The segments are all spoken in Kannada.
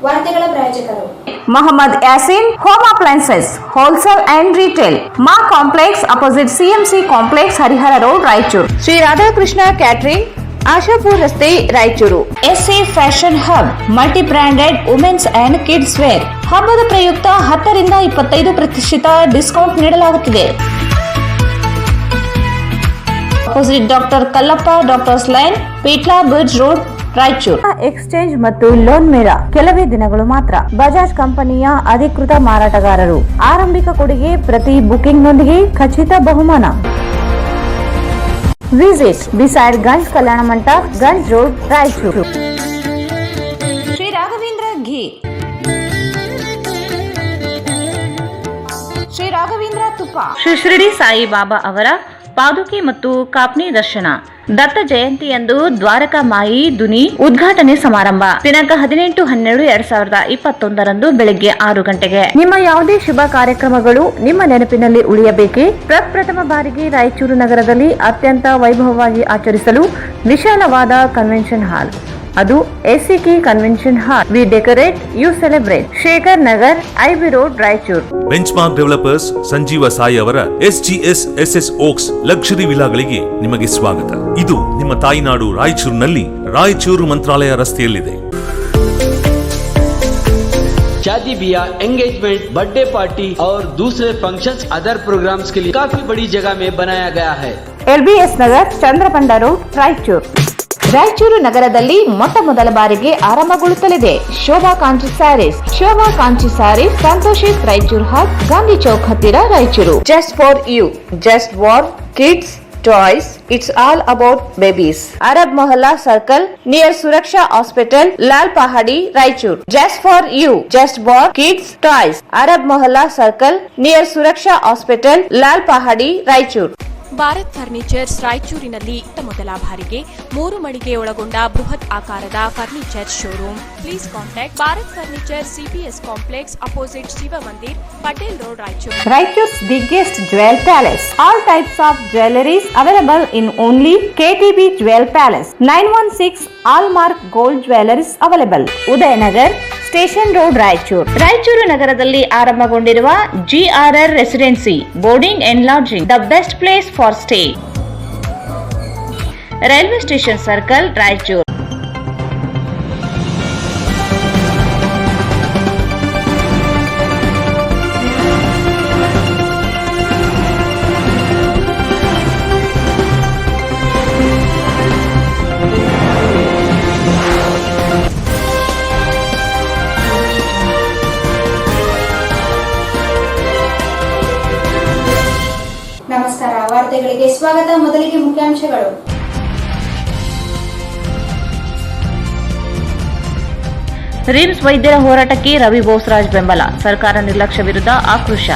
ವಾರ್ತೆಗಳ ಪ್ರಾಯೋಜಕರು Mohammed Yaseen home appliances wholesale and retail ಮಾ complex opposite CMC complex Harihara road Raichur. Shri Radhakrishna catering Ashapur ರಸ್ತೆ Raichur. SC fashion hub multi branded women's and kids wear. ಹಬ್ಬದ ಪ್ರಯುಕ್ತ 10 ರಿಂದ 25% ಡಿಸ್ಕೌಂಟ್ ನೀಡಲಾಗುತ್ತಿದೆ. Opposite doctor Kallappa doctors line ಪೀಟ್ಲಾ bridge road Raichur. Exchange ಮತ್ತು ಲೋನ್ ಮೇಳ ಕೆಲವೇ ದಿನಗಳು ಮಾತ್ರ. ಬಜಾಜ್ ಕಂಪನಿಯ ಅಧಿಕೃತ ಮಾರಾಟಗಾರರು. ಆರಂಭಿಕ ಕೊಡುಗೆ ಪ್ರತಿ ಬುಕಿಂಗ್ ನೊಂದಿಗೆ ಖಚಿತ ಬಹುಮಾನ. Visit beside Ganj Kalyana Mantapa, Ganj road Raichur. Shri Raghavendra ಘೀ, ಶ್ರೀ ರಾಘವೇಂದ್ರ ತುಪ್ಪ, ಶ್ರೀ ಶಿರಡಿ ಸಾಯಿ ಬಾಬಾ ಅವರ ಪಾದುಕೆ ಮತ್ತು ಕಾಪ್ನಿ ದರ್ಶನ. ದತ್ತ ಜಯಂತಿಯಂದು ದ್ವಾರಕಾ ಮಾಯಿ ದುನಿ ಉದ್ಘಾಟನೆ ಸಮಾರಂಭ ದಿನಾಂಕ 18-12-2021 ಬೆಳಗ್ಗೆ 6 ಗಂಟೆಗೆ. ನಿಮ್ಮ ಯಾವುದೇ ಶುಭ ಕಾರ್ಯಕ್ರಮಗಳು ನಿಮ್ಮ ನೆನಪಿನಲ್ಲಿ ಉಳಿಯಬೇಕೇ? ಪ್ರಪ್ರಥಮ ಬಾರಿಗೆ ರಾಯಚೂರು ನಗರದಲ್ಲಿ ಅತ್ಯಂತ ವೈಭವವಾಗಿ ಆಚರಿಸಲು ವಿಶಾಲವಾದ ಕನ್ವೆನ್ಷನ್ ಹಾಲ್, ಅದು ACK convention hall. We decorate, you celebrate. Shekhar Nagar, IB road, Raichur. Benchmark developers Sanjeeva Sai ಅವರ SGS SS ಓಕ್ಸ್ ಲಕ್ಸುರಿ ವಿಲಾಗಳಿಗೆ ನಿಮಗೆ ಸ್ವಾಗತ. ಇದು ನಿಮ್ಮ ತಾಯಿನಾಡು ರಾಯಚೂರಿನಲ್ಲಿ ರಾಯಚೂರು ಮಂತ್ರಾಲಯ ರಸ್ತೆಯಲ್ಲಿದೆ. शादी ब्याह, एंगेजमेंट, बर्थडे पार्टी और दूसरे फंक्शंस, अदर प्रोग्राम्स के लिए काफी बड़ी जगह में बनाया गया है. LBS Nagar, Chandrapanda road, Raichur. ರಾಯಚೂರು ನಗರದಲ್ಲಿ ಮೊಟ್ಟ ಮೊದಲ ಬಾರಿಗೆ ಆರಂಭಗೊಳ್ಳುತ್ತಲಿದೆ ಶೋಭಾ ಕಾಂಚಿ ಸ್ಯಾರೀಸ್. ಶೋಭಾ ಕಾಂಚಿ ಸ್ಯಾರೀಸ್, ಸಂತೋಷಿತ್ ರಾಯಚೂರು ಹಾಟ್, ಗಾಂಧಿ ಚೌಕ್ ಹತ್ತಿರ Raichur. Just for you, just war kids toys, it's all about babies. Arab Mohalla Circle near Suraksha Hospital, Lal Pahadi, Raichur. Just for you, just for kids toys. Arab Mohalla Circle near Suraksha Hospital, Lal Pahadi, Raichur. Bharat furnitures ರಾಯಚೂರಿನಲ್ಲಿ ಮೊದಲ ಬಾರಿಗೆ 3 ಮಳಿಗೆ ಒಳಗೊಂಡ ಬೃಹತ್ ಆಕಾರದ furniture showroom. Please contact Bharat furniture, CPS complex opposite Shiva Mandir, Patel road, Raichur. Raichur's biggest jewel palace. All types of jewelries available in only KTB Jewel Palace. 916 Allmark Gold Jewelries available. Udayanagar, station road, Raichur. Raichur ನಗರದಲ್ಲಿ ಆರಂಭಗೊಂಡಿರುವ GRR residency boarding and lodging, the best place for stay. Railway station circle, Raichur. ನಮಸ್ಕಾರ, ವಾರ್ತೆಗಳಿಗೆ ಸ್ವಾಗತ. ಮೊದಲಿಗೆ ಮುಖ್ಯಾಂಶಗಳು. ರಿಮ್ಸ್ ವೈದ್ಯರ ಹೋರಾಟಕ್ಕೆ ರವಿ ಬೋಸರಾಜ್ ಬೆಂಬಲ. ಸರ್ಕಾರ ನಿರ್ಲಕ್ಷ್ಯ ವಿರುದ್ಧ ಆಕ್ರೋಶ.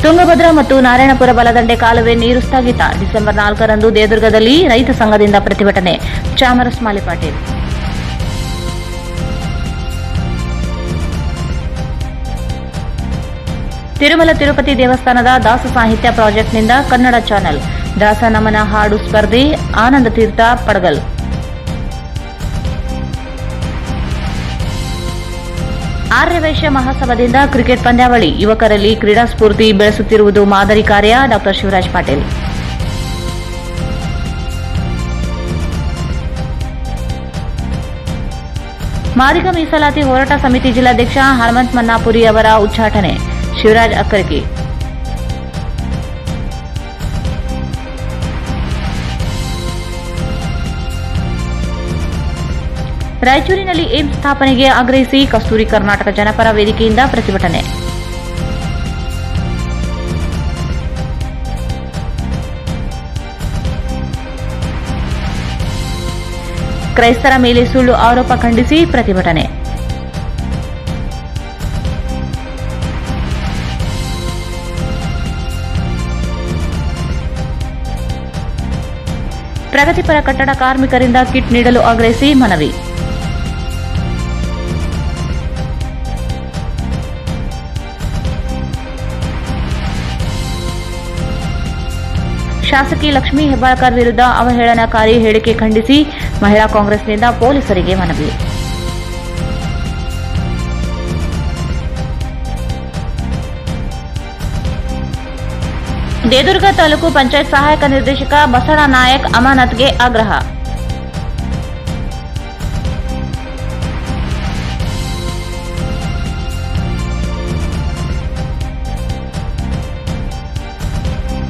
ತುಂಗಭದ್ರಾ ಮತ್ತು ನಾರಾಯಣಪುರ ಬಲದಂಡೆ ಕಾಲುವೆ ನೀರು ಸ್ಥಗಿತ. ಡಿಸೆಂಬರ್ 4ರಂದು ದೇವದುರ್ಗದಲ್ಲಿ ರೈತ ಸಂಘದಿಂದ ಪ್ರತಿಭಟನೆ. ಚಾಮರಸ್ ಮಾಲಿಪಾಟೀಲ್. ತಿರುಮಲ ತಿರುಪತಿ ದೇವಸ್ಥಾನದ ದಾಸ ಸಾಹಿತ್ಯ ಪ್ರಾಜೆಕ್ಟ್ನಿಂದ ಕನ್ನಡ ಚಾನೆಲ್ ದಾಸ ನಮನ ಹಾಡು ಸ್ಪರ್ಧೆ. ಆನಂದ ತೀರ್ಥ, ಪಡಗಲ್. ಆರ್ಯವೈಶ್ಯ ಮಹಾಸಭಾದಿಂದ ಕ್ರಿಕೆಟ್ ಪಂದ್ಯಾವಳಿ. ಯುವಕರಲ್ಲಿ ಕ್ರೀಡಾ ಸ್ಫೂರ್ತಿ ಬೆಳೆಸುತ್ತಿರುವುದು ಮಾದರಿ ಕಾರ್ಯ. ಡಾ ಶಿವರಾಜ್ ಪಾಟೀಲ್. ಮಾದಿಗ ಮೀಸಲಾತಿ ಹೋರಾಟ ಸಮಿತಿ ಜಿಲ್ಲಾಧ್ಯಕ್ಷ ಹನುಮಂತ್ ಮನ್ನಾಪುರಿ ಅವರ ಉಚ್ಚಾಟನೆ. ಶಿವರಾಜ್ ಅಕ್ಕರಗಿ. ರಾಯಚೂರಿನಲ್ಲಿ ಏಮ್ಸ್ ಸ್ಥಾಪನೆಗೆ ಆಗ್ರಹಿಸಿ ಕಸ್ತೂರಿ ಕರ್ನಾಟಕ ಜನಪರ ವೇದಿಕೆಯಿಂದ ಪ್ರತಿಭಟನೆ. ಕ್ರೈಸ್ತರ ಮೇಲೆ ಸುಳ್ಳು ಆರೋಪ ಖಂಡಿಸಿ ಪ್ರತಿಭಟನೆ. ಪ್ರಗತಿಪರ ಕಟ್ಟಡ ಕಾರ್ಮಿಕರಿಂದ ಕಿಟ್ ನೀಡಲು ಆಗ್ರಹಿಸಿ ಮನವಿ. ಶಾಸಕಿ ಲಕ್ಷ್ಮೀ ಹೆಬ್ಬಾಳ್ಕರ್ ವಿರುದ್ಧ ಅವಹೇಳನಕಾರಿ ಹೇಳಿಕೆ ಖಂಡಿಸಿ ಮಹಿಳಾ ಕಾಂಗ್ರೆಸ್ನಿಂದ ಪೊಲೀಸರಿಗೆ ಮನವಿ. ದೇದುರ್ಗ ತಾಲೂಕು ಪಂಚಾಯತ್ ಸಹಾಯಕ ನಿರ್ದೇಶಕ ಬಸಣ ನಾಯಕ್ ಅಮಾನತ್ಗೆ ಆಗ್ರಹ.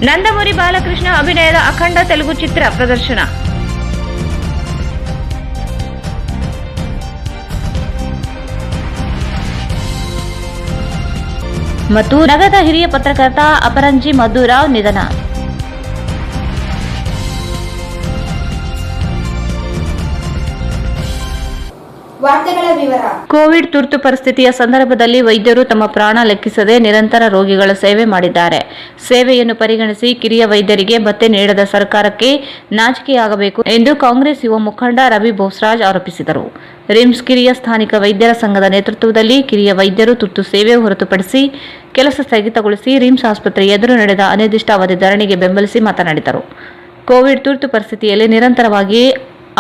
ನಂದಮುರಿ ಬಾಲಕೃಷ್ಣ ಅಭಿನಯದ ಅಖಂಡ ತೆಲುಗು ಚಿತ್ರ ಪ್ರದರ್ಶನ. ಮತ್ತು ನಗರದ ಹಿರಿಯ ಪತ್ರಕರ್ತ ಅಪರಂಜಿ ಮಧುರಾವ್ ನಿಧನ. ವಾರ್ತೆಗಳ ವಿವರ. ಕೋವಿಡ್ ತುರ್ತು ಪರಿಸ್ಥಿತಿಯ ಸಂದರ್ಭದಲ್ಲಿ ವೈದ್ಯರು ತಮ್ಮ ಪ್ರಾಣ ಲೆಕ್ಕಿಸದೆ ನಿರಂತರ ರೋಗಿಗಳ ಸೇವೆ ಮಾಡಿದ್ದಾರೆ. ಸೇವೆಯನ್ನು ಪರಿಗಣಿಸಿ ಕಿರಿಯ ವೈದ್ಯರಿಗೆ ಭತ್ಯೆ ನೀಡದ ಸರ್ಕಾರಕ್ಕೆ ನಾಚಿಕೆಯಾಗಬೇಕು ಎಂದು ಕಾಂಗ್ರೆಸ್ ಯುವ ಮುಖಂಡ ರವಿ ಬೋಸ್ರಾಜ್ ಆರೋಪಿಸಿದರು. ರಿಮ್ಸ್ ಕಿರಿಯ ಸ್ಥಾನಿಕ ವೈದ್ಯರ ಸಂಘದ ನೇತೃತ್ವದಲ್ಲಿ ಕಿರಿಯ ವೈದ್ಯರು ತುರ್ತು ಸೇವೆ ಹೊರತುಪಡಿಸಿ ಕೆಲಸ ಸ್ಥಗಿತಗೊಳಿಸಿ ರಿಮ್ಸ್ ಆಸ್ಪತ್ರೆ ಎದುರು ನಡೆದ ಅನಿರ್ದಿಷ್ಟಾವಧಿ ಧರಣಿಗೆ ಬೆಂಬಲಿಸಿ ಮಾತನಾಡಿದರು. ಕೋವಿಡ್ ತುರ್ತು ಪರಿಸ್ಥಿತಿಯಲ್ಲಿ ನಿರಂತರವಾಗಿ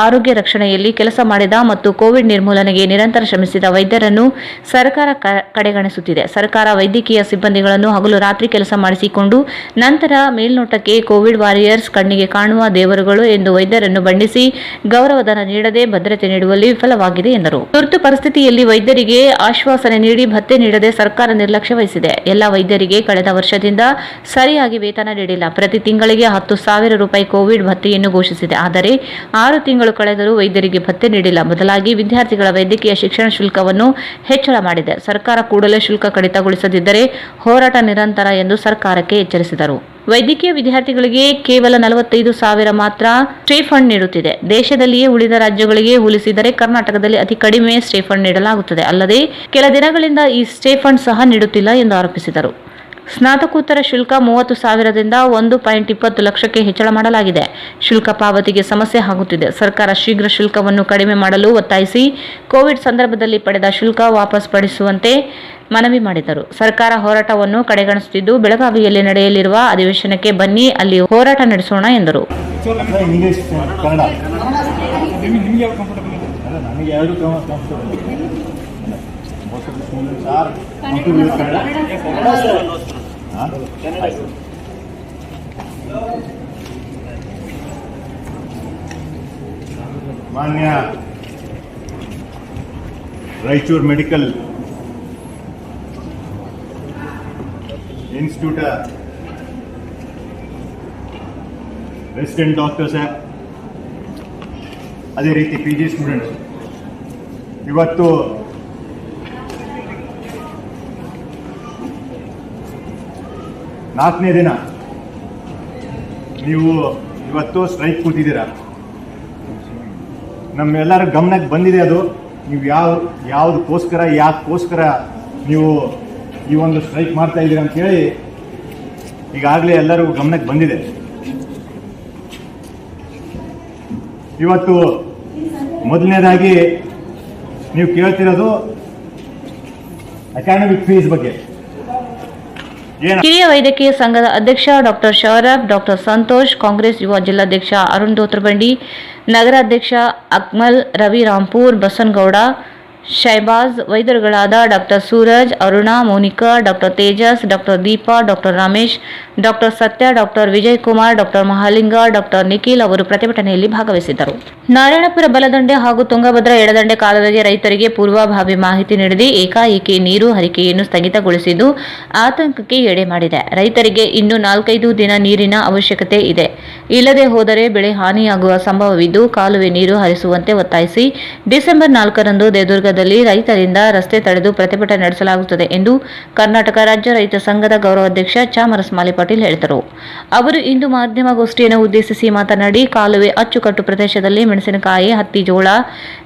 ಆರೋಗ್ಯ ರಕ್ಷಣೆಯಲ್ಲಿ ಕೆಲಸ ಮಾಡಿದ ಮತ್ತು ಕೋವಿಡ್ ನಿರ್ಮೂಲನೆಗೆ ನಿರಂತರ ಶ್ರಮಿಸಿದ ವೈದ್ಯರನ್ನು ಸರ್ಕಾರ ಕಡೆಗಣಿಸುತ್ತಿದೆ. ಸರ್ಕಾರ ವೈದ್ಯಕೀಯ ಸಿಬ್ಬಂದಿಗಳನ್ನು ಹಗಲು ರಾತ್ರಿ ಕೆಲಸ ಮಾಡಿಸಿಕೊಂಡು ನಂತರ ಮೇಲ್ನೋಟಕ್ಕೆ ಕೋವಿಡ್ ವಾರಿಯರ್ಸ್, ಕಣ್ಣಿಗೆ ಕಾಣುವ ದೇವರುಗಳು ಎಂದು ವೈದ್ಯರನ್ನು ಬಣ್ಣಿಸಿ ಗೌರವಧನ ನೀಡದೆ ಭದ್ರತೆ ನೀಡುವಲ್ಲಿ ವಿಫಲವಾಗಿದೆ ಎಂದರು. ತುರ್ತು ಪರಿಸ್ಥಿತಿಯಲ್ಲಿ ವೈದ್ಯರಿಗೆ ಆಶ್ವಾಸನೆ ನೀಡಿ ಭತ್ಯೆ ನೀಡದೆ ಸರ್ಕಾರ ನಿರ್ಲಕ್ಷ್ಯ ವಹಿಸಿದೆ. ಎಲ್ಲ ವೈದ್ಯರಿಗೆ ಕಳೆದ ವರ್ಷದಿಂದ ಸರಿಯಾಗಿ ವೇತನ ನೀಡಿಲ್ಲ. ಪ್ರತಿ ತಿಂಗಳಿಗೆ 10,000 ರೂಪಾಯಿ ಕೋವಿಡ್ ಭತ್ಯೆಯನ್ನು ಘೋಷಿಸಿದೆ. ಆದರೆ 6 ತಿಂಗಳು ಕಳೆದರೂ ವೈದ್ಯರಿಗೆ ಭತ್ಯೆ ನೀಡಿಲ್ಲ. ಬದಲಾಗಿ ವಿದ್ಯಾರ್ಥಿಗಳ ವೈದ್ಯಕೀಯ ಶಿಕ್ಷಣ ಶುಲ್ಕವನ್ನು ಹೆಚ್ಚಳ ಮಾಡಿದೆ. ಸರ್ಕಾರ ಕೂಡಲೇ ಶುಲ್ಕ ಕಡಿತಗೊಳಿಸದಿದ್ದರೆ ಹೋರಾಟ ನಿರಂತರ ಎಂದು ಸರ್ಕಾರಕ್ಕೆ ಎಚ್ಚರಿಸಿದರು. ವೈದ್ಯಕೀಯ ವಿದ್ಯಾರ್ಥಿಗಳಿಗೆ ಕೇವಲ 45,000 ಮಾತ್ರ ಸ್ಟೇಫಂಡ್ ನೀಡುತ್ತಿದೆ. ದೇಶದಲ್ಲಿಯೇ ಉಳಿದ ರಾಜ್ಯಗಳಿಗೆ ಹೋಲಿಸಿದರೆ ಕರ್ನಾಟಕದಲ್ಲಿ ಅತಿ ಕಡಿಮೆ ಸ್ಟೇಫಂಡ್ ನೀಡಲಾಗುತ್ತದೆ. ಅಲ್ಲದೆ ಕೆಲ ದಿನಗಳಿಂದ ಈ ಸ್ಟೇಫಂಡ್ ಸಹ ನೀಡುತ್ತಿಲ್ಲ ಎಂದು ಆರೋಪಿಸಿದರು. ಸ್ನಾತಕೋತ್ತರ ಶುಲ್ಕ 30,000ದಿಂದ 1.20 ಲಕ್ಷಕ್ಕೆ ಹೆಚ್ಚಳ ಮಾಡಲಾಗಿದೆ. ಶುಲ್ಕ ಪಾವತಿಗೆ ಸಮಸ್ಯೆ ಆಗುತ್ತಿದೆ. ಸರ್ಕಾರ ಶೀಘ್ರ ಶುಲ್ಕವನ್ನು ಕಡಿಮೆ ಮಾಡಲು ಒತ್ತಾಯಿಸಿ ಕೋವಿಡ್ ಸಂದರ್ಭದಲ್ಲಿ ಪಡೆದ ಶುಲ್ಕ ವಾಪಸ್ ಪಡಿಸುವಂತೆ ಮನವಿ ಮಾಡಿದರು. ಸರ್ಕಾರ ಹೋರಾಟವನ್ನು ಕಡೆಗಣಿಸುತ್ತಿದ್ದು ಬೆಳಗಾವಿಯಲ್ಲಿ ನಡೆಯಲಿರುವ ಅಧಿವೇಶನಕ್ಕೆ ಬನ್ನಿ, ಅಲ್ಲಿ ಹೋರಾಟ ನಡೆಸೋಣ ಎಂದರು. ಮಾನ್ಯ Raichur medical institute resident doctors, ಅದೇ ರೀತಿ PG ಸ್ಟೂಡೆಂಟ್ಸ್, ಇವತ್ತು ನಾಲ್ಕನೇ ದಿನ ನೀವು ಇವತ್ತು ಸ್ಟ್ರೈಕ್ ಕೂತಿದ್ದೀರಾ. ನಮ್ಮೆಲ್ಲರ ಗಮನಕ್ಕೆ ಬಂದಿದೆ ಅದು. ನೀವು ಯಾಕೋಸ್ಕರ ನೀವು ಈ ಒಂದು ಸ್ಟ್ರೈಕ್ ಮಾಡ್ತಾ ಇದ್ದೀರಾ ಅಂತೇಳಿ ಈಗಾಗಲೇ ಎಲ್ಲರಿಗೂ ಗಮನಕ್ಕೆ ಬಂದಿದೆ. ಇವತ್ತು ಮೊದಲನೇದಾಗಿ ನೀವು ಕೇಳ್ತಿರೋದು ಅಕಾಡೆಮಿಕ್ ಫೀಸ್ ಬಗ್ಗೆ. ಹಿರಿಯ ವೈದ್ಯಕೀಯ ಸಂಘದ ಅಧ್ಯಕ್ಷ ಡಾಕ್ಟರ್ ಶೌರಭ್, ಡಾಕ್ಟರ್ ಸಂತೋಷ್, ಕಾಂಗ್ರೆಸ್ ಯುವ ಜಿಲ್ಲಾಧ್ಯಕ್ಷ ಅರುಣ್ ದೋತ್ರಬಂಡಿ, ನಗರಾಧ್ಯಕ್ಷ ಅಕ್ಮಲ್, ರವಿ ರಾಂಪುರ್, ಬಸನಗೌಡ, ಶೈಬಾಜ್, ವೈದ್ಯರುಗಳಾದ doctor Suraj, Aruna, Monika, doctor Tejas, doctor Deepa, doctor Ramesh, doctor Satya, doctor Vijay Kumar, doctor Mahalinga, doctor Nikhil ಅವರು ಪ್ರತಿಭಟನೆಯಲ್ಲಿ ಭಾಗವಹಿಸಿದ್ದರು. ನಾರಾಯಣಪುರ ಬಲದಂಡೆ ಹಾಗೂ ತುಂಗಭದ್ರಾ ಎಡದಂಡೆ ಕಾಲುವೆಗೆ ರೈತರಿಗೆ ಪೂರ್ವಭಾವಿ ಮಾಹಿತಿ ನೀಡದೆ ಏಕಾಏಕಿ ನೀರು ಹರಿಕೆಯನ್ನು ಸ್ಥಗಿತಗೊಳಿಸಿದ್ದು ಆತಂಕಕ್ಕೆ ಎಡೆ ಮಾಡಿದೆ. ರೈತರಿಗೆ ಇನ್ನು 4-5 ದಿನ ನೀರಿನ ಅವಶ್ಯಕತೆ ಇದೆ. ಇಲ್ಲದೆ ಹೋದರೆ ಬೆಳೆ ಹಾನಿಯಾಗುವ ಸಂಭವವಿದ್ದು ಕಾಲುವೆ ನೀರು ಹರಿಸುವಂತೆ ಒತ್ತಾಯಿಸಿ ಡಿಸೆಂಬರ್ 4ರಂದು ದೇದುರ್ಗದಲ್ಲಿ ರೈತರಿಂದ ರಸ್ತೆ ತಡೆದು ಪ್ರತಿಭಟನೆ ನಡೆಸಲಾಗುತ್ತದೆ ಎಂದು ಕರ್ನಾಟಕ ರಾಜ್ಯ ರೈತ ಸಂಘದ ಗೌರವಾಧ್ಯಕ್ಷ ಚಾಮರಸ್ಮಾಲಿ ಪಾಟೀಲ್ ಹೇಳಿದರು. ಅವರು ಇಂದು ಮಾಧ್ಯಮಗೋಷ್ಠಿಯನ್ನು ಉದ್ದೇಶಿಸಿ ಮಾತನಾಡಿ, ಕಾಲುವೆ ಅಚ್ಚುಕಟ್ಟು ಪ್ರದೇಶದಲ್ಲಿ ಮೆಣಸಿನಕಾಯಿ, ಹತ್ತಿ, ಜೋಳ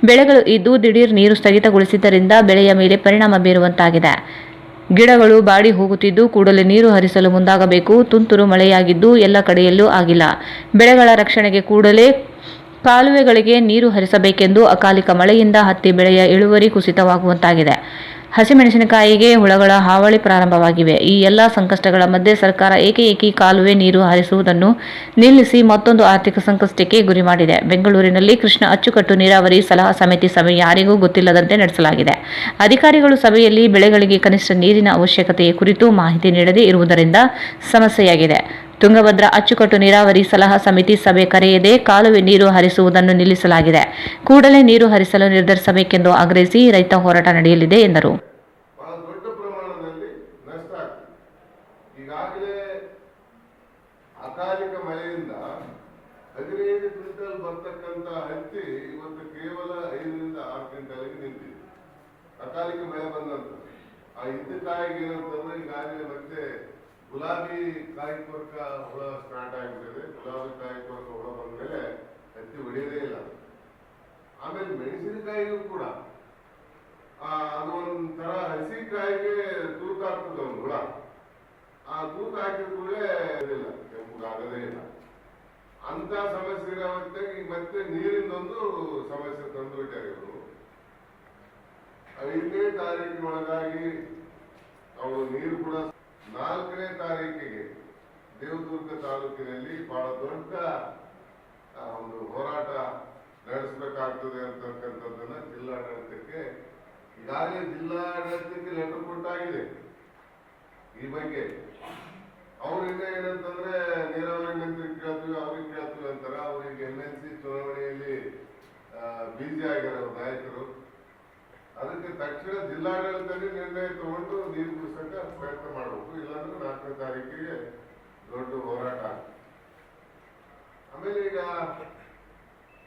ಬೆಳೆಗಳು ಇದ್ದು ದಿಢೀರ್ ನೀರು ಸ್ಥಗಿತಗೊಳಿಸಿದ್ದರಿಂದ ಬೆಳೆಯ ಮೇಲೆ ಪರಿಣಾಮ ಬೀರುವಂತಾಗಿದೆ. ಗಿಡಗಳು ಬಾಡಿ ಹೋಗುತ್ತಿದ್ದು ಕೂಡಲೇ ನೀರು ಹರಿಸಲು ಮುಂದಾಗಬೇಕು. ತುಂತುರು ಮಳೆಯಾಗಿದ್ದು ಎಲ್ಲ ಕಡೆಯಲ್ಲೂ ಆಗಿಲ್ಲ. ಬೆಳೆಗಳ ರಕ್ಷಣೆಗೆ ಕೂಡಲೇ ಕಾಲುವೆಗಳಿಗೆ ನೀರು ಹರಿಸಬೇಕೆಂದು ಅಕಾಲಿಕ ಮಳೆಯಿಂದ ಹತ್ತಿ ಬೆಳೆಯ ಇಳುವರಿ ಕುಸಿತವಾಗುವಂತಾಗಿದೆ. ಹಸಿಮೆಣಸಿನಕಾಯಿಗೆ ಹುಳಗಳ ಹಾವಳಿ ಪ್ರಾರಂಭವಾಗಿವೆ. ಈ ಎಲ್ಲ ಸಂಕಷ್ಟಗಳ ಮಧ್ಯೆ ಸರ್ಕಾರ ಏಕಏಕಿ ಕಾಲುವೆ ನೀರು ಹರಿಸುವುದನ್ನು ನಿಲ್ಲಿಸಿ ಮತ್ತೊಂದು ಆರ್ಥಿಕ ಸಂಕಷ್ಟಕ್ಕೆ ಗುರಿ ಮಾಡಿದೆ. ಬೆಂಗಳೂರಿನಲ್ಲಿ ಕೃಷ್ಣ ಅಚ್ಚುಕಟ್ಟು ನೀರಾವರಿ ಸಲಹಾ ಸಮಿತಿ ಸಭೆ ಯಾರಿಗೂ ಗೊತ್ತಿಲ್ಲದಂತೆ ನಡೆಸಲಾಗಿದೆ. ಅಧಿಕಾರಿಗಳು ಸಭೆಯಲ್ಲಿ ಬೆಳೆಗಳಿಗೆ ಕನಿಷ್ಠ ನೀರಿನ ಅವಶ್ಯಕತೆಯ ಕುರಿತು ಮಾಹಿತಿ ನೀಡದೇ ಇರುವುದರಿಂದ ಸಮಸ್ಯೆಯಾಗಿದೆ. ತುಂಗಭದ್ರಾ ಅಚ್ಚುಕಟ್ಟು ನೀರಾವರಿ ಸಲಹಾ ಸಮಿತಿ ಸಭೆ ಕರೆಯದೆ ಕಾಲುವೆ ನೀರು ಹರಿಸುವುದನ್ನು ನಿಲ್ಲಿಸಲಾಗಿದೆ. ಕೂಡಲೇ ನೀರು ಹರಿಸಲು ನಿರ್ಧರಿಸಬೇಕೆಂದು ಆಗ್ರಹಿಸಿ ರೈತ ಹೋರಾಟ ನಡೆಯಲಿದೆ ಎಂದರು. ಬಹಳ ದೊಡ್ಡ ಪ್ರಮಾಣದಲ್ಲಿ ನಷ್ಟ ಆಗ್ತದೆ. ಈಗಾಗಲೇ ಅಕಾಲಿಕ ಮಳೆಯಿಂದ 15 ಕ್ವಿಂಟಲ್ ಬರ್ತಕ್ಕಂಥ ಹತ್ತಿ ಇವತ್ತು ಕೇವಲ 5 ರಿಂದ 6 ಕ್ವಿಂಟಲ್ಗೆ ನಿಂತಿದೆ. ಅಕಾಲಿಕ ಮಳೆ ಬಂದಂತ ಆ ಇದ್ದ ಕಾಯಿಗೆ ಏನಂತಂದ್ರೆ ಈಗಾಗಲೇ ಮತ್ತೆ ಗುಲಾಬಿ ಕಾಯಿ ಕೊರಕ ಹುಳ ಸ್ಟಾರ್ಟ್ ಆಗಿಬಿಟ್ಟಿದೆ. ಗುಲಾಬಿ ಕಾಯಿ ಕೊರಕ ಹುಳ ಬಂದ ಮೇಲೆ ಹತ್ತಿ ಹೊಡೆಯೋದೇ ಇಲ್ಲ. ಆಮೇಲೆ ಮೆಣಸಿನಕಾಯಿಗೂ ಕೂಡ ಅದು ಒಂಥರ ಹಸಿಕಾಯಿಗೆ ತೂಕ ಆಗ್ತದೆ ಒಂದು ಹುಳ. ಆ ತೂಕ ಹಾಕಿದ ಕೂಡಲೇ ಇಲ್ಲ, ಕೆಂಪುಗಾಗದೇ ಇಲ್ಲ. ಅಂತ ಸಮಸ್ಯೆ ಇರೋವಂತಾಗಿ ಮತ್ತೆ ನೀರಿಂದೊಂದು ಸಮಸ್ಯೆ ತಂದು ಬಿಟ್ಟಾರೆ ಇವರು. 5ನೇ ತಾರೀಕಿನೊಳಗಾಗಿ ಅವರು ನೀರು ಕೂಡ 4ನೇ ತಾರೀಕಿಗೆ ದೇವದುರ್ಗ ತಾಲೂಕಿನಲ್ಲಿ ಬಹಳ ದೊಡ್ಡ ಒಂದು ಹೋರಾಟ ನಡೆಸಬೇಕಾಗ್ತದೆ ಅಂತಕ್ಕಂಥದ್ದನ್ನ ಜಿಲ್ಲಾಡಳಿತಕ್ಕೆ ಈಗಾಗಲೇ ಜಿಲ್ಲಾಡಳಿತಕ್ಕೆ ಲೆಟರ್ ಕೊಟ್ಟಾಗಿದೆ. ಈ ಬಗ್ಗೆ ಅವ್ರಿಂದ ಏನಂತಂದ್ರೆ ನೀರಾವರಿ ಮಂತ್ರಿ ಕೇಳ್ತೀವಿ, ಅವ್ರಿಗೆ ಕೇಳ್ತೀವಿ ಅಂತಾರ. ಅವ್ರಿಗೆ MNC ಚುನಾವಣೆಯಲ್ಲಿ ಬಿಜಿ ಆಗ್ಯಾರ ನಾಯಕರು. ಅದಕ್ಕೆ ತಕ್ಷಣ ಜಿಲ್ಲಾಡಳಿತದಲ್ಲಿ ನಿರ್ಣಯ ತಗೊಂಡು ನೀರು ಬಿಡಿಸಕ ಪ್ರಯತ್ನ ಮಾಡಬೇಕು. ಇಲ್ಲಾಂದ್ರೆ 4ನೇ ತಾರೀಕಿಗೆ ದೊಡ್ಡ ಹೋರಾಟ. ಆಮೇಲೆ ಈಗ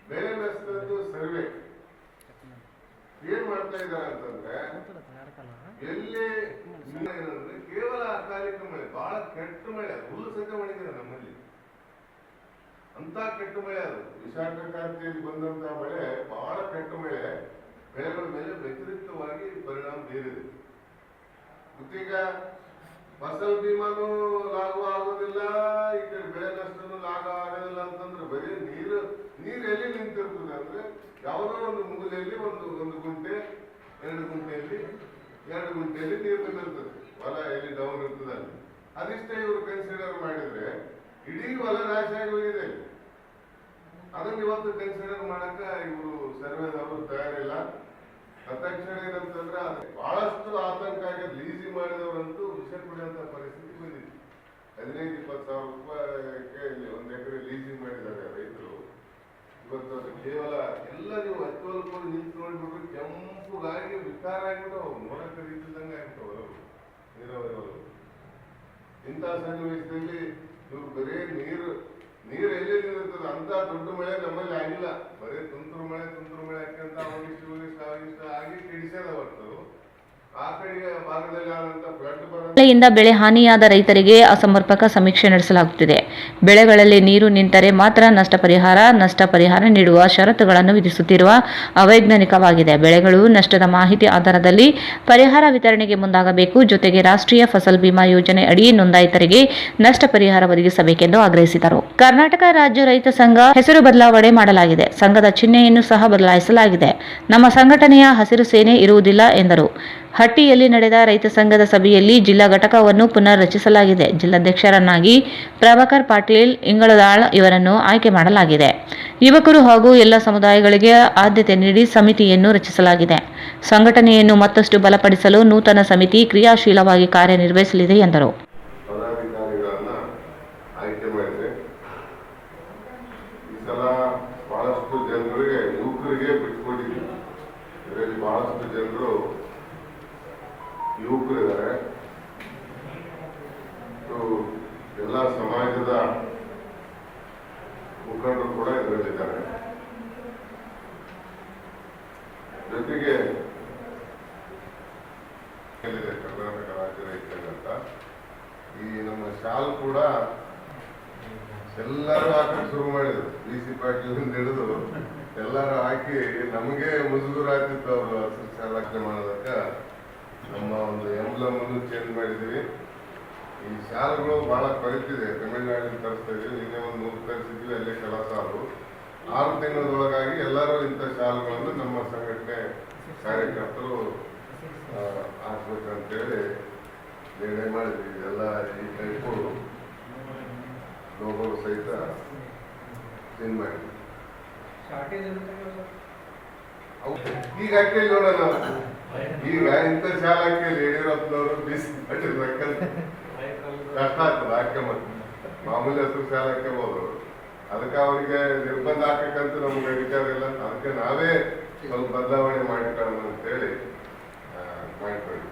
ಬೆಳೆ ನಷ್ಟದ್ದು ಸರ್ವೆ ಏನ್ ಮಾಡ್ತಾ ಇದ್ದಾರೆ ಅಂತಂದ್ರೆ ಎಲ್ಲಿ ಏನಂದ್ರೆ ಕೇವಲ ಅಕಾಲಿಕ ಮಳೆ, ಬಹಳ ಕೆಟ್ಟ ಮಳೆ, ಹುಲ್ಲು ಸಹಿತ ಮಾಡಿದ್ದಾರೆ ನಮ್ಮಲ್ಲಿ. ಅಂತ ಕೆಟ್ಟ ಮಳೆ ಅದು ವಿಶಾಖ ಕ್ರಾಂತಿಯಲ್ಲಿ ಬಂದಂತಹ ಮಳೆ ಬಹಳ ಕೆಟ್ಟ ಮಳೆ ಬೆಳೆಗಳ ಮೇಲೆ ವ್ಯತಿರಿಕ್ತವಾಗಿ ಪರಿಣಾಮ ಬೀರಿದೆ. ಮತ್ತೀಗ ಫಸಲ್ ಬಿಮಾನು ಲಾಗು ಆಗೋದಿಲ್ಲ, ಈ ಕಡೆ ಬೆಳೆ ನಷ್ಟನು ಲಾಗು ಆಗೋದಿಲ್ಲ ಅಂತಂದ್ರೆ ಬರೀ ನೀರು ಎಲ್ಲಿ ನಿಂತಿರ್ತದೆ ಅಂದ್ರೆ ಯಾವುದೋ ಒಂದು ಮೂಲೆಯಲ್ಲಿ ಒಂದು ಗುಂಟೆ 2 ಗುಂಟೆಯಲ್ಲಿ 2 ಗುಂಟೆಯಲ್ಲಿ ನೀರು ನಿಂತಿರ್ತದೆ. ಹೊಲ ಎಲ್ಲಿ ಡೌನ್ ಇರ್ತದೆ ಅಲ್ಲಿ ಅದಿಷ್ಟೇ ಇವರು ಕನ್ಸಿಡರ್ ಮಾಡಿದ್ರೆ ಇಡೀ ಹೊಲ ನಾಶ ಆಗಿ ಹೋಗಿದೆ. ಅದನ್ನ ಇವತ್ತು ಕನ್ಸಿಡರ್ ಮಾಡಕ ಇವರು ಸರ್ವೆದವರು ತಯಾರಿಲ್ಲ. ತಕ್ಷಣ ಏನಂತಂದ್ರೆ ಅದು ಬಹಳಷ್ಟು ಆತಂಕ ಆಗಿ ಲೀಸಿಂಗ್ ಮಾಡಿದವರಂತೂ ವಿಷ ಕುಡಿಯುವಂತ ಪರಿಸ್ಥಿತಿ ಬಂದಿದೆ. 15-20 ಸಾವಿರ ರೂಪಾಯಿಗೆ 1 ಎಕರೆ ಲೀಸಿಂಗ್ ಮಾಡಿದ್ದಾರೆ ರೈತರು. ಇವತ್ತು ಅದು ಕೇವಲ ಎಲ್ಲ ನೀವು ಹತ್ತುವಲ್ಕೊಂಡು ನಿಂತು ನೋಡ್ಬಿಟ್ರು ಕೆಂಪುಗಾಗಿ ವಿಕಾರ ಆಗಿಬಿಟ್ಟು ನೋಡಕ್ಕೆ ರೀತಿದಂಗೆ ಆಗ್ತಾವಲ್ಲ ನೀರಾವರಿ ಹೊಲವು. ಇಂಥ ಸನ್ನಿವೇಶದಲ್ಲಿ ಇವ್ರು ಬರೀ ನೀರು ಎಲ್ಲಿ ನಿಂತಿರ್ತದೆ ಅಂತ ದೊಡ್ಡ ಮಳೆ ನಮ್ಮಲ್ಲಿ ಆಗಿಲ್ಲ. ಬರೀ ತುಂತುರು ಮಳೆ ಹಾಕಂತ ಅವಾಗಿಷ್ಟ ಆಗಿ ಕಿಡಿಸ್ಯಾದ ಹೊರತು ಆ ಕಡೆಗೆ ಭಾಗದಲ್ಲಿ ಆದಂತ ಫ್ಲಡ್ ಮಳೆಯಿಂದ ಬೆಳೆ ಹಾನಿಯಾದ ರೈತರಿಗೆ ಅಸಮರ್ಪಕ ಸಮೀಕ್ಷೆ ನಡೆಸಲಾಗುತ್ತಿದೆ. ಬೆಳೆಗಳಲ್ಲಿ ನೀರು ನಿಂತರೆ ಮಾತ್ರ ನಷ್ಟ ಪರಿಹಾರ ನೀಡುವ ಷರತ್ತುಗಳನ್ನು ವಿಧಿಸುತ್ತಿರುವ ಅವೈಜ್ಞಾನಿಕವಾಗಿದೆ. ಬೆಳೆಗಳು ನಷ್ಟದ ಮಾಹಿತಿ ಆಧಾರದಲ್ಲಿ ಪರಿಹಾರ ವಿತರಣೆಗೆ ಮುಂದಾಗಬೇಕು. ಜೊತೆಗೆ ರಾಷ್ಟ್ರೀಯ ಫಸಲ್ ಬಿಮಾ ಯೋಜನೆ ಅಡಿ ನೋಂದಾಯಿತರಿಗೆ ನಷ್ಟ ಪರಿಹಾರ ಒದಗಿಸಬೇಕೆಂದು ಆಗ್ರಹಿಸಿದರು. ಕರ್ನಾಟಕ ರಾಜ್ಯ ರೈತ ಸಂಘ ಹೆಸರು ಬದಲಾವಣೆ ಮಾಡಲಾಗಿದೆ. ಸಂಘದ ಚಿಹ್ನೆಯನ್ನು ಸಹ ಬದಲಾಯಿಸಲಾಗಿದೆ. ನಮ್ಮ ಸಂಘಟನೆಯ ಹಸಿರು ಸೇನೆ ಇರುವುದಿಲ್ಲ ಎಂದರು. ಹಟ್ಟಿಯಲ್ಲಿ ನಡೆದ ರೈತ ಸಂಘದ ಸಭೆಯಲ್ಲಿ ಜಿಲ್ಲಾ ಘಟಕವನ್ನು ಪುನರ್ ರಚಿಸಲಾಗಿದೆ. ಜಿಲ್ಲಾಧ್ಯಕ್ಷರನ್ನಾಗಿ ಪ್ರಭಾಕರ್ ಪಾಟೀಲ್ ಇಂಗಳದಾಳ್ ಇವರನ್ನು ಆಯ್ಕೆ ಮಾಡಲಾಗಿದೆ. ಯುವಕರು ಹಾಗೂ ಎಲ್ಲ ಸಮುದಾಯಗಳಿಗೆ ಆದ್ಯತೆ ನೀಡಿ ಸಮಿತಿಯನ್ನು ರಚಿಸಲಾಗಿದೆ. ಸಂಘಟನೆಯನ್ನು ಮತ್ತಷ್ಟು ಬಲಪಡಿಸಲು ನೂತನ ಸಮಿತಿ ಕ್ರಿಯಾಶೀಲವಾಗಿ ಕಾರ್ಯನಿರ್ವಹಿಸಲಿದೆ ಎಂದರು. ಬಹಳಷ್ಟು ಜನರಿಗೆ ಯುವಕರಿಗೆ ಬಿಟ್ಕೊಟ್ಟಿದ್ದೀವಿ. ಇದರಲ್ಲಿ ಬಹಳಷ್ಟು ಜನರು ಯುವಕರಿದ್ದಾರೆ. ಎಲ್ಲ ಸಮಾಜದ ಮುಖಂಡರು ಕೂಡ ಇದರಲ್ಲಿದ್ದಾರೆ. ಜೊತೆಗೆ ಕರ್ನಾಟಕ ರಾಜ್ಯ ರೈತ ಅಂತ ಈ ನಮ್ಮ ಶಾಲ್ ಕೂಡ ಎಲ್ಲರೂ ಹಾಕಿ ಶುರು ಮಾಡಿದ್ರು. BC ಪಾಟೀಲ್ ಹಿಡಿದು ಎಲ್ಲರೂ ಹಾಕಿ ನಮಗೆ ಮುಜುಗರ ಆಗ್ತಿತ್ತು. ಅವರು ಹಸಿರು ಶಾಲೆ ಮಾಡೋದಕ್ಕೆ ನಮ್ಮ ಒಂದು ಎಂಬ್ಲಮ್ ಅನ್ನು ಚೇಂಜ್ ಮಾಡಿದ್ದೀವಿ. ಈ ಶಾಲೆಗಳು ಬಹಳ ಕೊರತಿದೆ. ತಮಿಳುನಾಡಿನ ತರಿಸ್ತಾ ಇದೀವಿ. ನಿನ್ನೆ ಒಂದು 100 ತರಿಸಿದ್ವಿ. ಅಲ್ಲೇ ಕೆಲಸ 6 ತಿಂಗಳೊಳಗಾಗಿ ಎಲ್ಲರೂ ಇಂಥ ಶಾಲೆಗಳನ್ನು ನಮ್ಮ ಸಂಘಟನೆ ಕಾರ್ಯಕರ್ತರು ಹಾಕ್ಬೇಕಂತೇಳಿ ನಿರ್ಣಯ ಮಾಡಿದ್ವಿ. ಎಲ್ಲ ಈ ಟೈಪು ಲೋಗೋಗಳು ಸಹಿತ ಚೇಂಜ್ ಮಾಡಿದ್ವಿ. ಈಗ ಹಾಕಿ ನೋಡೋಣ, ಈಗ ಇಂಥ ಶಾಲ ಹಾಕಿ ಯಡಿಯೂರಪ್ಪನವರು ಬಿಸಿ ಕಟ್ಟಿರ್ಬೇಕಂತ ಕಷ್ಟ ಆಗ್ತದೆ. ಹಾಕ್ಯಂಬತ್ತು ಮಾಮೂಲಿ ಹೆಸರು ಶಾಲ ಹಾಕ್ಯಬೋದು, ಅದಕ್ಕೆ ಅವರಿಗೆ ನಿರ್ಬಂಧ ಹಾಕಕ್ಕಂತ ನಮ್ಗೆ ಅಧಿಕಾರ ಇಲ್ಲ. ಅದಕ್ಕೆ ನಾವೇ ಸ್ವಲ್ಪ ಬದಲಾವಣೆ ಮಾಡಿಕೊಳ್ಳೋಣ ಅಂತೇಳಿ ಮಾಡಿಕೊಳ್ಳಿ.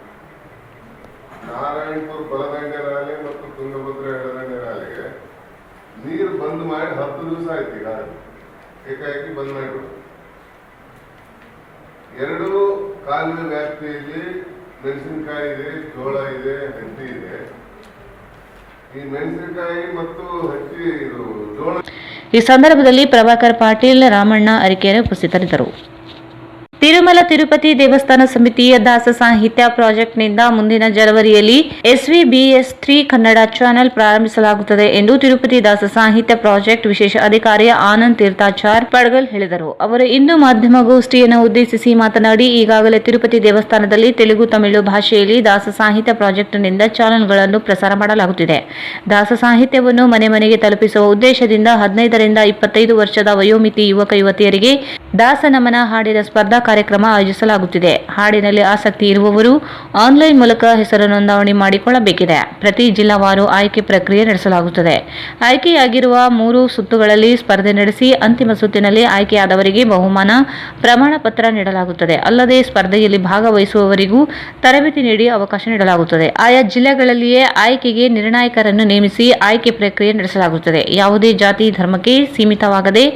ನಾರಾಯಣಪುರ ಬಲದಂಡೆ ನಾಲೆ ಮತ್ತು ತುಂಗಭದ್ರಾ ಎಡದಂಡೆ ನಾಲೆಗೆ ನೀರು ಬಂದ್ ಮಾಡಿ 10 ದಿವಸ ಆಯ್ತು. ಈಗ ಏಕಾಏಕಿ ಬಂದ್ ಮಾಡಿಬಿಡು. 2 ಕಾಲುವೆ ವ್ಯಾಪ್ತಿಯಲ್ಲಿ ಮೆಣಸಿನಕಾಯಿ ಇದೆ, ಜೋಳ ಇದೆ, ಹತ್ತಿ ಇದೆ. ಈ ಮೆಣಸಿನಕಾಯಿ ಮತ್ತು ಹತ್ತಿ ಇದು ಜೋಳ. ಈ ಸಂದರ್ಭದಲ್ಲಿ ಪ್ರಭಾಕರ್ ಪಾಟೀಲ್, ರಾಮಣ್ಣ ಅರಿಕೆರೆ ಉಪಸ್ಥಿತರಿದ್ದರು. ತಿರುಮಲ ತಿರುಪತಿ ದೇವಸ್ಥಾನ ಸಮಿತಿಯ ದಾಸ ಸಾಹಿತ್ಯ ಪ್ರಾಜೆಕ್ಟ್ನಿಂದ ಮುಂದಿನ ಜನವರಿಯಲ್ಲಿ SVBS3 ಕನ್ನಡ ಚಾನೆಲ್ ಪ್ರಾರಂಭಿಸಲಾಗುತ್ತದೆ ಎಂದು ತಿರುಪತಿ ದಾಸ ಸಾಹಿತ್ಯ ಪ್ರಾಜೆಕ್ಟ್ ವಿಶೇಷ ಅಧಿಕಾರಿ ಆನಂದ್ ತೀರ್ಥಾಚಾರ್ ಪಡ್ಗಲ್ ಹೇಳಿದರು. ಅವರು ಇಂದು ಮಾಧ್ಯಮ ಗೋಷ್ಠಿಯನ್ನು ಉದ್ದೇಶಿಸಿ ಮಾತನಾಡಿ, ಈಗಾಗಲೇ ತಿರುಪತಿ ದೇವಸ್ಥಾನದಲ್ಲಿ ತೆಲುಗು, ತಮಿಳು ಭಾಷೆಯಲ್ಲಿ ದಾಸ ಸಾಹಿತ್ಯ ಪ್ರಾಜೆಕ್ಟ್ನಿಂದ ಚಾನೆಲ್ಗಳನ್ನು ಪ್ರಸಾರ ಮಾಡಲಾಗುತ್ತಿದೆ. ದಾಸ ಸಾಹಿತ್ಯವನ್ನು ಮನೆ ಮನೆಗೆ ತಲುಪಿಸುವ ಉದ್ದೇಶದಿಂದ 15 ರಿಂದ 25 ವರ್ಷದ ವಯೋಮಿತಿ ಯುವಕ ಯುವತಿಯರಿಗೆ ದಾಸ ನಮನ ಹಾಡಿನ ಸ್ಪರ್ಧಾ ಕಾರ್ಯಕ್ರಮ ಆಯೋಜಿಸಲಾಗುತ್ತಿದೆ. ಹಾಡಿನಲ್ಲಿ ಆಸಕ್ತಿ ಇರುವವರು ಆನ್ಲೈನ್ ಮೂಲಕ ಹೆಸರು ನೋಂದಣಿ ಮಾಡಿಕೊಳ್ಳಬೇಕಿದೆ. ಪ್ರತಿ ಜಿಲ್ಲಾವಾರು ಆಯ್ಕೆ ಪ್ರಕ್ರಿಯೆ ನಡೆಸಲಾಗುತ್ತದೆ. ಆಯ್ಕೆಯಾಗಿರುವ 3 ಸುತ್ತುಗಳಲ್ಲಿ ಸ್ಪರ್ಧೆ ನಡೆಸಿ ಅಂತಿಮ ಸುತ್ತಿನಲ್ಲಿ ಆಯ್ಕೆಯಾದವರಿಗೆ ಬಹುಮಾನ ಪ್ರಮಾಣ ಪತ್ರ ನೀಡಲಾಗುತ್ತದೆ. ಅಲ್ಲದೆ ಸ್ಪರ್ಧೆಯಲ್ಲಿ ಭಾಗವಹಿಸುವವರಿಗೂ ತರಬೇತಿ ನೀಡಿ ಅವಕಾಶ ನೀಡಲಾಗುತ್ತದೆ. ಆಯಾ ಜಿಲ್ಲೆಗಳಲ್ಲಿಯೇ ಆಯ್ಕೆಗೆ ನಿರ್ಣಾಯಕರನ್ನು ನೇಮಿಸಿ ಆಯ್ಕೆ ಪ್ರಕ್ರಿಯೆ ನಡೆಸಲಾಗುತ್ತದೆ. ಯಾವುದೇ ಜಾತಿ ಧರ್ಮಕ್ಕೆ ಸೀಮಿತವಾಗದೆ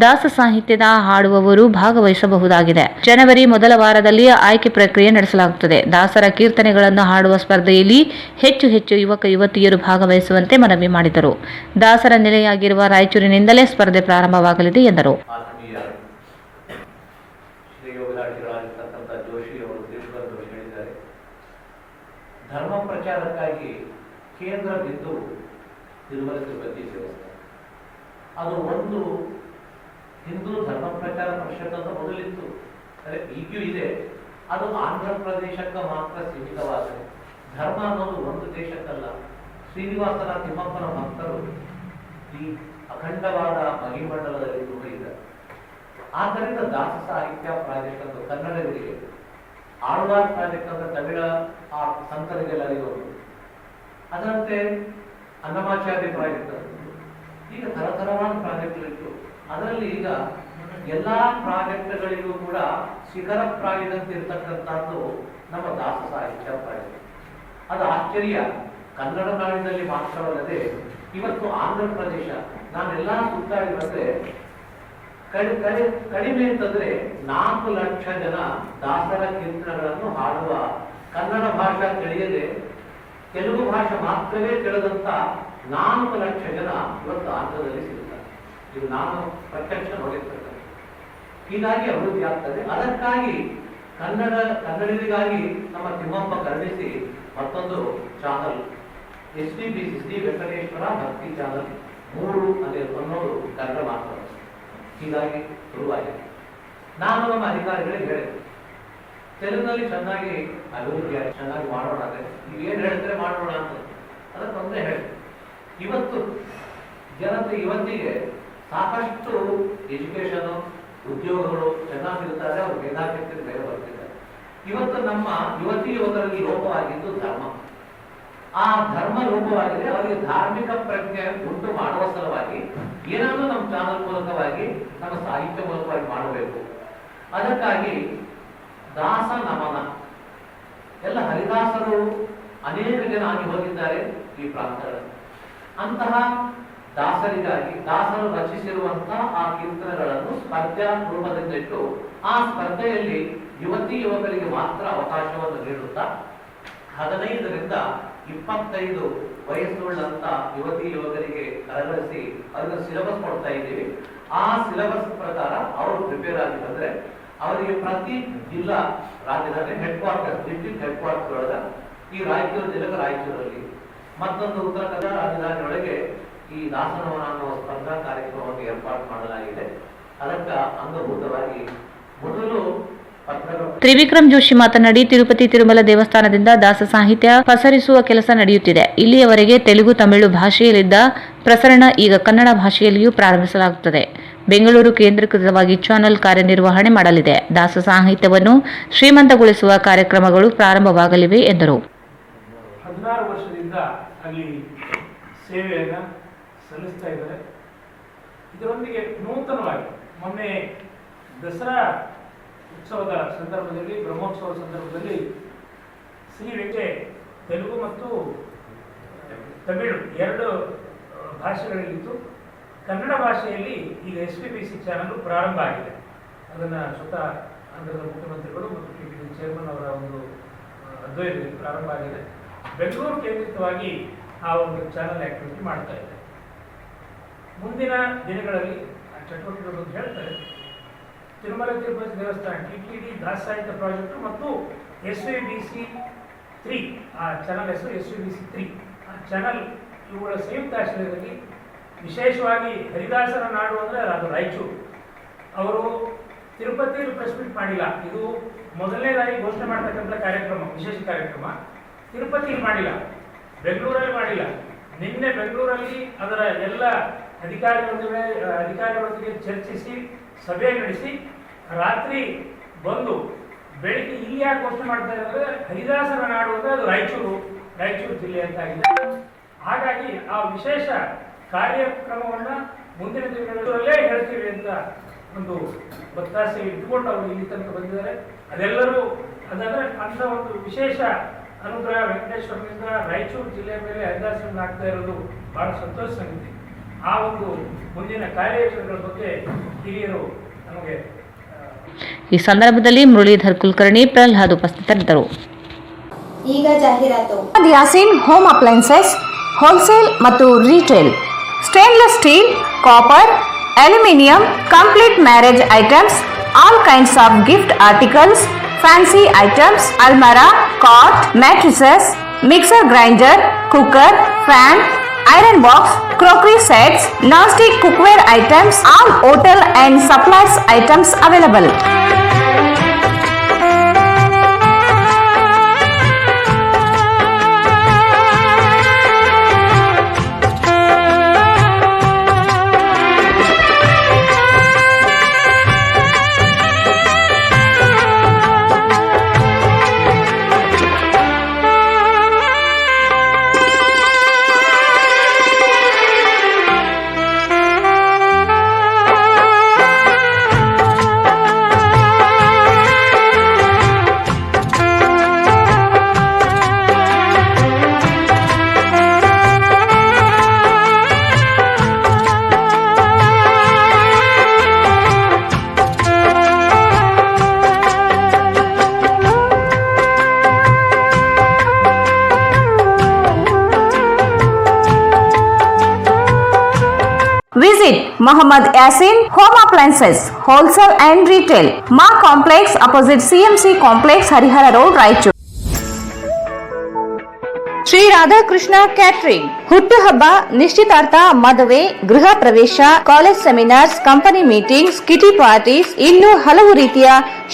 ದಾಸ ಸಾಹಿತ್ಯದ ಹಾಡುವವರು ಭಾಗವಹಿಸಬಹುದಾಗಿದೆ. ಜನವರಿ ಮೊದಲ ವಾರದಲ್ಲಿ ಆಯ್ಕೆ ಪ್ರಕ್ರಿಯೆ ನಡೆಸಲಾಗುತ್ತದೆ. ದಾಸರ ಕೀರ್ತನೆಗಳನ್ನು ಹಾಡುವ ಸ್ಪರ್ಧೆಯಲ್ಲಿ ಹೆಚ್ಚು ಯುವಕ ಯುವತಿಯರು ಭಾಗವಹಿಸುವಂತೆ ಮನವಿ ಮಾಡಿದರು. ದಾಸರ ನೆಲೆಯಾಗಿರುವ ರಾಯಚೂರಿನಿಂದಲೇ ಸ್ಪರ್ಧೆ ಪ್ರಾರಂಭವಾಗಲಿದೆ ಎಂದರು. ಧರ್ಮ ಪ್ರಚಾರಕ್ಕಾಗಿ ಕೇಂದ್ರ ಬಿಂದು ತಿರುಮಲ ತಿರುಪತಿ ದೇವಸ್ಥಾನ. ಅದು ಒಂದು ಹಿಂದೂ ಧರ್ಮ ಪ್ರಚಾರ ಪರಿಷತ್ ಅಂತ ಮೊದಲಿತ್ತು, ಈಗೂ ಇದೆ. ಅದು ಆಂಧ್ರ ಪ್ರದೇಶಕ್ಕೆ ಮಾತ್ರ ಸೀಮಿತವಾಗಿದೆ. ಧರ್ಮ ಅನ್ನೋದು ಒಂದು ದೇಶಕ್ಕಲ್ಲ. ಶ್ರೀನಿವಾಸನ ತಿಮ್ಮಪ್ಪನ ಭಕ್ತರು ಈ ಅಖಂಡವಾದ ಮಹಿಮಂಡಲದಲ್ಲಿ ತುಂಬಿದ್ದಾರೆ. ಆದ್ದರಿಂದ ದಾಸ ಸಾಹಿತ್ಯ ಪ್ರಾಜೆಕ್ಟ್ ಅಂತ ಕನ್ನಡಗಳಿಗೆ, ಆಳ್ವಾರ್ ಪ್ರಾಜೆಕ್ಟ್ ಅಂತ ತಮಿಳ ಆ ಸಂತರಿಗೆಲ್ಲರಿಗೂ, ಅದರಂತೆ ಅನ್ನಮಾಚಾರ್ಯ ಪ್ರಾಜೆಕ್ಟ್, ಈಗ ತರತರವಾದ ಪ್ರಾಜೆಕ್ಟ್ಗಳಿತ್ತು. ಅದರಲ್ಲಿ ಈಗ ಎಲ್ಲಾ ಪ್ರಾಜೆಕ್ಟ್ಗಳಿಗೂ ಕೂಡ ಶಿಖರ ಪ್ರಾಯದಂತಿರ್ತಕ್ಕಂಥದ್ದು ನಮ್ಮ ದಾಸ ಸಾಹಿತ್ಯ ಪ್ರಾಜೆಕ್ಟ್. ಅದು ಆಶ್ಚರ್ಯ. ಕನ್ನಡ ನಾಡಿನಲ್ಲಿ ಮಾತ್ರವಲ್ಲದೆ ಇವತ್ತು ಆಂಧ್ರ ಪ್ರದೇಶ ನಾನೆಲ್ಲ ಸುತ್ತಾಡಿ ಬಂದ್ರೆ ಕಡಿಮೆ ಅಂತಂದ್ರೆ 4 ಲಕ್ಷ ಜನ ದಾಸರ ಕೀರ್ತನೆಗಳನ್ನು ಹಾಡುವ, ಕನ್ನಡ ಭಾಷಾ ತಿಳಿಯದೆ ತೆಲುಗು ಭಾಷೆ ಮಾತ್ರವೇ ತಿಳಿದಂತ 4 ಲಕ್ಷ ಜನ ಇವತ್ತು ಆಂಧ್ರದಲ್ಲಿ ಸಿಗುತ್ತಾರೆ. ಇದು ನಾನು ಪ್ರತ್ಯಕ್ಷ ನೋಡಿರ್ತಕ್ಕಂಥ. ಹೀಗಾಗಿ ಅಭಿವೃದ್ಧಿ ಆಗ್ತದೆ. ಅದಕ್ಕಾಗಿ ಕನ್ನಡಿಗರಿಗಾಗಿ ನಮ್ಮ ತಿಮ್ಮಪ್ಪ ಕರುಣಿಸಿ ಮತ್ತೊಂದು ಚಾನಲ್ SVBC ಶ್ರೀ ವೆಂಕಟೇಶ್ವರ ಭಕ್ತಿ ಚಾನಲ್ 3 ಅನ್ನೋದು ಕನ್ನಡ ಮಾತ್ರ. ಹೀಗಾಗಿ ಶುರುವಾಗಿದೆ. ನಾನು ನಮ್ಮ ಅಧಿಕಾರಿಗಳಿಗೆ ಹೇಳಿದೆ, ತೆಲುಗಿನಲ್ಲಿ ಚೆನ್ನಾಗಿ ಅಭಿವೃದ್ಧಿ ಚೆನ್ನಾಗಿ ಮಾಡೋಣ, ನೀವೇನು ಹೇಳ್ತಾರೆ ಮಾಡೋಣ ಅಂತ. ಅದಕ್ಕೆ ಒಂದೇ ಹೇಳಿ, ಇವತ್ತು ಜನತೆ ಇವತ್ತಿಗೆ ಸಾಕಷ್ಟು ಎಜುಕೇಶನ್ ಉದ್ಯೋಗಗಳು ಚೆನ್ನಾಗಿರುತ್ತಾರೆ, ಅವ್ರು ಮೇಧಾಶಕ್ತಿ ಬೇರೆ ಬರ್ತಿದ್ದಾರೆ. ಇವತ್ತು ನಮ್ಮ ಯುವತಿ ಯುವಕರಿಗೆ ಲೋಪವಾಗಿದ್ದು ಧರ್ಮ. ಆ ಧರ್ಮ ಲೋಪವಾಗಿದೆ. ಅವರಿಗೆ ಧಾರ್ಮಿಕ ಪ್ರಜ್ಞೆ ಉಂಟು ಮಾಡುವ ಸಲುವಾಗಿ ಏನಾದರೂ ನಮ್ಮ ಚಾನಲ್ ಮೂಲಕವಾಗಿ, ನಮ್ಮ ಸಾಹಿತ್ಯ ಮೂಲಕವಾಗಿ ಮಾಡಬೇಕು. ಅದಕ್ಕಾಗಿ ದಾಸ ನಮನ ಎಲ್ಲ ಹರಿದಾಸರು ಅನೇಕ ಜನ ಆಗಿ ಹೋಗಿದ್ದಾರೆ ಈ ಪ್ರಾಂತಗಳಲ್ಲಿ. ಅಂತಹ ದಾಸರಿಗಾಗಿ ದಾಸರು ರಚಿಸಿರುವಂತಹ ಆ ಕೀರ್ತನೆಗಳನ್ನು ಸ್ಪರ್ಧಾ ರೂಪದಲ್ಲಿಟ್ಟು ಆ ಸ್ಪರ್ಧೆಯಲ್ಲಿ ಯುವತಿ ಯುವಕರಿಗೆ ಮಾತ್ರ ಅವಕಾಶವನ್ನು ನೀಡುತ್ತಾ 15 ರಿಂದ 25 ವಯಸ್ಸುಳ್ಳಂತ ಯುವತಿ ಯುವಕರಿಗೆ ಕರಗಣಿಸಿ ಅದನ್ನು ಸಿಲೆಬಸ್ ಕೊಡ್ತಾ ಇದ್ದೀವಿ. ಆ ಸಿಲೆಬಸ್ ಪ್ರಕಾರ ಅವರು ಪ್ರಿಪೇರ್ ಆಗಿ ಬಂದ್ರೆ ಅವರಿಗೆ ಪ್ರತಿ ಜಿಲ್ಲಾ ರಾಜಧಾನಿ head quarter, district head quarter ಒಳಗ ಈ ರಾಯಚೂರು ಜಿಲ್ಲೆಗೆ ರಾಯಚೂರಲ್ಲಿ, ಮತ್ತೊಂದು ಉತ್ತರ ಕನ್ನಡ ರಾಜಧಾನಿ ಒಳಗೆ ಈ ದಾಸನವನ ಅನ್ನುವ ಸ್ಪರ್ಧಾ ಕಾರ್ಯಕ್ರಮವನ್ನು ಏರ್ಪಾಡು ಮಾಡಲಾಗಿದೆ. ಅದಕ್ಕೆ ಅಂಗಭೂತವಾಗಿ ಮೊದಲು ತ್ರಿವಿಕ್ರಮ್ ಜೋಶಿ ಮಾತನಾಡಿ, ತಿರುಪತಿ ತಿರುಮಲ ದೇವಸ್ಥಾನದಿಂದ ದಾಸ ಸಾಹಿತ್ಯ ಪಸರಿಸುವ ಕೆಲಸ ನಡೆಯುತ್ತಿದೆ. ಇಲ್ಲಿಯವರೆಗೆ ತೆಲುಗು, ತಮಿಳು ಭಾಷೆಯಲ್ಲಿದ್ದ ಪ್ರಸರಣ ಈಗ ಕನ್ನಡ ಭಾಷೆಯಲ್ಲಿಯೂ ಪ್ರಾರಂಭಿಸಲಾಗುತ್ತದೆ. ಬೆಂಗಳೂರು ಕೇಂದ್ರೀಕೃತವಾಗಿ ಚಾನೆಲ್ ಕಾರ್ಯನಿರ್ವಹಣೆ ಮಾಡಲಿದೆ. ದಾಸ ಸಾಹಿತ್ಯವನ್ನು ಶ್ರೀಮಂತಗೊಳಿಸುವ ಕಾರ್ಯಕ್ರಮಗಳು ಪ್ರಾರಂಭವಾಗಲಿವೆ ಎಂದರು. 16 ವರ್ಷದಿಂದ ಅಲ್ಲಿ ಸೇವೆಯನ್ನು ಸಲ್ಲಿಸ್ತಾ ಇದ್ದಾರೆ. ಇದರೊಂದಿಗೆ ನೂತನವಾಗಿ ಮೊನ್ನೆ ದಸರಾ ಉತ್ಸವದ ಸಂದರ್ಭದಲ್ಲಿ, ಬ್ರಹ್ಮೋತ್ಸವದ ಸಂದರ್ಭದಲ್ಲಿ ಶ್ರೀ ವೆಂಕಟೇಶ ತೆಲುಗು ಮತ್ತು ತಮಿಳು 2 ಭಾಷೆಗಳಲ್ಲಿದ್ದು, ಕನ್ನಡ ಭಾಷೆಯಲ್ಲಿ ಈಗ SPBC ಚಾನಲ್ ಪ್ರಾರಂಭ ಆಗಿದೆ. ಅದನ್ನು ಸ್ವತಃ ಆಂಧ್ರದ ಮುಖ್ಯಮಂತ್ರಿಗಳು ಮತ್ತು KPD ಚೇರ್ಮನ್ ಅವರ ಒಂದು ಅಧ್ವಯದಲ್ಲಿ ಪ್ರಾರಂಭ ಆಗಿದೆ. ಬೆಂಗಳೂರು ಕೇಂದ್ರಿತವಾಗಿ ಆ ಒಂದು ಚಾನಲ್ ಆಕ್ಟಿವಿಟಿ ಮಾಡ್ತಾ ಇದೆ. ಮುಂದಿನ ದಿನಗಳಲ್ಲಿ ಆ ಚಟುವಟಿಕೆಗಳ ಬಗ್ಗೆ ಹೇಳ್ತಾರೆ. ತಿರುಮಲ ತಿರುಪತಿ ದೇವಸ್ಥಾನ TTD ದಾಸ ಸಾಹಿತ್ಯ ಪ್ರಾಜೆಕ್ಟ್ ಮತ್ತು SVBC 3 ಆ ಚಾನಲ್ ಹೆಸರು SVBC 3 ಆ ಚಾನಲ್ ಇವುಗಳ ಸಂಯುಕ್ತ ಆಶ್ರಯದಲ್ಲಿ ವಿಶೇಷವಾಗಿ ಹರಿದಾಸರ ನಾಡು ಅಂದರೆ ಅದು ರಾಯಚೂರು. ಅವರು ತಿರುಪತಿಯಲ್ಲಿ ಪ್ರೆಸ್ ಮೀಟ್ ಮಾಡಿಲ್ಲ. ಇದು ಮೊದಲನೇದಾಗಿ ಘೋಷಣೆ ಮಾಡ್ತಕ್ಕಂಥ ಕಾರ್ಯಕ್ರಮ, ವಿಶೇಷ ಕಾರ್ಯಕ್ರಮ. ತಿರುಪತಿಯಲ್ಲಿ ಮಾಡಿಲ್ಲ, ಬೆಂಗಳೂರಲ್ಲಿ ಮಾಡಿಲ್ಲ. ನಿನ್ನೆ ಬೆಂಗಳೂರಲ್ಲಿ ಅದರ ಎಲ್ಲ ಅಧಿಕಾರಿಗಳೊಂದಿಗೆ ಚರ್ಚಿಸಿ ಸಭೆ ನಡೆಸಿ ರಾತ್ರಿ ಬಂದು ಬೆಳಿಗ್ಗೆ ಇಲ್ಲಿ ಯಾಕೆ ಘೋಷಣೆ ಮಾಡ್ತಾ ಇದ್ದಾರೆ, ಹರಿದಾಸರ ನಾಡು ಅಂದರೆ ಅದು ರಾಯಚೂರು ಜಿಲ್ಲೆ ಅಂತ ಆಗಿದೆ. ಹಾಗಾಗಿ ಆ ವಿಶೇಷ ಕಾರ್ಯಕ್ರಮವನ್ನು ಮುಂದಿನ ದಿನಗಳಲ್ಲೇ ಹೇಳ್ತೀವಿ ಅಂತ ಒಂದು ಒತ್ತಾಸೆ ಇಟ್ಕೊಂಡು ಅವರು ಇಲ್ಲಿ ತನಕ ಬಂದಿದ್ದಾರೆ. ಅದೆಲ್ಲರೂ ಅದಾದರೆ ಅಂಥ ಒಂದು ವಿಶೇಷ ಅನುಗ್ರಹ ವೆಂಕಟೇಶ್ವರನಿಂದ ರಾಯಚೂರು ಜಿಲ್ಲೆಯ ಮೇಲೆ ಹರಿದಾಸನ ಆಗ್ತಾ ಇರೋದು ಬಹಳ ಸಂತೋಷ ಸಂಗತಿ. ಆ ಒಂದು ಮುಂದಿನ ಕಾರ್ಯಯೋಜನೆಗಳ ಬಗ್ಗೆ ಹಿರಿಯರು ನಮಗೆ. ಈ ಸಂದರ್ಭದಲ್ಲಿ ಮುರಳೀಧರ್ ಕುಲಕರ್ಣಿ, ಪ್ರಹ್ಲಾದ್ ಉಪಸ್ಥಿತರಿದ್ದರು. ಈಗ ಜಾಹೀರಾತು. ಯಾಸಿನ್ ಹೋಮ್ ಅಪ್ಲೈನ್ಸಸ್ ಹೋಲ್ಸೇಲ್ ಮತ್ತು retail, stainless steel, copper, aluminium, complete marriage items, all kinds of gift articles, fancy items, ಅಲ್ಮಾರಾ, cot, mattresses, mixer grinder, cooker, fan, iron box, crockery sets, non-stick cookware items, all hotel and supplies items available. Visit Muhammad Yasin Home Appliances Wholesale and Retail, Ma Complex opposite CMC Complex, Harihara Road, Raichur. Shri Radhakrishna catering, ಹುಟ್ಟುಹಬ್ಬ, ನಿಶ್ಚಿತಾರ್ಥ, ಮದುವೆ, ಗೃಹ ಪ್ರವೇಶ, college seminars, company meetings, kitty parties, ಇನ್ನೂ ಹಲವು ರೀತಿಯ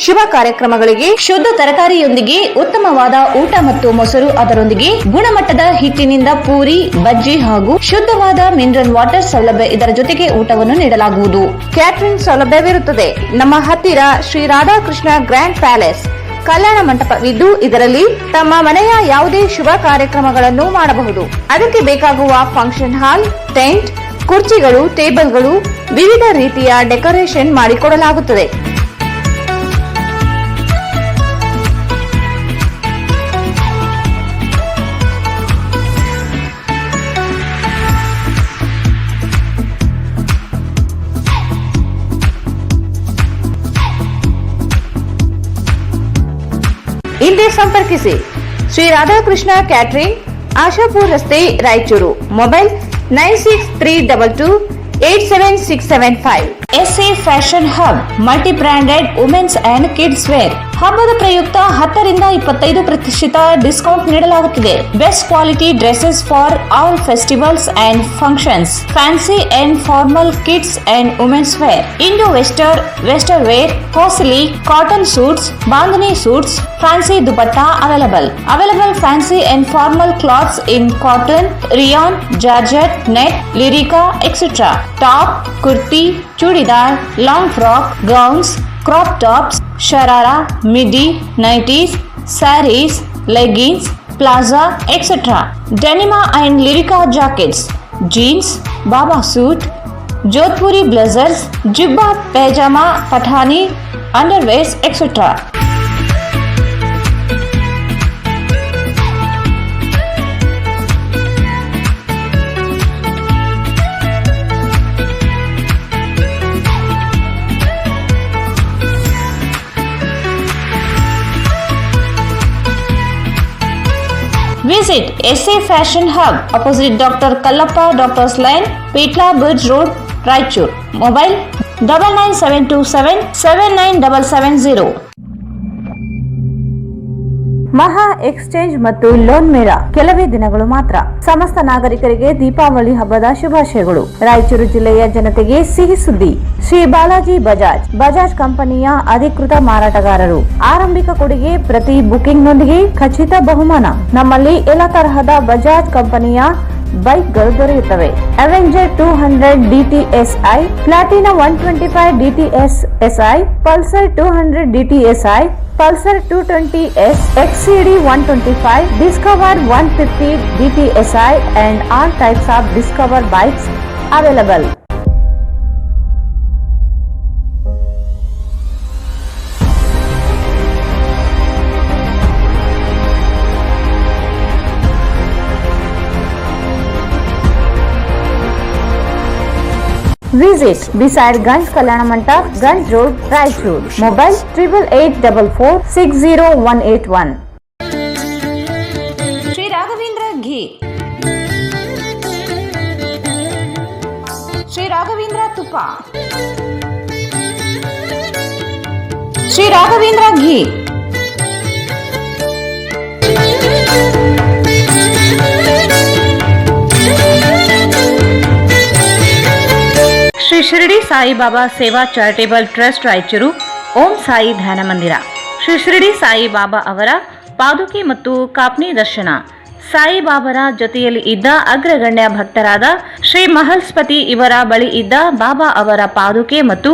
ಶುಭ ಕಾರ್ಯಕ್ರಮಗಳಿಗೆ ಶುದ್ಧ ತರಕಾರಿಯೊಂದಿಗೆ ಉತ್ತಮವಾದ ಊಟ ಮತ್ತು ಮೊಸರು, ಅದರೊಂದಿಗೆ ಗುಣಮಟ್ಟದ ಹಿಟ್ಟಿನಿಂದ ಪೂರಿ, ಬಜ್ಜಿ ಹಾಗೂ ಶುದ್ಧವಾದ ಮಿನರಲ್ ವಾಟರ್ ಸೌಲಭ್ಯ, ಇದರ ಜೊತೆಗೆ ಊಟವನ್ನು ನೀಡಲಾಗುವುದು. ಕ್ಯಾಟರಿಂಗ್ ಸೌಲಭ್ಯವಿರುತ್ತದೆ. ನಮ್ಮ ಹತ್ತಿರ ಶ್ರೀ ರಾಧಾಕೃಷ್ಣ ಗ್ರ್ಯಾಂಡ್ ಪ್ಯಾಲೇಸ್ ಕಲ್ಯಾಣ ಮಂಟಪವಿದ್ದು, ಇದರಲ್ಲಿ ತಮ್ಮ ಮನೆಯ ಯಾವುದೇ ಶುಭ ಕಾರ್ಯಕ್ರಮಗಳನ್ನು ಮಾಡಬಹುದು. ಅದಕ್ಕೆ ಬೇಕಾಗುವ ಫಂಕ್ಷನ್ ಹಾಲ್, ಟೆಂಟ್, ಕುರ್ಚಿಗಳು, ಟೇಬಲ್ಗಳು, ವಿವಿಧ ರೀತಿಯ ಡೆಕೋರೇಷನ್ ಮಾಡಿಕೊಡಲಾಗುತ್ತದೆ. ಹಿಂದೆ ಸಂಪರ್ಕಿಸಿ ಶ್ರೀ ರಾಧಾಕೃಷ್ಣ ಕ್ಯಾಟರಿಂಗ್, ಆಶಾಪುರ್ ರಸ್ತೆ, Raichur. Mobile 9632287675. SA fashion hub, multi branded women's and kids wear. ಹಬ್ಬದ ಪ್ರಯುಕ್ತ 10ರಿಂದ 25% ಡಿಸ್ಕೌಂಟ್ ನೀಡಲಾಗುತ್ತಿದೆ. Best quality dresses for all festivals and functions, fancy and formal kids and women's wear, Indo western wear, ಹೋಸ್ಲಿ, cotton suits, bandhani suits, fancy dupatta available fancy and formal cloths in cotton, rayon, georgette, net, lyrica, etc. Top, kurti, chudidar, long frock, gowns, crop tops, sharara, midi, nighties, sarees, leggings, plaza, etc. Denima and lyrica jackets, jeans, baba suit, jodhpuri blazers, jibba, pajama, pathani, underwears, etc. Visit SA Fashion Hub opposite Dr. Kallappa Doctor's Lane, Petla Bridge Road, Raichur. Mobile 99727 79770. ಮಹಾ ಎಕ್ಸ್ಚೇಂಜ್ ಮತ್ತು ಲೋನ್ ಮೇಳ ಕೆಲವೇ ದಿನಗಳು ಮಾತ್ರ. ಸಮಸ್ತ ನಾಗರಿಕರಿಗೆ ದೀಪಾವಳಿ ಹಬ್ಬದ ಶುಭಾಶಯಗಳು. ರಾಯಚೂರು ಜಿಲ್ಲೆಯ ಜನತೆಗೆ ಸಿಹಿ ಸುದ್ದಿ. ಶ್ರೀ ಬಾಲಾಜಿ ಬಜಾಜ್ ಕಂಪನಿಯ ಅಧಿಕೃತ ಮಾರಾಟಗಾರರು. ಆರಂಭಿಕ ಕೊಡುಗೆ ಪ್ರತಿ ಬುಕಿಂಗ್ನೊಂದಿಗೆ ಖಚಿತ ಬಹುಮಾನ. ನಮ್ಮಲ್ಲಿ ಎಲ್ಲ ತರಹದ ಬಜಾಜ್ ಕಂಪನಿಯ ಬೈಕ್ಗಳು ದೊರೆಯುತ್ತವೆ. Avenger 200 DTSI, Platina 125 DTSI, Pulsar 200 DTSI, Pulsar 220S, XCD 125, Discover 150 DTSI and all types of Discover bikes available. Visit beside Ganj Kalyana Mandap, Ganj Road, Raichur. Mobile 8884460181. Sri Raghavendra Ghee, Sri Raghavendra Tuppa, Sri Raghavendra Ghee, Shri Shirdi Saibaba Seva charitable trust Raichur, Om Sai Dhyana Mandira. Shri Shirdi Saibaba ಅವರ ಪಾದುಕೆ ಮತ್ತು ಕಾಪ್ನಿ ದರ್ಶನ. ಸಾಯಿಬಾಬಾರ ಜೊತೆಯಲ್ಲಿ ಇದ್ದ ಅಗ್ರಗಣ್ಯ ಭಕ್ತರಾದ ಶ್ರೀ ಮಹಲ್ಸ್ಪತಿ ಇವರ ಬಳಿ ಇದ್ದ ಬಾಬಾ ಅವರ ಪಾದುಕೆ ಮತ್ತು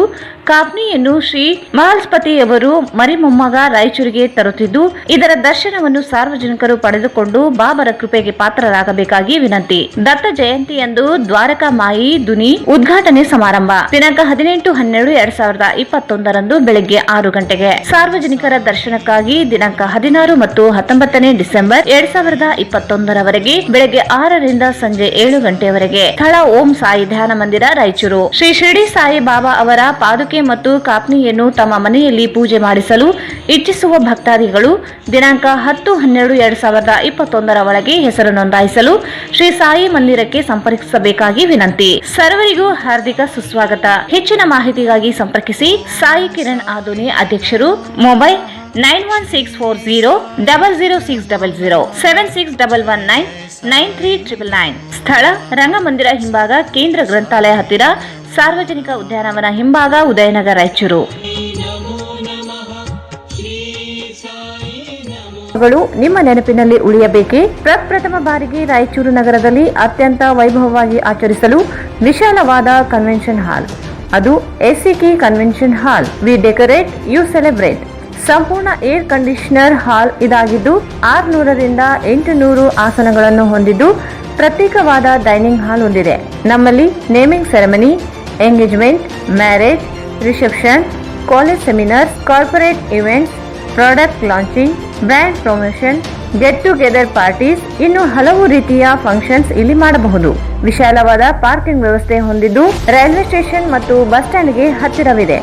ಕಾಪ್ನಿಯನ್ನು ಶ್ರೀ ಮಹಲ್ಸ್ಪತಿಯವರು ಮರಿಮೊಮ್ಮಗ ರಾಯಚೂರಿಗೆ ತರುತ್ತಿದ್ದು, ಇದರ ದರ್ಶನವನ್ನು ಸಾರ್ವಜನಿಕರು ಪಡೆದುಕೊಂಡು ಬಾಬರ ಕೃಪೆಗೆ ಪಾತ್ರರಾಗಬೇಕಾಗಿ ವಿನಂತಿ. ದತ್ತ ಜಯಂತಿಯಂದು ದ್ವಾರಕಾ ಮಾಯಿ ದುನಿ ಉದ್ಘಾಟನೆ ಸಮಾರಂಭ ದಿನಾಂಕ 18-12-2021 ಬೆಳಗ್ಗೆ 6 ಗಂಟೆಗೆ. ಸಾರ್ವಜನಿಕರ ದರ್ಶನಕ್ಕಾಗಿ ದಿನಾಂಕ 16 ಮತ್ತು 19 ಡಿಸೆಂಬರ್ 2021 ಬೆಳಗ್ಗೆ 6ರಿಂದ ಸಂಜೆ 7 ಗಂಟೆಯವರೆಗೆ. ಸ್ಥಳ ಓಂ ಸಾಯಿ ಧ್ಯಾನ ಮಂದಿರ ರಾಯಚೂರು. ಶ್ರೀ ಶಿರಡಿ ಸಾಯಿ ಬಾಬಾ ಅವರ ಪಾದುಕೆ ಮತ್ತು ಕಾಪ್ನಿಯನ್ನು ತಮ್ಮ ಮನೆಯಲ್ಲಿ ಪೂಜೆ ಮಾಡಿಸಲು ಇಚ್ಛಿಸುವ ಭಕ್ತಾದಿಗಳು ದಿನಾಂಕ 10-12-2021 ಒಳಗೆ ಹೆಸರು ನೋಂದಾಯಿಸಲು ಶ್ರೀ ಸಾಯಿ ಮಂದಿರಕ್ಕೆ ಸಂಪರ್ಕಿಸಬೇಕಾಗಿ ವಿನಂತಿ. ಸರ್ವರಿಗೂ ಹಾರ್ದಿಕ ಸುಸ್ವಾಗತ. ಹೆಚ್ಚಿನ ಮಾಹಿತಿಗಾಗಿ ಸಂಪರ್ಕಿಸಿ ಸಾಯಿ ಕಿರಣ್ ಆದುನಿ, ಅಧ್ಯಕ್ಷರು. ಮೊಬೈಲ್ 9164000600 76199399. ಸ್ಥಳ ರಂಗಮಂದಿರ ಹಿಂಭಾಗ, ಕೇಂದ್ರ ಗ್ರಂಥಾಲಯ ಹತ್ತಿರ, ಸಾರ್ವಜನಿಕ ಉದ್ಯಾನವನ ಹಿಂಭಾಗ, ಉದಯನಗರ, ರಾಯಚೂರು. ನಿಮ್ಮ ನೆನಪಿನಲ್ಲಿ ಉಳಿಯಬೇಕೆ? ಪ್ರಪ್ರಥಮ ಬಾರಿಗೆ ರಾಯಚೂರು ನಗರದಲ್ಲಿ ಅತ್ಯಂತ ವೈಭವವಾಗಿ ಆಚರಿಸಲು ವಿಶಾಲವಾದ ಕನ್ವೆನ್ಷನ್ ಹಾಲ್, ಅದು ACK convention hall. We decorate, you celebrate. ಸಂಪೂರ್ಣ ಏರ್ ಕಂಡೀಷನರ್ ಹಾಲ್ ಇದಾಗಿದ್ದು 600ರಿಂದ 800 ಆಸನಗಳನ್ನು ಹೊಂದಿದ್ದು ಪ್ರತ್ಯೇಕವಾದ ಡೈನಿಂಗ್ ಹಾಲ್ ಹೊಂದಿದೆ. ನಮ್ಮಲ್ಲಿ naming ceremony, engagement, marriage, reception, college seminars, corporate events, product launching, brand promotion, get together parties, ಇನ್ನು ಹಲವು ರೀತಿಯ ಫಂಕ್ಷನ್ಸ್ ಇಲ್ಲಿ ಮಾಡಬಹುದು. ವಿಶಾಲವಾದ ಪಾರ್ಕಿಂಗ್ ವ್ಯವಸ್ಥೆ ಹೊಂದಿದ್ದು ರೈಲ್ವೆ ಸ್ಟೇಷನ್ ಮತ್ತು ಬಸ್ ಸ್ಟ್ಯಾಂಡ್ಗೆ ಹತ್ತಿರವಿದೆ.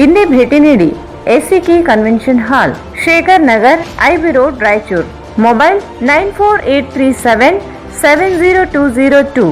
ಇಂದೇ ಭೇಟಿ ನೀಡಿ. SCK convention hall, Shekhar Nagar, IB road, Raichur. Mobile 9483770202.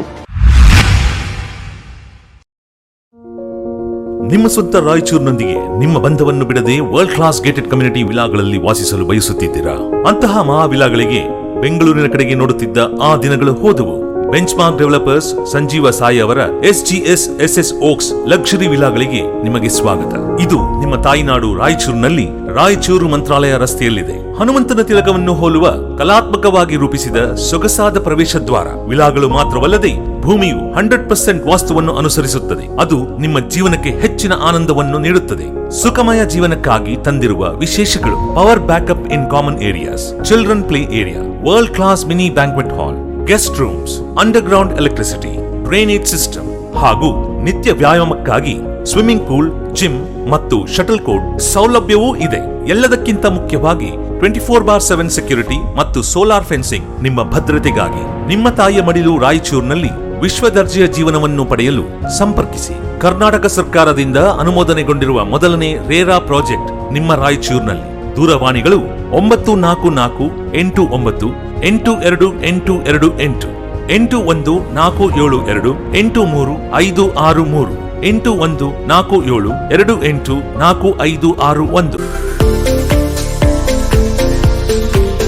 ನಿಮ್ಮ ಸ್ವಂತ ರಾಯಚೂರಿನೊಂದಿಗೆ ನಿಮ್ಮ ಬಂಧವನ್ನು ಬಿಡದೆ ವರ್ಲ್ಡ್ ಕ್ಲಾಸ್ ಗೇಟೆಡ್ ಕಮ್ಯುನಿಟಿ ವಿಲಾಗಳಲ್ಲಿ ವಾಸಿಸಲು ಬಯಸುತ್ತಿದ್ದೀರಾ? ಅಂತಹ ಮಹಾವಿಲಾಗಳಿಗೆ ಬೆಂಗಳೂರಿನ ಕಡೆಗೆ ನೋಡುತ್ತಿದ್ದ ಆ ದಿನಗಳು ಹೋದವು. ಬೆಂಚ್ಮಾರ್ಕ್ ಡೆವಲಪರ್ಸ್ ಸಂಜೀವ ಸಾಯಿ ಅವರ SGS SS ಓಕ್ಸ್ ಲಕ್ಸುರಿ ವಿಲಾಗಳಿಗೆ ನಿಮಗೆ ಸ್ವಾಗತ. ಇದು ನಿಮ್ಮ ತಾಯಿನಾಡು ರಾಯಚೂರಿನಲ್ಲಿ ರಾಯಚೂರು ಮಂತ್ರಾಲಯ ರಸ್ತೆಯಲ್ಲಿದೆ. ಹನುಮಂತನ ತಿಲಕವನ್ನು ಹೋಲುವ ಕಲಾತ್ಮಕವಾಗಿ ರೂಪಿಸಿದ ಸೊಗಸಾದ ಪ್ರವೇಶ ದ್ವಾರ. ವಿಲಾಗಳು ಮಾತ್ರವಲ್ಲದೆ ಭೂಮಿಯು 100% ವಾಸ್ತುವನ್ನು ಅನುಸರಿಸುತ್ತದೆ. ಅದು ನಿಮ್ಮ ಜೀವನಕ್ಕೆ ಹೆಚ್ಚಿನ ಆನಂದವನ್ನು ನೀಡುತ್ತದೆ. ಸುಖಮಯ ಜೀವನಕ್ಕಾಗಿ ತಂದಿರುವ ವಿಶೇಷಗಳು: power backup in common areas, children play area, world class mini banquet hall, guest rooms, underground electricity, drainage system ಹಾಗೂ ನಿತ್ಯ ವ್ಯಾಯಾಮಕ್ಕಾಗಿ ಸ್ವಿಮ್ಮಿಂಗ್ ಪೂಲ್, ಜಿಮ್ ಮತ್ತು ಶಟಲ್ ಕೋರ್ಟ್ ಸೌಲಭ್ಯವೂ ಇದೆ. ಎಲ್ಲದಕ್ಕಿಂತ ಮುಖ್ಯವಾಗಿ 24/7 ಸೆಕ್ಯೂರಿಟಿ ಮತ್ತು ಸೋಲಾರ್ ಫೆನ್ಸಿಂಗ್ ನಿಮ್ಮ ಭದ್ರತೆಗಾಗಿ. ನಿಮ್ಮ ತಾಯಿಯ ಮಡಿಲು ರಾಯಚೂರಿನಲ್ಲಿ ವಿಶ್ವ ದರ್ಜೆಯ ಜೀವನವನ್ನು ಪಡೆಯಲು ಸಂಪರ್ಕಿಸಿ. ಕರ್ನಾಟಕ ಸರ್ಕಾರದಿಂದ ಅನುಮೋದನೆಗೊಂಡಿರುವ ಮೊದಲನೇ ರೇರಾ ಪ್ರಾಜೆಕ್ಟ್ ನಿಮ್ಮ ರಾಯಚೂರಿನಲ್ಲಿ. ದೂರವಾಣಿಗಳು 9448982828 8147283563 8147284561.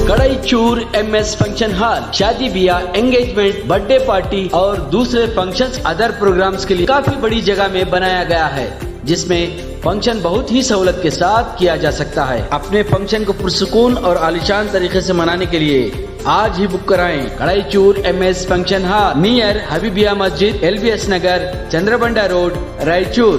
कड़ाईचूर MS फंक्शन हॉल शादी ब्याह, एंगेजमेंट, बर्थडे पार्टी और दूसरे फंक्शंस अदर प्रोग्राम्स के लिए काफी बड़ी जगह में बनाया गया है, जिसमें फंक्शन बहुत ही सहूलत के साथ किया जा सकता है। अपने फंक्शन को पुरसुकून और आलिशान तरीके से मनाने के लिए आज ही बुक कराएं। Kadaichur MS function hall near Habibia मस्जिद, LBS Nagar, Chandrabanda road, Raichur.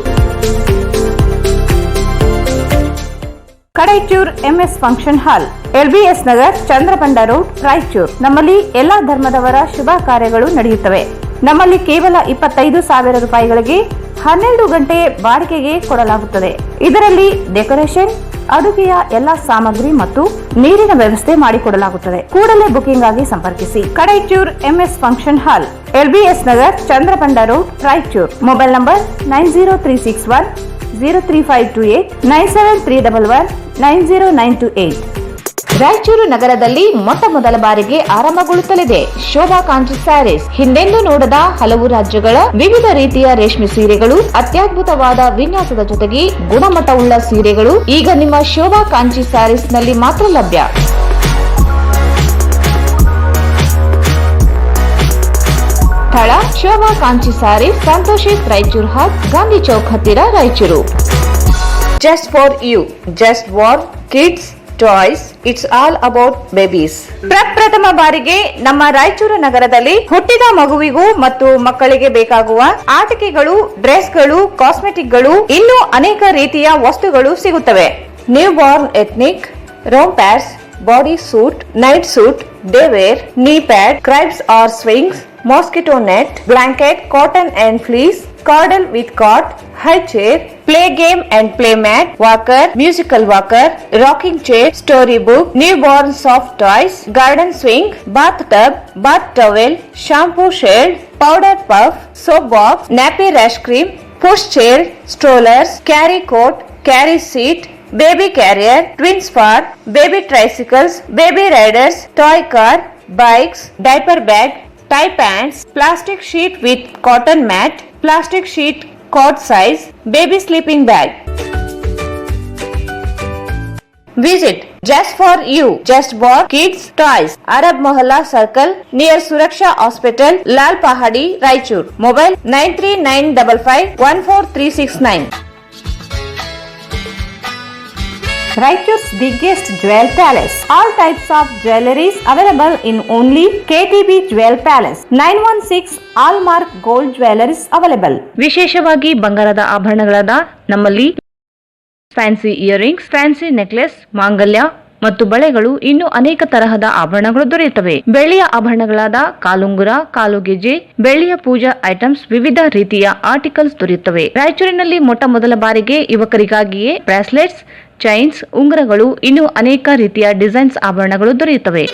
Kadaichur MS function hall, LBS Nagar, Chandrabanda road, Raichur. ನಮ್ಮಲ್ಲಿ ಎಲ್ಲಾ ಧರ್ಮದವರ ಶುಭ ಕಾರ್ಯಗಳು ನಡೆಯುತ್ತವೆ. ನಮ್ಮಲ್ಲಿ ಕೇವಲ 25,000 ರೂಪಾಯಿಗಳಿಗೆ 12 ಗಂಟೆ ಬಾಡಿಗೆಗೆ ಕೊಡಲಾಗುತ್ತದೆ. ಇದರಲ್ಲಿ ಡೆಕೋರೇಷನ್, ಅಡುಗೆಯ ಎಲ್ಲಾ ಸಾಮಗ್ರಿ ಮತ್ತು ನೀರಿನ ವ್ಯವಸ್ಥೆ ಮಾಡಿಕೊಡಲಾಗುತ್ತದೆ. ಕೂಡಲೇ ಬುಕಿಂಗ್ ಆಗಿ ಸಂಪರ್ಕಿಸಿ. Kadaichur MS function hall, LBS Nagar, Chandrabanda road, Raichur. Mobile number 9036103528 9731190928. Raichur ನಗರದಲ್ಲಿ ಮೊಟ್ಟ ಮೊದಲ ಬಾರಿಗೆ ಆರಂಭಗೊಳ್ಳುತ್ತಲಿದೆ ಶೋಭಾ ಕಾಂಚಿ ಸ್ಯಾರೀಸ್. ಹಿಂದೆಂದೂ ನೋಡದ ಹಲವು ರಾಜ್ಯಗಳ ವಿವಿಧ ರೀತಿಯ ರೇಷ್ಮೆ ಸೀರೆಗಳು, ಅತ್ಯದ್ಭುತವಾದ ವಿನ್ಯಾಸದ ಜೊತೆಗೆ ಗುಣಮಟ್ಟವುಳ್ಳ ಸೀರೆಗಳು ಈಗ ನಿಮ್ಮ ಶೋಭಾ ಕಾಂಚಿ ಸ್ಯಾರೀಸ್ ನಲ್ಲಿ ಮಾತ್ರ ಲಭ್ಯ. ಸ್ಥಳ: ಶೋಭಾ ಕಾಂಚಿ ಸ್ಯಾರೀಸ್, ಸಂತೋಷಿತ್ ರಾಯಚೂರು ಹಾಟ್, ಗಾಂಧಿ ಚೌಕ್ ಹತ್ತಿರ, Raichur. Just for you, just war kids toys, it's all about babies. ಪ್ರಪ್ರಥಮ ಬಾರಿಗೆ ನಮ್ಮ ರಾಯಚೂರು ನಗರದಲ್ಲಿ ಹುಟ್ಟಿದ ಮಗುವಿಗೂ ಮತ್ತು ಮಕ್ಕಳಿಗೆ ಬೇಕಾಗುವ ಆಟಿಕೆಗಳು, ಡ್ರೆಸ್ಗಳು, ಕಾಸ್ಮೆಟಿಕ್ಗಳು, ಇನ್ನೂ ಅನೇಕ ರೀತಿಯ ವಸ್ತುಗಳು ಸಿಗುತ್ತವೆ. ನ್ಯೂ ಬಾರ್ನ್ ಎಥ್ನಿಕ್, ರೋಮ್ pads, body suit, night suit, day wear, knee pad, cribs or swings, mosquito net, blanket, cotton and fleece, cordal with cot, high chair, play game and play mat, walker, musical walker, rocking chair, storybook, newborn soft toys, garden swing, bathtub, bath towel, shampoo shade, powder puff, soap box, nappy rash cream, push chair, strollers, carry coat, carry seat, baby carrier, twins far, baby tricycles, baby riders, toy car, bikes, diaper bag, tie pants, plastic sheet with cotton mat, plastic sheet cot size, baby sleeping bag. Visit Just for You, Just for Kids Toys, Arab Mohalla Circle near Suraksha Hospital, Lal Pahadi, Raichur. Mobile 9395514369. Raichur's biggest jewel palace. All types of jewelries available in only KTB Jewel Palace. 916 Allmark Gold Jewelries available. ವಿಶೇಷವಾಗಿ ಬಂಗಾರದ ಆಭರಣಗಳಾದ ನಮ್ಮಲ್ಲಿ ಫ್ಯಾನ್ಸಿ ಇಯರಿಂಗ್ಸ್, ಫ್ಯಾನ್ಸಿ ನೆಕ್ಲೆಸ್, ಮಾಂಗಲ್ಯ ಮತ್ತು ಬಳೆಗಳು, ಇನ್ನು ಅನೇಕ ತರಹದ ಆಭರಣಗಳು ದೊರೆಯುತ್ತವೆ. ಬೆಳ್ಳಿಯ ಆಭರಣಗಳಾದ ಕಾಲುಂಗುರ, ಕಾಲುಗೆಜೆ, ಬೆಳ್ಳಿಯ ಪೂಜಾ ಐಟಮ್ಸ್, ವಿವಿಧ ರೀತಿಯ ಆರ್ಟಿಕಲ್ಸ್ ದೊರೆಯುತ್ತವೆ. ರಾಯಚೂರಿನಲ್ಲಿ ಮೊಟ್ಟ ಮೊದಲ ಬಾರಿಗೆ ಯುವಕರಿಗಾಗಿಯೇ ಬ್ರಾಸ್ಲೆಟ್ಸ್, ಚೈನ್ಸ್, ಉಂಗುರಗಳು, ಇನ್ನು ಅನೇಕ ರೀತಿಯ ಡಿಸೈನ್ಸ್ ಆಭರಣಗಳು ದೊರೆಯುತ್ತವೆ.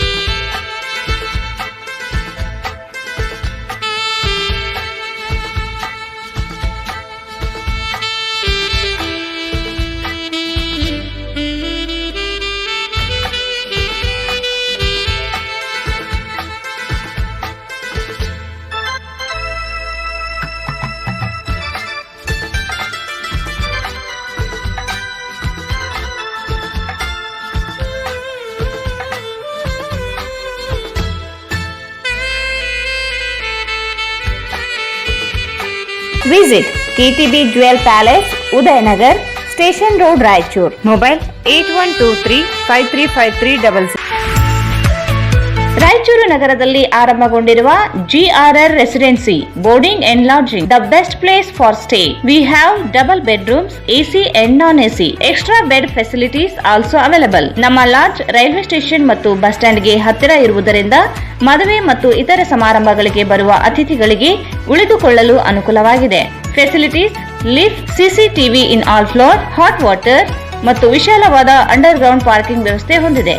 Visit KTB Jewel Palace, Udayanagar, Station Road, Raichur. Mobile 8123535366. Raichur ನಗರದಲ್ಲಿ ಆರಂಭಗೊಂಡಿರುವ GRR residency boarding and lodging, the best place for stay. We have double bedrooms, AC and non AC. Extra bed facilities also available. ನಮ್ಮ ಲಾಡ್ಜ್ ರೈಲ್ವೆ ಸ್ಟೇಷನ್ ಮತ್ತು ಬಸ್ ಸ್ಟ್ಯಾಂಡ್ಗೆ ಹತ್ತಿರ ಇರುವುದರಿಂದ ಮದುವೆ ಮತ್ತು ಇತರ ಸಮಾರಂಭಗಳಿಗೆ ಬರುವ ಅತಿಥಿಗಳಿಗೆ ಉಳಿದುಕೊಳ್ಳಲು ಅನುಕೂಲವಾಗಿದೆ. Facilities: lift, CCTV in all floor, hot water ಮತ್ತು ವಿಶಾಲವಾದ ಅಂಡರ್ ಗ್ರೌಂಡ್ ಪಾರ್ಕಿಂಗ್ ವ್ಯವಸ್ಥೆ ಹೊಂದಿದೆ.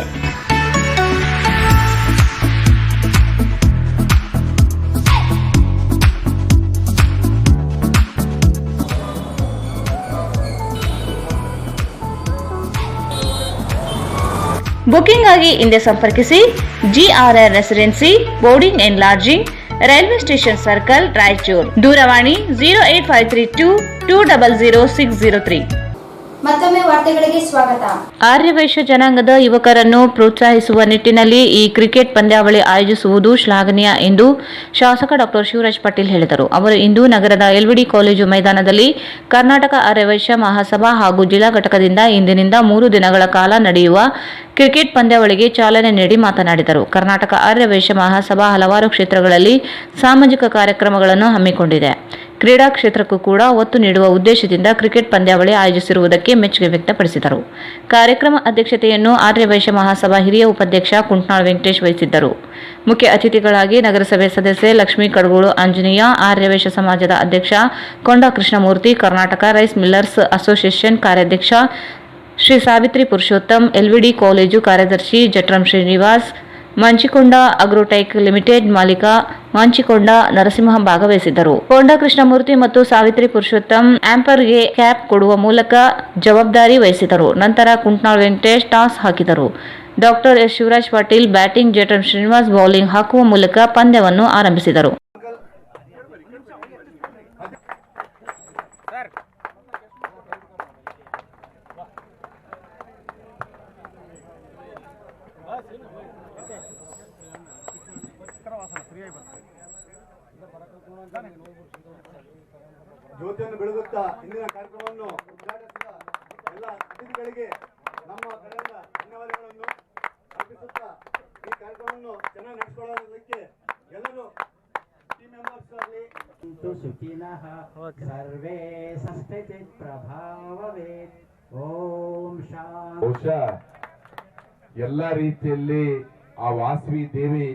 ಬುಕಿಂಗ್ ಆಗಿ ಹಿಂದೆ ಸಂಪರ್ಕಿಸಿ. GRR residency boarding and lodging, railway station circle, Raichur. ದೂರವಾಣಿ 08532 200603. ಮತ್ತೊಮ್ಮೆ ವಾರ್ತೆಗಳಿಗೆ ಸ್ವಾಗತ. ಆರ್ಯವೈಶ್ಯ ಜನಾಂಗದ ಯುವಕರನ್ನು ಪ್ರೋತ್ಸಾಹಿಸುವ ನಿಟ್ಟಿನಲ್ಲಿ ಈ ಕ್ರಿಕೆಟ್ ಪಂದ್ಯಾವಳಿ ಆಯೋಜಿಸುವುದು ಶ್ಲಾಘನೀಯ ಎಂದು ಶಾಸಕ ಡಾಕ್ಟರ್ ಶಿವರಾಜ್ ಪಾಟೀಲ್ ಹೇಳಿದರು. ಅವರು ಇಂದು ನಗರದ LVD ಕಾಲೇಜು ಮೈದಾನದಲ್ಲಿ ಕರ್ನಾಟಕ ಆರ್ಯವೈಶ್ಯ ಮಹಾಸಭಾ ಹಾಗೂ ಜಿಲ್ಲಾ ಘಟಕದಿಂದ ಇಂದಿನಿಂದ 3 ದಿನಗಳ ಕಾಲ ನಡೆಯುವ ಕ್ರಿಕೆಟ್ ಪಂದ್ಯಾವಳಿಗೆ ಚಾಲನೆ ನೀಡಿ ಮಾತನಾಡಿದರು. ಕರ್ನಾಟಕ ಆರ್ಯವೈಶ್ಯ ಮಹಾಸಭಾ ಹಲವಾರು ಕ್ಷೇತ್ರಗಳಲ್ಲಿ ಸಾಮಾಜಿಕ ಕಾರ್ಯಕ್ರಮಗಳನ್ನು ಹಮ್ಮಿಕೊಂಡಿದೆ. ಕ್ರೀಡಾ ಕ್ಷೇತ್ರಕ್ಕೂ ಕೂಡ ಒತ್ತು ನೀಡುವ ಉದ್ದೇಶದಿಂದ ಕ್ರಿಕೆಟ್ ಪಂದ್ಯಾವಳಿ ಆಯೋಜಿಸಿರುವುದಕ್ಕೆ ಮೆಚ್ಚುಗೆ ವ್ಯಕ್ತಪಡಿಸಿದರು. ಕಾರ್ಯಕ್ರಮ ಅಧ್ಯಕ್ಷತೆಯನ್ನು ಆರ್ಯವೈಶ್ಯ ಮಹಾಸಭಾ ಹಿರಿಯ ಉಪಾಧ್ಯಕ್ಷ ಕುಂಟ್ನಾಳ್ ವೆಂಕಟೇಶ್ ವಹಿಸಿದ್ದರು. ಮುಖ್ಯ ಅತಿಥಿಗಳಾಗಿ ನಗರಸಭೆ ಸದಸ್ಯೆ ಲಕ್ಷ್ಮೀ ಕಡಗೋಳು ಆಂಜನೇಯ, ಆರ್ಯವೈಶ್ಯ ಸಮಾಜದ ಅಧ್ಯಕ್ಷ Konda Krishnamurthy, Karnataka rice millers association ಕಾರ್ಯಾಧ್ಯಕ್ಷ ಶ್ರೀ ಸಾವಿತ್ರಿ ಪುರುಷೋತ್ತಮ್, LVD ಕಾಲೇಜು ಕಾರ್ಯದರ್ಶಿ ಜಟ್ರಂ ಶ್ರೀನಿವಾಸ್, ಮಂಚಿಕೊಂಡ ಅಗ್ರೋಟೆಕ್ ಲಿಮಿಟೆಡ್ ಮಾಲೀಕ ಮಂಚಿಕೊಂಡ ನರಸಿಂಹ ಭಾಗವಹಿಸಿದ್ದರು. ಕೊಂಡ ಕೃಷ್ಣಮೂರ್ತಿ ಮತ್ತು ಸಾವಿತ್ರಿ ಪುರುಷೋತ್ತಮ್ ಆಂಪರ್ಗೆ ಕ್ಯಾಪ್ ಕೊಡುವ ಮೂಲಕ ಜವಾಬ್ದಾರಿ ವಹಿಸಿದರು. ನಂತರ ಕುಂಟ್ನಾಳ್ ವೆಂಕಟೇಶ್ ಟಾಸ್ ಹಾಕಿದರು. Doctor S Shivaraj Patil batting, Jatram Srinivas bowling ಹಾಕುವ ಮೂಲಕ ಪಂದ್ಯವನ್ನು ಆರಂಭಿಸಿದರು. ಜ್ಯೋತಿಯನ್ನು ಬೆಳಗುತ್ತಾ ಇಂದಿನ ಕಾರ್ಯಕ್ರಮವನ್ನು ಉದ್ಘಾಟಿಸಿದ ಎಲ್ಲ ಅತಿಥಿಗಳಿಗೆ ನಮ್ಮ ಕಡೆಯಿಂದ ಧನ್ಯವಾದಗಳನ್ನು ಅರ್ಪಿಸುತ್ತಾ ಈ ಕಾರ್ಯಕ್ರಮವನ್ನು ಚೆನ್ನಾಗಿ ನಡೆಸಿಕೊಳ್ಳೋದಕ್ಕೆ ಎಲ್ಲರೂ ಟೀಮ್ ಮೆಂಬರ್ಸ್ ಆಗಲಿ ಸುಖಿನಃ ಸರ್ವೇ ಸಂಸ್ಥಿತಿ ಪ್ರಭಾವವೇ. ಓಂ ಶಾಂತಿ. ಬಹುಶಃ ಎಲ್ಲ ರೀತಿಯಲ್ಲಿ ಆ ವಾಸವಿ ದೇವಿ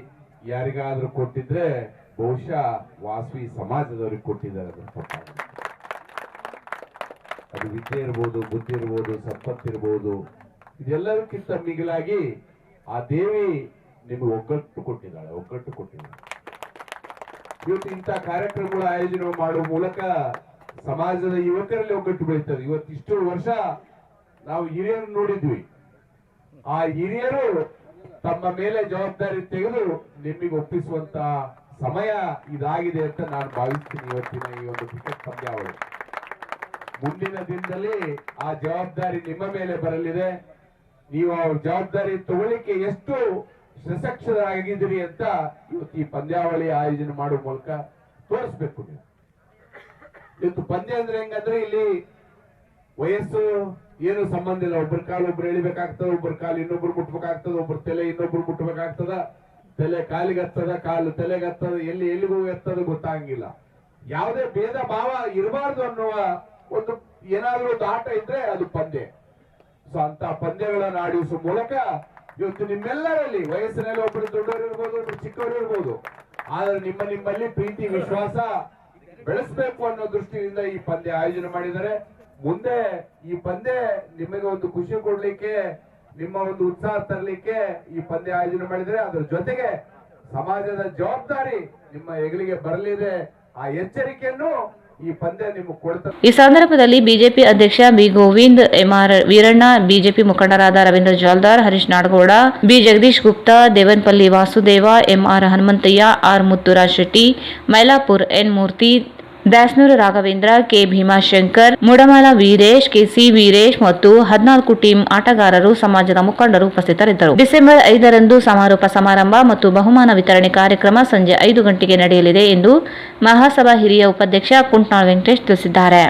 ಯಾರಿಗಾದ್ರೂ ಕೊಟ್ಟಿದ್ರೆ ಬಹುಶಃ ವಾಸವಿ ಸಮಾಜದವ್ರಿಗೆ ಕೊಟ್ಟಿದ್ದಾರೆ. ಅದು ವಿದ್ಯೆ ಇರ್ಬೋದು, ಬುದ್ಧಿ ಇರ್ಬೋದು, ಸಂಪತ್ತಿರ್ಬೋದು, ಇದೆಲ್ಲದಕ್ಕಿಂತ ಮಿಗಿಲಾಗಿ ಆ ದೇವಿ ನಿಮಗೆ ಒಗ್ಗಟ್ಟು ಕೊಟ್ಟಿದ್ದಾಳೆ. ಇವತ್ತು ಇಂಥ ಕಾರ್ಯಕ್ರಮಗಳ ಆಯೋಜನೆ ಮಾಡುವ ಮೂಲಕ ಸಮಾಜದ ಯುವಕರಲ್ಲಿ ಒಗ್ಗಟ್ಟು ಬೆಳೀತದೆ. ಇವತ್ತು ಇಷ್ಟು ವರ್ಷ ನಾವು ಹಿರಿಯರು ನೋಡಿದ್ವಿ. ಆ ಹಿರಿಯರು ತಮ್ಮ ಮೇಲೆ ಜವಾಬ್ದಾರಿ ತೆಗೆದು ನಿಮಗೆ ಒಪ್ಪಿಸುವಂತ ಸಮಯ ಇದಾಗಿದೆ ಅಂತ ನಾನು ಭಾವಿಸ್ತೀನಿ. ಇವತ್ತಿನ ಈ ಒಂದು ಕ್ರಿಕೆಟ್ ಪಂದ್ಯಾವಳಿ ಮುಂದಿನ ದಿನದಲ್ಲಿ ಆ ಜವಾಬ್ದಾರಿ ನಿಮ್ಮ ಮೇಲೆ ಬರಲಿದೆ. ನೀವು ಆ ಜವಾಬ್ದಾರಿ ತಗೊಳ್ಳಿಕ್ಕೆ ಎಷ್ಟು ಸಶಕ್ತರಾಗಿದ್ದೀರಿ ಅಂತ ಇವತ್ತು ಈ ಪಂದ್ಯಾವಳಿ ಆಯೋಜನೆ ಮಾಡುವ ಮೂಲಕ ತೋರಿಸ್ಬೇಕು. ನೀವು ಇವತ್ತು ಪಂದ್ಯ ಅಂದ್ರೆ ಹೆಂಗಂದ್ರೆ ಇಲ್ಲಿ ವಯಸ್ಸು ಏನು ಸಂಬಂಧ ಇಲ್ಲ. ಒಬ್ಬರ ಕಾಲು ಒಬ್ರು ಎಳಿಬೇಕಾಗ್ತದ, ಒಬ್ಬರ ಕಾಲು ಇನ್ನೊಬ್ರು ಮುಟ್ಬೇಕಾಗ್ತದ, ಒಬ್ಬರ ತಲೆ ಇನ್ನೊಬ್ರು ಮುಟ್ಬೇಕಾಗ್ತದ, ತಲೆ ಕಾಲಿಗೆ ಹತ್ತದ, ಕಾಲು ತಲೆಗೆ ಹತ್ತದ, ಎಲ್ಲಿಗೂ ಎತ್ತದ ಗೊತ್ತಾಗಿಲ್ಲ. ಯಾವುದೇ ಭೇದ ಭಾವ ಇರಬಾರ್ದು ಅನ್ನುವ ಒಂದು ಏನಾದ್ರೂ ಒಂದು ಆಟ ಇದ್ರೆ ಅದು ಪಂದ್ಯ. ಸೊ ಅಂತ ಪಂದ್ಯಗಳನ್ನು ಆಡಿಸುವ ಮೂಲಕ ಇವತ್ತು ನಿಮ್ಮೆಲ್ಲರಲ್ಲಿ ವಯಸ್ಸಿನಲ್ಲಿ ಒಬ್ಬರು ದೊಡ್ಡವರು ಇರ್ಬೋದು, ಒಬ್ರು ಚಿಕ್ಕವರು ಇರ್ಬೋದು, ಆದ್ರೆ ನಿಮ್ಮಲ್ಲಿ ಪ್ರೀತಿ ವಿಶ್ವಾಸ ಬೆಳೆಸಬೇಕು ಅನ್ನೋ ದೃಷ್ಟಿಯಿಂದ ಈ ಪಂದ್ಯ ಆಯೋಜನೆ ಮಾಡಿದ್ದಾರೆ. ಮುಂದೆ ಈ ಪಂದ್ಯ ನಿಮಗೆ ಒಂದು ಖುಷಿ ಕೊಡ್ಲಿಕ್ಕೆ, ನಿಮ್ಮ ಒಂದು ಉತ್ಸಾಹ ತರಲಿಕ್ಕೆ ಈ ಪಂದ್ಯ ಆಯೋಜನೆ ಮಾಡಿದರೆ ಅದರ ಜೊತೆಗೆ ಸಮಾಜದ ಜವಾಬ್ದಾರಿ ನಿಮ್ಮ ಹೆಗಲಿಗೆ ಬರಲಿದೆ. ಆ ಎಚ್ಚರಿಕೆಯನ್ನು ಈ ಪಂದ್ಯ ನಿಮಗೆ ಕೊಡ್ತಾರೆ. ಈ ಸಂದರ್ಭದಲ್ಲಿ ಬಿಜೆಪಿ ಅಧ್ಯಕ್ಷ B Govind, MR Veeranna, BJP ಮುಖಂಡರಾದ Ravindra Jaldar, Harish Nadagouda, B Jagadish Gupta, Devanpalli Vasudeva, MR Hanumanthaiah, R Muthuraj Shetty, Mailapur N Murthy, Dasanur Raghavendra, K Bhimashankar, Mudamala Veeresh, KC Veeresh ಮತ್ತು 14 ಟೀಮ್ ಆಟಗಾರರು, ಸಮಾಜದ ಮುಖಂಡರು ಉಪಸ್ಥಿತರಿದ್ದರು. ಡಿಸೆಂಬರ್ 5ರಂದು ಸಮಾರೋಪ ಸಮಾರಂಭ ಮತ್ತು ಬಹುಮಾನ ವಿತರಣೆ ಕಾರ್ಯಕ್ರಮ ಸಂಜೆ 5 ಗಂಟೆಗೆ ನಡೆಯಲಿದೆ ಎಂದು ಮಹಾಸಭಾ ಹಿರಿಯ ಉಪಾಧ್ಯಕ್ಷ ಕುಂಟ್ನಾಳ್ ವೆಂಕಟೇಶ್ ತಿಳಿಸಿದ್ದಾರೆ.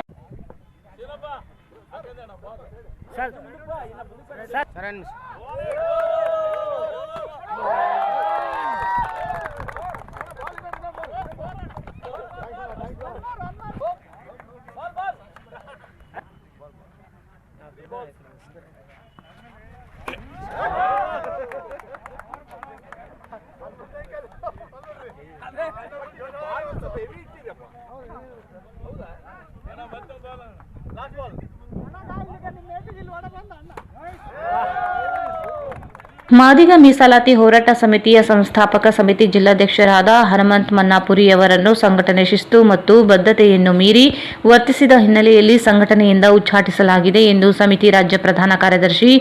ಮಾದಿಗ ಮೀಸಲಾತಿ ಹೋರಾಟ ಸಮಿತಿಯ ಸಂಸ್ಥಾಪಕ ಸಮಿತಿ ಜಿಲ್ಲಾಧ್ಯಕ್ಷರಾದ ಹನುಮಂತ್ ಮನ್ನಾಪುರಿಯವರನ್ನು ಸಂಘಟನೆ ಶಿಸ್ತು ಮತ್ತು ಬದ್ಧತೆಯನ್ನು ಮೀರಿ ವರ್ತಿಸಿದ ಹಿನ್ನೆಲೆಯಲ್ಲಿ ಸಂಘಟನೆಯಿಂದ ಉಚ್ಚಾಟಿಸಲಾಗಿದೆ ಎಂದು ಸಮಿತಿ ರಾಜ್ಯ ಪ್ರಧಾನ ಕಾರ್ಯದರ್ಶಿ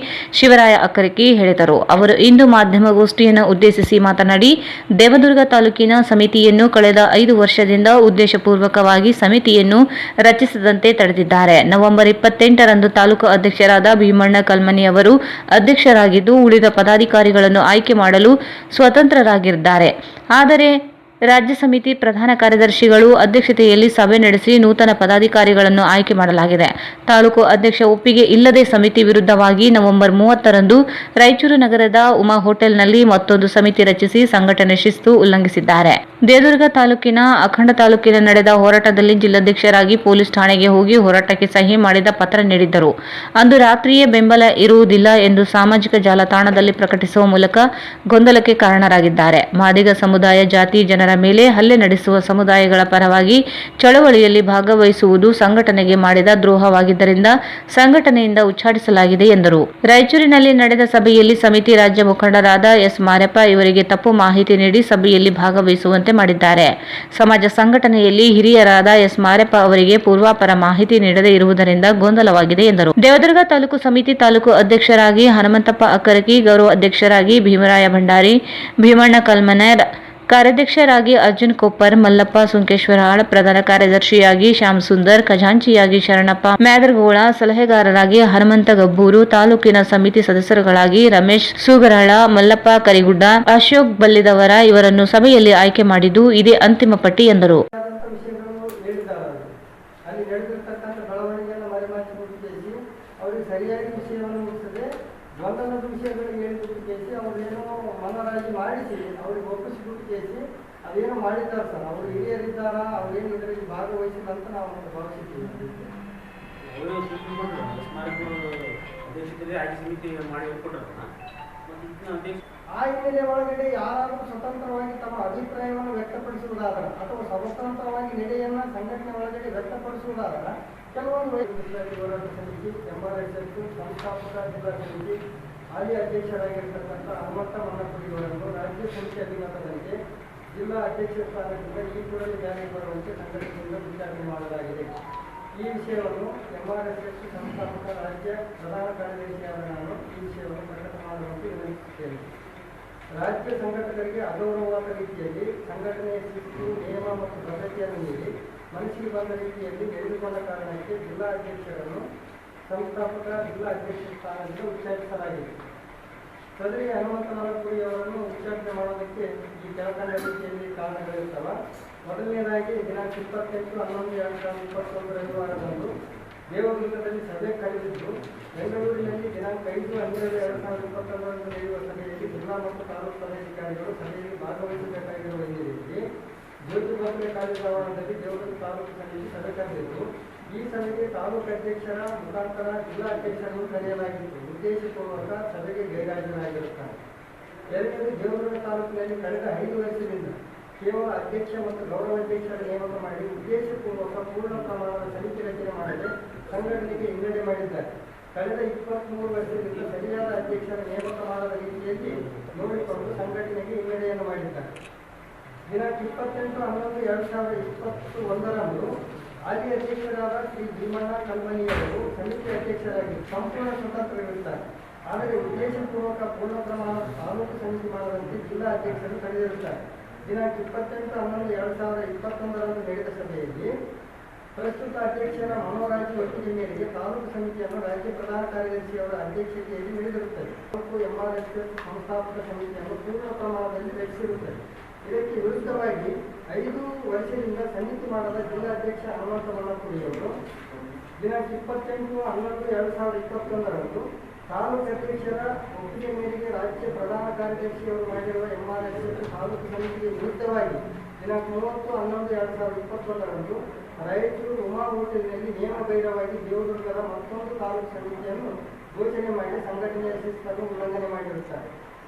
ಶಿವರಾಯ ಅಕ್ಕರಕಿ ಹೇಳಿದರು. ಅವರು ಇಂದು ಮಾಧ್ಯಮಗೋಷ್ಠಿಯನ್ನು ಉದ್ದೇಶಿಸಿ ಮಾತನಾಡಿ, ದೇವದುರ್ಗ ತಾಲೂಕಿನ ಸಮಿತಿಯನ್ನು ಕಳೆದ 5 ವರ್ಷದಿಂದ ಉದ್ದೇಶಪೂರ್ವಕವಾಗಿ ಸಮಿತಿಯನ್ನು ರಚಿಸದಂತೆ ತಡೆದಿದ್ದಾರೆ. ನವೆಂಬರ್ 28ರಂದು ತಾಲೂಕು ಅಧ್ಯಕ್ಷರಾದ ಭೀಮಣ್ಣ ಕಲ್ಮನಿ ಅವರು ಅಧ್ಯಕ್ಷರಾಗಿದ್ದು, ಉಳಿದ ಪದಾಧಿಕಾರಿಗಳನ್ನು ಆಯ್ಕೆ ಮಾಡಲು ಸ್ವತಂತ್ರರಾಗಿದ್ದಾರೆ. ಆದರೆ ರಾಜ್ಯ ಸಮಿತಿ ಪ್ರಧಾನ ಕಾರ್ಯದರ್ಶಿಗಳು ಅಧ್ಯಕ್ಷತೆಯಲ್ಲಿ ಸಭೆ ನಡೆಸಿ ನೂತನ ಪದಾಧಿಕಾರಿಗಳನ್ನು ಆಯ್ಕೆ ಮಾಡಲಾಗಿದೆ. ತಾಲೂಕು ಅಧ್ಯಕ್ಷ ಒಪ್ಪಿಗೆ ಇಲ್ಲದೆ ಸಮಿತಿ ವಿರುದ್ಧವಾಗಿ ನವೆಂಬರ್ 30ರಂದು ರಾಯಚೂರು ನಗರದ ಉಮಾ ಹೋಟೆಲ್ನಲ್ಲಿ ಮತ್ತೊಂದು ಸಮಿತಿ ರಚಿಸಿ ಸಂಘಟನೆ ಶಿಸ್ತು ಉಲ್ಲಂಘಿಸಿದ್ದಾರೆ. ದೇವದುರ್ಗ ತಾಲೂಕಿನ ಅಖಂಡ ತಾಲೂಕಿನ ನಡೆದ ಹೋರಾಟದಲ್ಲಿ ಜಿಲ್ಲಾಧ್ಯಕ್ಷರಾಗಿ ಪೊಲೀಸ್ ಠಾಣೆಗೆ ಹೋಗಿ ಹೋರಾಟಕ್ಕೆ ಸಹಿ ಮಾಡಿದ ಪತ್ರ ನೀಡಿದ್ದರು. ಅಂದು ರಾತ್ರಿಯೇ ಬೆಂಬಲ ಇರುವುದಿಲ್ಲ ಎಂದು ಸಾಮಾಜಿಕ ಜಾಲತಾಣದಲ್ಲಿ ಪ್ರಕಟಿಸುವ ಮೂಲಕ ಗೊಂದಲಕ್ಕೆ ಕಾರಣರಾಗಿದ್ದಾರೆ. ಮಾದಿಗ ಸಮುದಾಯ ಜಾತಿ ಜನರ ಮೇಲೆ ಹಲ್ಲೆ ನಡೆಸುವ ಸಮುದಾಯಗಳ ಪರವಾಗಿ ಚಳವಳಿಯಲ್ಲಿ ಭಾಗವಹಿಸುವುದು ಸಂಘಟನೆಗೆ ಮಾಡಿದ ದ್ರೋಹವಾಗಿದ್ದರಿಂದ ಸಂಘಟನೆಯಿಂದ ಉಚ್ಚಾಟಿಸಲಾಗಿದೆ ಎಂದರು. ರಾಯಚೂರಿನಲ್ಲಿ ನಡೆದ ಸಭೆಯಲ್ಲಿ ಸಮಿತಿ ರಾಜ್ಯ ಮುಖಂಡರಾದ ಎಸ್ ಮಾರಪ್ಪ ಇವರಿಗೆ ತಪ್ಪು ಮಾಹಿತಿ ನೀಡಿ ಸಭೆಯಲ್ಲಿ ಭಾಗವಹಿಸುವಂತೆ ಮಾಡಿದ್ದಾರೆ. ಸಮಾಜ ಸಂಘಟನೆಯಲ್ಲಿ ಹಿರಿಯರಾದ ಎಸ್ ಮಾರಪ್ಪ ಅವರಿಗೆ ಪೂರ್ವಾಪರ ಮಾಹಿತಿ ನೀಡದೇ ಇರುವುದರಿಂದ ಗೊಂದಲವಾಗಿದೆ ಎಂದರು. ದೇವದುರ್ಗ ತಾಲೂಕು ಸಮಿತಿ ತಾಲೂಕು ಅಧ್ಯಕ್ಷರಾಗಿ ಹನುಮಂತಪ್ಪ ಅಕ್ಕರಕಿ, ಗೌರವ ಅಧ್ಯಕ್ಷರಾಗಿ ಭೀಮರಾಯ ಭಂಡಾರಿ, ಭೀಮಣ್ಣ ಕಲ್ಮನರ್, ಕಾರ್ಯಾಧ್ಯಕ್ಷರಾಗಿ ಅರ್ಜುನ್ ಕೊಪ್ಪರ್, ಮಲ್ಲಪ್ಪ ಸುಂಕೇಶ್ವರಹಾಳ್, ಪ್ರಧಾನ ಕಾರ್ಯದರ್ಶಿಯಾಗಿ ಶ್ಯಾಮ್ ಸುಂದರ್, ಖಜಾಂಚಿಯಾಗಿ ಶರಣಪ್ಪ ಮ್ಯಾದರಗೋಳ, ಸಲಹೆಗಾರರಾಗಿ ಹನುಮಂತ ಗಬ್ಬೂರು, ತಾಲೂಕಿನ ಸಮಿತಿ ಸದಸ್ಯರುಗಳಾಗಿ ರಮೇಶ್ ಸೂಗರಳ, ಮಲ್ಲಪ್ಪ ಕರಿಗುಡ್ಡ, ಅಶೋಕ್ ಬಲ್ಲಿದವರ ಇವರನ್ನು ಸಭೆಯಲ್ಲಿ ಆಯ್ಕೆ ಮಾಡಿದ್ದು ಇದೇ ಅಂತಿಮ ಪಟ್ಟಿ ಎಂದರು. ಅದೇನು ಮಾಡಿದ್ದಾರೆ ಸರ್, ಅವರು ಹಿರಿಯರಿದ್ದಾರ, ಅವ್ರೇನು ಇದರಲ್ಲಿ ಭಾಗವಹಿಸಿಲ್ಲ ಅಂತ ನಾವು ಭಾವಿಸಿದ್ದೀವಿ. ಆ ಹಿನ್ನೆಲೆ ಒಳಗಡೆ ಯಾರಾದರೂ ಸ್ವತಂತ್ರವಾಗಿ ತಮ್ಮ ಅಭಿಪ್ರಾಯವನ್ನು ವ್ಯಕ್ತಪಡಿಸುವುದಾದರೆ ಅಥವಾ ಸ್ವತಂತ್ರವಾಗಿ ನಡೆಯನ್ನ ಸಂಘಟನೆ ಒಳಗಡೆ ವ್ಯಕ್ತಪಡಿಸುವುದಾದರೆ ಕೆಲವೊಂದು ಹೋರಾಟ ಸಮಿತಿ, ಎಂಆರ್ಎಸ್ಎಸ್ ಸಂಸ್ಥಾಪಕ ಜಿಲ್ಲಾ ಸಮಿತಿ ಹಾಲಿ ಅಧ್ಯಕ್ಷರಾಗಿರ್ತಕ್ಕಂಥ ಹನುಮಂತ ಮನ್ನಪುರಿಯವರನ್ನು ರಾಜ್ಯ ಸಮಿತಿ ಅಭಿಮತದಂತೆ ಜಿಲ್ಲಾ ಅಧ್ಯಕ್ಷ ಸ್ಥಾನದಿಂದ ಈ ಕೂಡಲೇ ಜಾರಿಗೆ ಬರುವಂತೆ ಸಂಘಟನೆಯಿಂದ ವಿಚಾರಣೆ ಮಾಡಲಾಗಿದೆ. ಈ ವಿಷಯವನ್ನು ಎಂಆರ್ಎಸ್ಎಸ್ ಸಂಸ್ಥಾಪಕ ರಾಜ್ಯ ಪ್ರಧಾನ ಕಾರ್ಯದರ್ಶಿಯಾದ ನಾನು ಈ ವಿಷಯವನ್ನು ಪ್ರಕಟ ಮಾಡುವಂತೆ ವಿನಂತಿಸುತ್ತೇನೆ. ರಾಜ್ಯ ಸಂಘಟಕರಿಗೆ ಅಗೌರವವಾದ ರೀತಿಯಲ್ಲಿ ಸಂಘಟನೆಯ ಶಿಸ್ತು, ನಿಯಮ ಮತ್ತು ಪದ್ಧತಿಯನ್ನು ಮೀರಿ ಮನಸ್ಸಿಗೆ ಬಂದ ರೀತಿಯಲ್ಲಿ ನಡೆದುಕೊಂಡ ಕಾರಣಕ್ಕೆ ಜಿಲ್ಲಾ ಅಧ್ಯಕ್ಷರನ್ನು ಸಂಸ್ಥಾಪಕ ಜಿಲ್ಲಾ ಅಧ್ಯಕ್ಷ ಸ್ಥಾನದಿಂದ ಉಚ್ಚಾಟಿಸಲಾಗಿದೆ. ಸದರಿ ಹನುಮಂತ ಮನ್ನಪುರಿಯವರನ್ನು ಉಚ್ಚಾಟನೆ ಮಾಡೋದಕ್ಕೆ ಈ ಕೆಳಕಂಡ ರೀತಿಯಲ್ಲಿ ಕಾರಣಗಳಿರ್ತವೆ. ಮೊದಲನೇದಾಗಿ ದಿನಾಂಕ 28/11/2021 ರವಿವಾರದಂದು ದೇವದುರ್ಗದಲ್ಲಿ ಸಭೆ ಕರೆದಿದ್ದು, ಬೆಂಗಳೂರಿನಲ್ಲಿ ದಿನಾಂಕ 5/12/2021 ನಡೆಯುವ ಸಭೆಯಲ್ಲಿ ಜಿಲ್ಲಾ ಮತ್ತು ತಾಲೂಕು ಪದಾಧಿಕಾರಿಗಳು ಸಭೆಯಲ್ಲಿ ಭಾಗವಹಿಸಬೇಕಾಗಿರುವ ಹಿನ್ನೆಲೆಯಲ್ಲಿ ಜ್ಯೋತಿ ಗೋಖಲೆ ಕಾಲೇಜು ಆವರಣದಲ್ಲಿ ದೇವದುರ್ಗ ತಾಲೂಕು ಸಮಿತಿ ಸಭೆ ಕರೆದಿದ್ದು, ಈ ಸಭೆಗೆ ತಾಲೂಕು ಅಧ್ಯಕ್ಷರ ಮುಖಾಂತರ ಜಿಲ್ಲಾ ಅಧ್ಯಕ್ಷರನ್ನು ಕರೆಯಲಾಗಿತ್ತು. ಉದ್ದೇಶಪೂರ್ವಕ ಸಭೆಗೆ ಗೈರಾಜರಾಗಿರುತ್ತಾರೆ. ಎರಡನೇದು, ದೇವದುರ್ಗ ತಾಲೂಕಿನಲ್ಲಿ ಕಳೆದ 5 ವರ್ಷದಿಂದ ಕೇವಲ ಅಧ್ಯಕ್ಷ ಮತ್ತು ಗೌರವಾಧ್ಯಕ್ಷರ ನೇಮಕ ಮಾಡಿ ಉದ್ದೇಶಪೂರ್ವಕ ಪೂರ್ಣ ಪ್ರಮಾಣದ ಸಮಿತಿ ರಚನೆ ಮಾಡದೆ ಸಂಘಟನೆಗೆ ಹಿನ್ನಡೆ ಮಾಡಿದ್ದಾರೆ. ಕಳೆದ 23 ವರ್ಷದಿಂದ ಸರಿಯಾದ ಅಧ್ಯಕ್ಷರ ನೇಮಕ ಮಾಡದ ರೀತಿಯಲ್ಲಿ ನೋಡಿಕೊಂಡು ಸಂಘಟನೆಗೆ ಹಿನ್ನಡೆಯನ್ನು ಮಾಡಿದ್ದಾರೆ. ದಿನಾಂಕ 28/11/2021 ಹಾಲಿ ಅಧ್ಯಕ್ಷರಾದ ಶ್ರೀ ಭೀಮಣ್ಣ ಕಲ್ಮನಿಯವರು ಸಮಿತಿ ಅಧ್ಯಕ್ಷರಾಗಿ ಸಂಪೂರ್ಣ ಸ್ವತಂತ್ರರಿರುತ್ತಾರೆ. ಆದರೆ ಉದ್ದೇಶಪೂರ್ವಕ ಪೂರ್ಣ ಪ್ರಮಾಣದ ತಾಲೂಕು ಸಮಿತಿ ಮಾಡದಂತೆ ಜಿಲ್ಲಾ ಅಧ್ಯಕ್ಷರು ಕರೆದಿರುತ್ತಾರೆ. ದಿನಾಂಕ 28/11/2021 ನಡೆದ ಸಭೆಯಲ್ಲಿ ಪ್ರಸ್ತುತ ಅಧ್ಯಕ್ಷರ ಮನೋರಾಜ್ಯ ಒಪ್ಪಿಗೆ ಮೇರೆಗೆ ತಾಲೂಕು ಸಮಿತಿಯನ್ನು ರಾಜ್ಯ ಪ್ರಧಾನ ಕಾರ್ಯದರ್ಶಿಯವರ ಅಧ್ಯಕ್ಷತೆಯಲ್ಲಿ ನಡೆದಿರುತ್ತದೆ. MRS ಸಂಸ್ಥಾಪಕ ಸಮಿತಿಯನ್ನು ಪೂರ್ಣ ಪ್ರಮಾಣದಲ್ಲಿ ರಚಿಸಿರುತ್ತದೆ. ಇದಕ್ಕೆ ವಿರುದ್ಧವಾಗಿ 5 ವರ್ಷದಿಂದ ಸಮಿತಿ ಮಾಡದ ಜಿಲ್ಲಾಧ್ಯಕ್ಷ ಹನುಮಂತ ಮಲ್ಲಪುರಿಯವರು ದಿನಾಂಕ 28/11/2021 ತಾಲೂಕು ಅಧ್ಯಕ್ಷರ ಒಪ್ಪಿಗೆ ಮೇರೆಗೆ ರಾಜ್ಯ ಪ್ರಧಾನ ಕಾರ್ಯದರ್ಶಿಯವರು ಮಾಡಿರುವ MRS ತಾಲೂಕು ಸಮಿತಿಗೆ ವಿರುದ್ಧವಾಗಿ ದಿನಾಂಕ 30/11/2021 ರಾಯಚೂರು ಉಮಾ ಹೋಟೆಲ್ನಲ್ಲಿ ನಿಯಮಬಾಹಿರವಾಗಿ ದೇವದುರ್ಗದ ಮತ್ತೊಂದು ತಾಲೂಕು ಸಮಿತಿಯನ್ನು ಘೋಷಣೆ ಮಾಡಿ ಸಂಘಟನೆಯ ಶಿಸ್ತನ್ನು ಉಲ್ಲಂಘನೆ ಮಾಡಿರುತ್ತಾರೆ.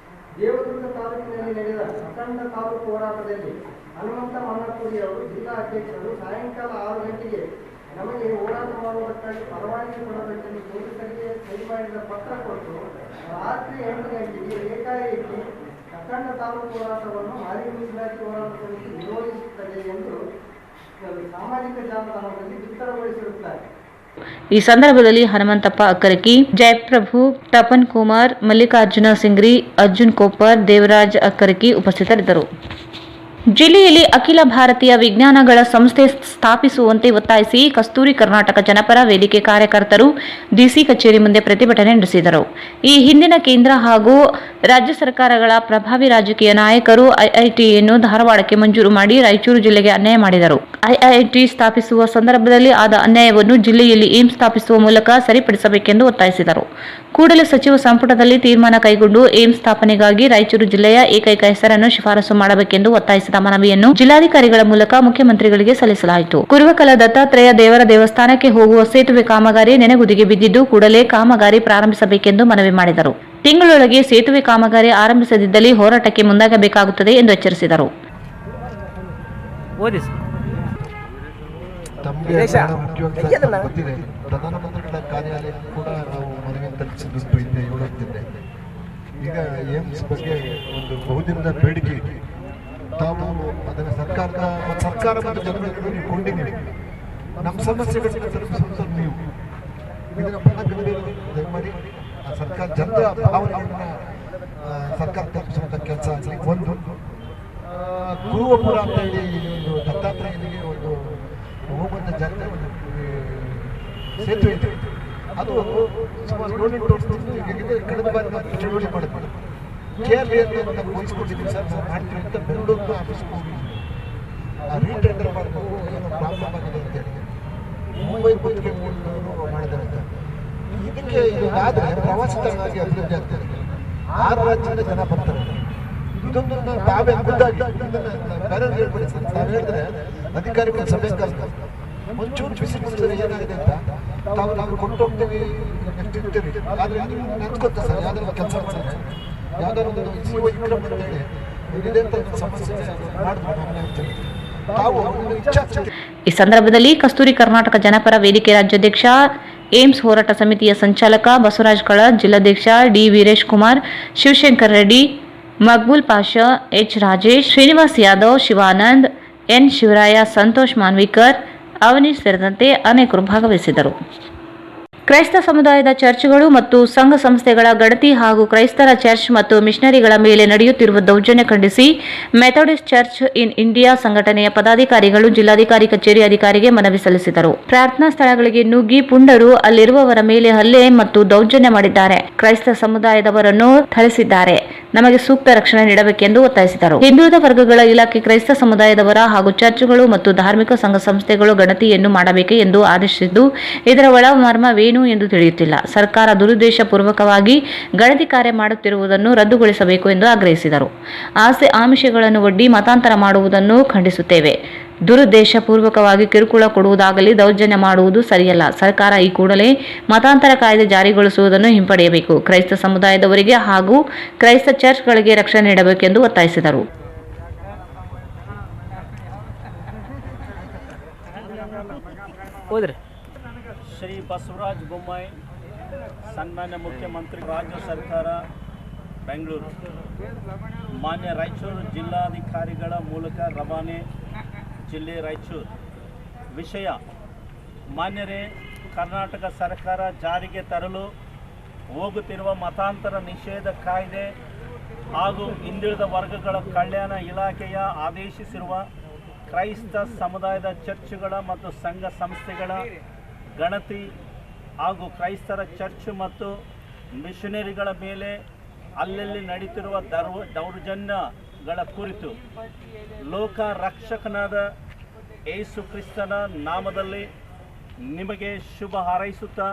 ದೇವದುರ್ಗ ತಾಲೂಕಿನಲ್ಲಿ ನಡೆದ ಅಖಂಡ ತಾಲೂಕು ಹೋರಾಟದಲ್ಲಿ ಹನುಮಂತ ಮಲ್ಲಪುರಿ ಅವರು ಜಿಲ್ಲಾ ಅಧ್ಯಕ್ಷರು ಸಾಯಂಕಾಲ 6 ಗಂಟೆಗೆ ನಮಗೆ ಹೋರಾಟ ಮಾಡುವುದಕ್ಕಾಗಿ ಪರವಾನಗಿ ಕೊಡಬೇಕೆಂದು ಪೊಲೀಸರಿಗೆ ಸಹಿ ಮಾಡಿದ ಪತ್ರ ಕೊಟ್ಟು ರಾತ್ರಿ 8 ಗಂಟೆಗೆ ಏಕಾಏಕಿ ಅಖಂಡ ತಾಲೂಕು ಹೋರಾಟವನ್ನು ಮಾಲಿನ್ಯ ಇಲಾಖೆ ಹೋರಾಟ ಸಮಿತಿ ವಿರೋಧಿಸುತ್ತದೆ ಎಂದು ಸಾಮಾಜಿಕ ಜಾಲತಾಣದಲ್ಲಿ ಬಿತ್ತರಗೊಳಿಸಿರುತ್ತಾರೆ. ಈ ಸಂದರ್ಭದಲ್ಲಿ ಹನುಮಂತಪ್ಪ ಅಕ್ಕರಕಿ, ಜಯಪ್ರಭು, ತಪನ್ ಕುಮಾರ್, ಮಲ್ಲಿಕಾರ್ಜುನ ಸಿಂಗ್ರಿ, ಅರ್ಜುನ್ ಕೋಪರ್, ದೇವರಾಜ್ ಅಕ್ಕರಕಿ ಉಪಸ್ಥಿತರಿದ್ದರು. ಜಿಲ್ಲೆಯಲ್ಲಿ ಅಖಿಲ ಭಾರತೀಯ ವಿಜ್ಞಾನಗಳ ಸಂಸ್ಥೆ ಸ್ಥಾಪಿಸುವಂತೆ ಒತ್ತಾಯಿಸಿ ಕಸ್ತೂರಿ ಕರ್ನಾಟಕ ಜನಪರ ವೇದಿಕೆ ಕಾರ್ಯಕರ್ತರು ಡಿಸಿ ಕಚೇರಿ ಮುಂದೆ ಪ್ರತಿಭಟನೆ ನಡೆಸಿದರು. ಈ ಹಿಂದಿನ ಕೇಂದ್ರ ಹಾಗೂ ರಾಜ್ಯ ಸರ್ಕಾರಗಳ ಪ್ರಭಾವಿ ರಾಜಕೀಯ ನಾಯಕರು ಐಐಟಿಯನ್ನು ಧಾರವಾಡಕ್ಕೆ ಮಂಜೂರು ಮಾಡಿ ರಾಯಚೂರು ಜಿಲ್ಲೆಗೆ ಅನ್ಯಾಯ ಮಾಡಿದರು. ಐಐಟಿ ಸ್ಥಾಪಿಸುವ ಸಂದರ್ಭದಲ್ಲಿ ಆದ ಅನ್ಯಾಯವನ್ನು ಜಿಲ್ಲೆಯಲ್ಲಿ ಏಮ್ಸ್ ಸ್ಥಾಪಿಸುವ ಮೂಲಕ ಸರಿಪಡಿಸಬೇಕೆಂದು ಒತ್ತಾಯಿಸಿದರು. ಕೂಡಲೇ ಸಚಿವ ಸಂಪುಟದಲ್ಲಿ ತೀರ್ಮಾನ ಕೈಗೊಂಡು ಏಮ್ಸ್ ಸ್ಥಾಪನೆಗಾಗಿ ರಾಯಚೂರು ಜಿಲ್ಲೆಯ ಏಕೈಕ ಹೆಸರನ್ನು ಶಿಫಾರಸು ಮಾಡಬೇಕೆಂದು ಒತ್ತಾಯಿಸಿದ ಮನವಿಯನ್ನು ಜಿಲ್ಲಾಧಿಕಾರಿಗಳ ಮೂಲಕ ಮುಖ್ಯಮಂತ್ರಿಗಳಿಗೆ ಸಲ್ಲಿಸಲಾಯಿತು. ಕುರುವಕಲ ದತ್ತಾತ್ರೇಯ ದೇವರ ದೇವಸ್ಥಾನಕ್ಕೆ ಹೋಗುವ ಸೇತುವೆ ಕಾಮಗಾರಿ ನೆನೆಗುದಿಗೆ ಬಿದ್ದಿದ್ದು ಕೂಡಲೇ ಕಾಮಗಾರಿ ಪ್ರಾರಂಭಿಸಬೇಕೆಂದು ಮನವಿ ಮಾಡಿದರು. ತಿಂಗಳೊಳಗೆ ಸೇತುವೆ ಕಾಮಗಾರಿ ಆರಂಭಿಸದಿದ್ದಲ್ಲಿ ಹೋರಾಟಕ್ಕೆ ಮುಂದಾಗಬೇಕಾಗುತ್ತದೆ ಎಂದು ಎಚ್ಚರಿಸಿದರು. ಪ್ರಧಾನಮಂತ್ರಿಗಳ ಕಾರ್ಯಾಲಯ ಕೂಡ ನಾವು ಮನವಿ ತಲುಪಿಸಿದ್ದು ಹಿಂದೆ 7 ದಿನ. ಈಗ ಏಮ್ಸ್ ಬಗ್ಗೆ ಒಂದು ಬಹುದಿನದ ಬೇಡಿಕೆ ಇದೆ. ತಾವು ಅದನ್ನು ಸರ್ಕಾರ ಮತ್ತು ಜನರಿಗೆ ನೀವು ಕೊಂಡಿದ್ದೀರಿ. ನಮ್ಮ ಸಮಸ್ಯೆಗಳನ್ನ ತಲುಪಿಸುವಂತ ನೀವು ಇದನ್ನ ದಯಮಾಡಿ ಸರ್ಕಾರ ಜನರ ಭಾವನೆಗಳನ್ನ ಸರ್ಕಾರ ತಲುಪಿಸುವಂತ ಕೆಲಸ ಆಗಲಿ. ಒಂದು ಕುರುವಪುರ ಅಂತ ಹೇಳಿ ಒಂದು ದತ್ತಾತ್ರೇಯನಿಗೆ ಒಂದು ಹೋಗುವಂತ ಜಾಗದಲ್ಲಿ ಒಂದು ಸೇತುವೆ ಇದೆ. ಅದು ಸುಮಾರು 7-8 ವರ್ಷದಿಂದ ಕಳೆದ ಬಾರಿ ನಾವು ಚಳುವಳಿ ಮಾಡಿದ್ವಿ. KRB ಅಂತ ವಹಿಸ್ಕೊಟ್ಟಿದ್ದೀವಿ ಸರ್, ನಾವು ಮಾಡ್ತೀವಿ ಅಂತ ಬೆಂಗಳೂರಿನ ಆಫೀಸ್ಗೆ ಹೋಗಿದ್ವಿ. ರೀಟೆಂಡರ್ ಮಾಡಬೇಕು, ಏನೋ ಪ್ರಾಬ್ಲಮ್ ಆಗಿದೆ ಅಂತೇಳಿ ಮುಂಬೈ ಗುತ್ತಿಗೆ ಮಾಡಿದ್ದಾರೆ ಅಂತ. ಇದಕ್ಕೆ ಇದಾದರೆ ಪ್ರವಾಸಿ ತಾಣವಾಗಿ ಅಭಿವೃದ್ಧಿ ಆಗ್ತದೆ. 6 ರಾಜ್ಯದಿಂದ ಜನ ಬರ್ತಾರೆ. ಇದೊಂದು ತಾವೇ ಖುದ್ದಾಗಿ ಬೇರೆ ಹೇಳ್ಬೇಡಿ ಸರ್. ತಾವು ಹೇಳಿದ್ರೆ ಅಧಿಕಾರಿಗಳ ಸಭೆ ಕರೆದು ಮುಂಚೂರು ಬಿಸಿ ಬಿಸಿದ್ರೆ ಏನಾಗಿದೆ ಅಂತ ನಾವು ಕೊಟ್ಟು ಹೋಗ್ತೀವಿ, ನೆಕ್ಸ್ಟ್ ಇರ್ತೀವಿ. ಆದರೆ ನೀವು ನೆನ್ಸ್ಕೊತ ಸರ್, ಯಾವ್ದಾದ್ರು ಕೆಲಸ ಮಾಡ್ತಾರೆ, ಯಾವ್ದಾದ್ರು ಒಂದು CO ವಿಕ್ರಮ್ ಅಂತ ಹೇಳಿ ಇದೆ ಅಂತ ಸಮಸ್ಯೆ ಮಾಡಿದ್ರು ತಾವು ಇಚ್ಛಾಶಕ್ತಿ. ಈ ಸಂದರ್ಭದಲ್ಲಿ ಕಸ್ತೂರಿ ಕರ್ನಾಟಕ ಜನಪರ ವೇದಿಕೆ ರಾಜ್ಯಾಧ್ಯಕ್ಷ, ಏಮ್ಸ್ ಹೋರಾಟ ಸಮಿತಿಯ ಸಂಚಾಲಕ ಬಸವರಾಜ್ ಕಳ, ಜಿಲ್ಲಾಧ್ಯಕ್ಷ D Veeresh Kumar, Shivashankar Reddy, Maqbool Pasha, H Rajesh, Srinivas Yadav, Shivanand, N Shivaraya, Santosh Manvikar, Avanish ಸೇರಿದಂತೆ ಅನೇಕರು ಭಾಗವಹಿಸಿದರು. ಕ್ರೈಸ್ತ ಸಮುದಾಯದ ಚರ್ಚ್ಗಳು ಮತ್ತು ಸಂಘ ಸಂಸ್ಥೆಗಳ ಗಣತಿ ಹಾಗೂ ಕ್ರೈಸ್ತರ ಚರ್ಚ್ ಮತ್ತು ಮಿಷನರಿಗಳ ಮೇಲೆ ನಡೆಯುತ್ತಿರುವ ದೌರ್ಜನ್ಯ ಖಂಡಿಸಿ ಮೆಥೋಡಿಸ್ಟ್ ಚರ್ಚ್ ಇನ್ ಇಂಡಿಯಾ ಸಂಘಟನೆಯ ಪದಾಧಿಕಾರಿಗಳು ಜಿಲ್ಲಾಧಿಕಾರಿ ಕಚೇರಿ ಅಧಿಕಾರಿಗೆ ಮನವಿ ಸಲ್ಲಿಸಿದರು. ಪ್ರಾರ್ಥನಾ ಸ್ಥಳಗಳಿಗೆ ನುಗ್ಗಿ ಪುಂಡರು ಅಲ್ಲಿರುವವರ ಮೇಲೆ ಹಲ್ಲೆ ಮತ್ತು ದೌರ್ಜನ್ಯ ಮಾಡಿದ್ದಾರೆ. ಕ್ರೈಸ್ತ ಸಮುದಾಯದವರನ್ನು ಥಳಿಸಿದ್ದಾರೆ. ನಮಗೆ ಸೂಕ್ತ ರಕ್ಷಣೆ ನೀಡಬೇಕೆಂದು ಒತ್ತಾಯಿಸಿದರು. ಹಿಂದುಳಿದ ವರ್ಗಗಳ ಇಲಾಖೆ ಕ್ರೈಸ್ತ ಸಮುದಾಯದವರ ಹಾಗೂ ಚರ್ಚ್ಗಳು ಮತ್ತು ಧಾರ್ಮಿಕ ಸಂಘ ಸಂಸ್ಥೆಗಳು ಗಣತಿಯನ್ನು ಮಾಡಬೇಕು ಎಂದು ಆದೇಶಿಸಿದ್ದು ಇದರ ಒಳ ಮರ್ಮವೇನು ಎಂದು ತಿಳಿಯುತ್ತಿಲ್ಲ. ಸರ್ಕಾರ ದುರುದ್ದೇಶಪೂರ್ವಕವಾಗಿ ಗಣತಿ ಕಾರ್ಯ ಮಾಡುತ್ತಿರುವುದನ್ನು ರದ್ದುಗೊಳಿಸಬೇಕು ಎಂದು ಆಗ್ರಹಿಸಿದರು. ಆಸೆ ಆಮಿಷಗಳನ್ನು ಒಡ್ಡಿ ಮತಾಂತರ ಮಾಡುವುದನ್ನು ಖಂಡಿಸುತ್ತೇವೆ. ದುರುದ್ದೇಶಪೂರ್ವಕವಾಗಿ ಕಿರುಕುಳ ಕೊಡುವುದಾಗಲಿ ದೌರ್ಜನ್ಯ ಮಾಡುವುದು ಸರಿಯಲ್ಲ. ಸರ್ಕಾರ ಈ ಕೂಡಲೇ ಮತಾಂತರ ಕಾಯ್ದೆ ಜಾರಿಗೊಳಿಸುವುದನ್ನು ಹಿಂಪಡೆಯಬೇಕು. ಕ್ರೈಸ್ತ ಸಮುದಾಯದವರಿಗೆ ಹಾಗೂ ಕ್ರೈಸ್ತ ಚರ್ಚ್ಗಳಿಗೆ ರಕ್ಷಣೆ ನೀಡಬೇಕೆಂದು ಒತ್ತಾಯಿಸಿದರು. ಶ್ರೀ ಬಸವರಾಜ ಬೊಮ್ಮಾಯಿ, ಸನ್ಮಾನ್ಯ ಮುಖ್ಯಮಂತ್ರಿ, ರಾಜ್ಯ ಸರ್ಕಾರ ಬೆಂಗಳೂರು, ಮಾನ್ಯ ರಾಯಚೂರು ಜಿಲ್ಲಾಧಿಕಾರಿಗಳ ಮೂಲಕ ರವಾನೆ ಜಿಲ್ಲೆ ರಾಯಚೂರು. ವಿಷಯ: ಮಾನ್ಯರೇ, ಕರ್ನಾಟಕ ಸರ್ಕಾರ ಜಾರಿಗೆ ತರಲು ಹೋಗುತ್ತಿರುವ ಮತಾಂತರ ನಿಷೇಧ ಕಾಯ್ದೆ ಹಾಗೂ ಹಿಂದುಳಿದ ವರ್ಗಗಳ ಕಲ್ಯಾಣ ಇಲಾಖೆಯ ಆದೇಶಿಸಿರುವ ಕ್ರೈಸ್ತ ಸಮುದಾಯದ ಚರ್ಚ್ಗಳ ಮತ್ತು ಸಂಘ ಸಂಸ್ಥೆಗಳ ಗಣತಿ ಹಾಗೂ ಕ್ರೈಸ್ತರ ಚರ್ಚ್ ಮತ್ತು ಮಿಷನರಿಗಳ ಮೇಲೆ ಅಲ್ಲಲ್ಲಿ ನಡೀತಿರುವ ದೌರ್ಜನ್ಯಗಳ ಕುರಿತು ಲೋಕ ರಕ್ಷಕನಾದ ಯೇಸು ಕ್ರಿಸ್ತನ ನಾಮದಲ್ಲಿ ನಿಮಗೆ ಶುಭ ಹಾರೈಸುತ್ತಾ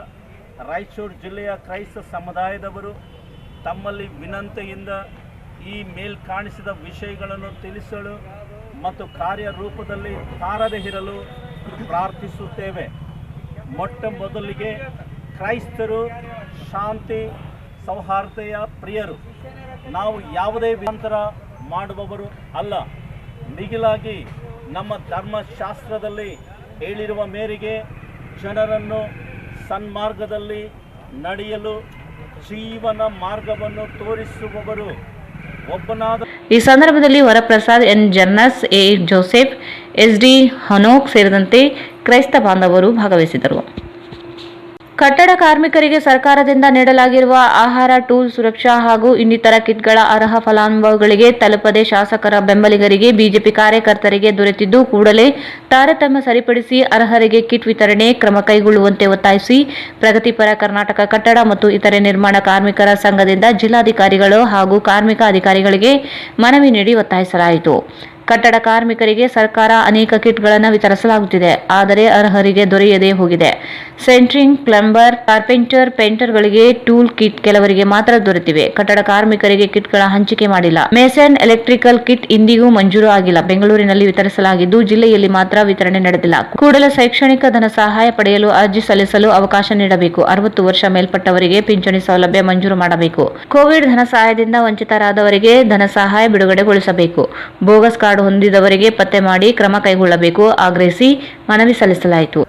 ರಾಯಚೂರು ಜಿಲ್ಲೆಯ ಕ್ರೈಸ್ತ ಸಮುದಾಯದವರು ತಮ್ಮಲ್ಲಿ ವಿನಂತಿಯಿಂದ ಈ ಕಾಣಿಸಿದ ವಿಷಯಗಳನ್ನು ತಿಳಿಸಲು ಮತ್ತು ಕಾರ್ಯರೂಪದಲ್ಲಿ ತಾರದೆ ಇರಲು ಪ್ರಾರ್ಥಿಸುತ್ತೇವೆ. ಮೊಟ್ಟ ಮೊದಲಿಗೆ ಕ್ರೈಸ್ತರು ಶಾಂತಿ ಸೌಹಾರ್ದತೆಯ ಪ್ರಿಯರು. ನಾವು ಯಾವುದೇ ವಿಧಾಂತರ ಮಾಡುವವರು ಅಲ್ಲ. ಮಿಗಿಲಾಗಿ ನಮ್ಮ ಧರ್ಮಶಾಸ್ತ್ರದಲ್ಲಿ ಹೇಳಿರುವ ಮೇರೆಗೆ ಜನರನ್ನು ಸನ್ಮಾರ್ಗದಲ್ಲಿ ನಡೆಯಲು ಜೀವನ ಮಾರ್ಗವನ್ನು ತೋರಿಸುವವರು ಒಬ್ಬನಾದ. ಈ ಸಂದರ್ಭದಲ್ಲಿ Varaprasad N Jarnas, A Joseph, SD Hanok ಸೇರಿದಂತೆ ಕ್ರೈಸ್ತ ಬಾಂಧವರು ಭಾಗವಹಿಸಿದರು. ಕಟ್ಟಡ ಕಾರ್ಮಿಕರಿಗೆ ಸರ್ಕಾರದಿಂದ ನೀಡಲಾಗಿರುವ ಆಹಾರ, ಟೂಲ್, ಸುರಕ್ಷಾ ಹಾಗೂ ಇನ್ನಿತರ ಕಿಟ್ಗಳ ಅರ್ಹ ಫಲಾನುಭವಿಗಳಿಗೆ ತಲುಪದೆ ಶಾಸಕರ ಬೆಂಬಲಿಗರಿಗೆ ಬಿಜೆಪಿ ಕಾರ್ಯಕರ್ತರಿಗೆ ದೊರೆತಿದ್ದು ಕೂಡಲೇ ತಾರತಮ್ಯ ಸರಿಪಡಿಸಿ ಅರ್ಹರಿಗೆ ಕಿಟ್ ವಿತರಣೆ ಕ್ರಮ ಕೈಗೊಳ್ಳುವಂತೆ ಒತ್ತಾಯಿಸಿ ಪ್ರಗತಿಪರ ಕರ್ನಾಟಕ ಕಟ್ಟಡ ಮತ್ತು ಇತರೆ ನಿರ್ಮಾಣ ಕಾರ್ಮಿಕರ ಸಂಘದಿಂದ ಜಿಲ್ಲಾಧಿಕಾರಿಗಳು ಹಾಗೂ ಕಾರ್ಮಿಕ ಅಧಿಕಾರಿಗಳಿಗೆ ಮನವಿ ನೀಡಿ ಒತ್ತಾಯಿಸಲಾಯಿತು. ಕಟ್ಟಡ ಕಾರ್ಮಿಕರಿಗೆ ಸರ್ಕಾರ ಅನೇಕ ಕಿಟ್ಗಳನ್ನು ವಿತರಿಸಲಾಗುತ್ತಿದೆ, ಆದರೆ ಅರ್ಹರಿಗೆ ದೊರೆಯದೇ ಹೋಗಿದೆ. ಸೆಂಟ್ರಿಂಗ್, ಪ್ಲಂಬರ್, ಕಾರ್ಪೆಂಟರ್, ಪೇಂಟರ್ಗಳಿಗೆ ಟೂಲ್ ಕಿಟ್ ಕೆಲವರಿಗೆ ಮಾತ್ರ ದೊರೆತಿವೆ. ಕಟ್ಟಡ ಕಾರ್ಮಿಕರಿಗೆ ಕಿಟ್ಗಳ ಹಂಚಿಕೆ ಮಾಡಿಲ್ಲ. ಮೇಸನ್, ಎಲೆಕ್ಟ್ರಿಕಲ್ ಕಿಟ್ ಇಂದಿಗೂ ಮಂಜೂರು ಆಗಿಲ್ಲ. ಬೆಂಗಳೂರಿನಲ್ಲಿ ವಿತರಿಸಲಾಗಿದ್ದು ಜಿಲ್ಲೆಯಲ್ಲಿ ಮಾತ್ರ ವಿತರಣೆ ನಡೆದಿಲ್ಲ. ಕೂಡಲೇ ಶೈಕ್ಷಣಿಕ ಧನ ಸಹಾಯ ಪಡೆಯಲು ಅರ್ಜಿ ಸಲ್ಲಿಸಲು ಅವಕಾಶ ನೀಡಬೇಕು. 60 ವರ್ಷ ಮೇಲ್ಪಟ್ಟವರಿಗೆ ಪಿಂಚಣಿ ಸೌಲಭ್ಯ ಮಂಜೂರು ಮಾಡಬೇಕು. ಕೋವಿಡ್ ಧನ ಸಹಾಯದಿಂದ ವಂಚಿತರಾದವರಿಗೆ ಧನ ಸಹಾಯ ಬಿಡುಗಡೆಗೊಳಿಸಬೇಕು. ಬೋಗಸ್ ಕಾರ್ಡ್ ಹೊಂದಿದವರಿಗೆ ಪತ್ತೆ ಮಾಡಿ ಕ್ರಮ ಕೈಗೊಳ್ಳಬೇಕು ಆಗ್ರಹಿಸಿ ಮನವಿ ಸಲ್ಲಿಸಲಾಯಿತು.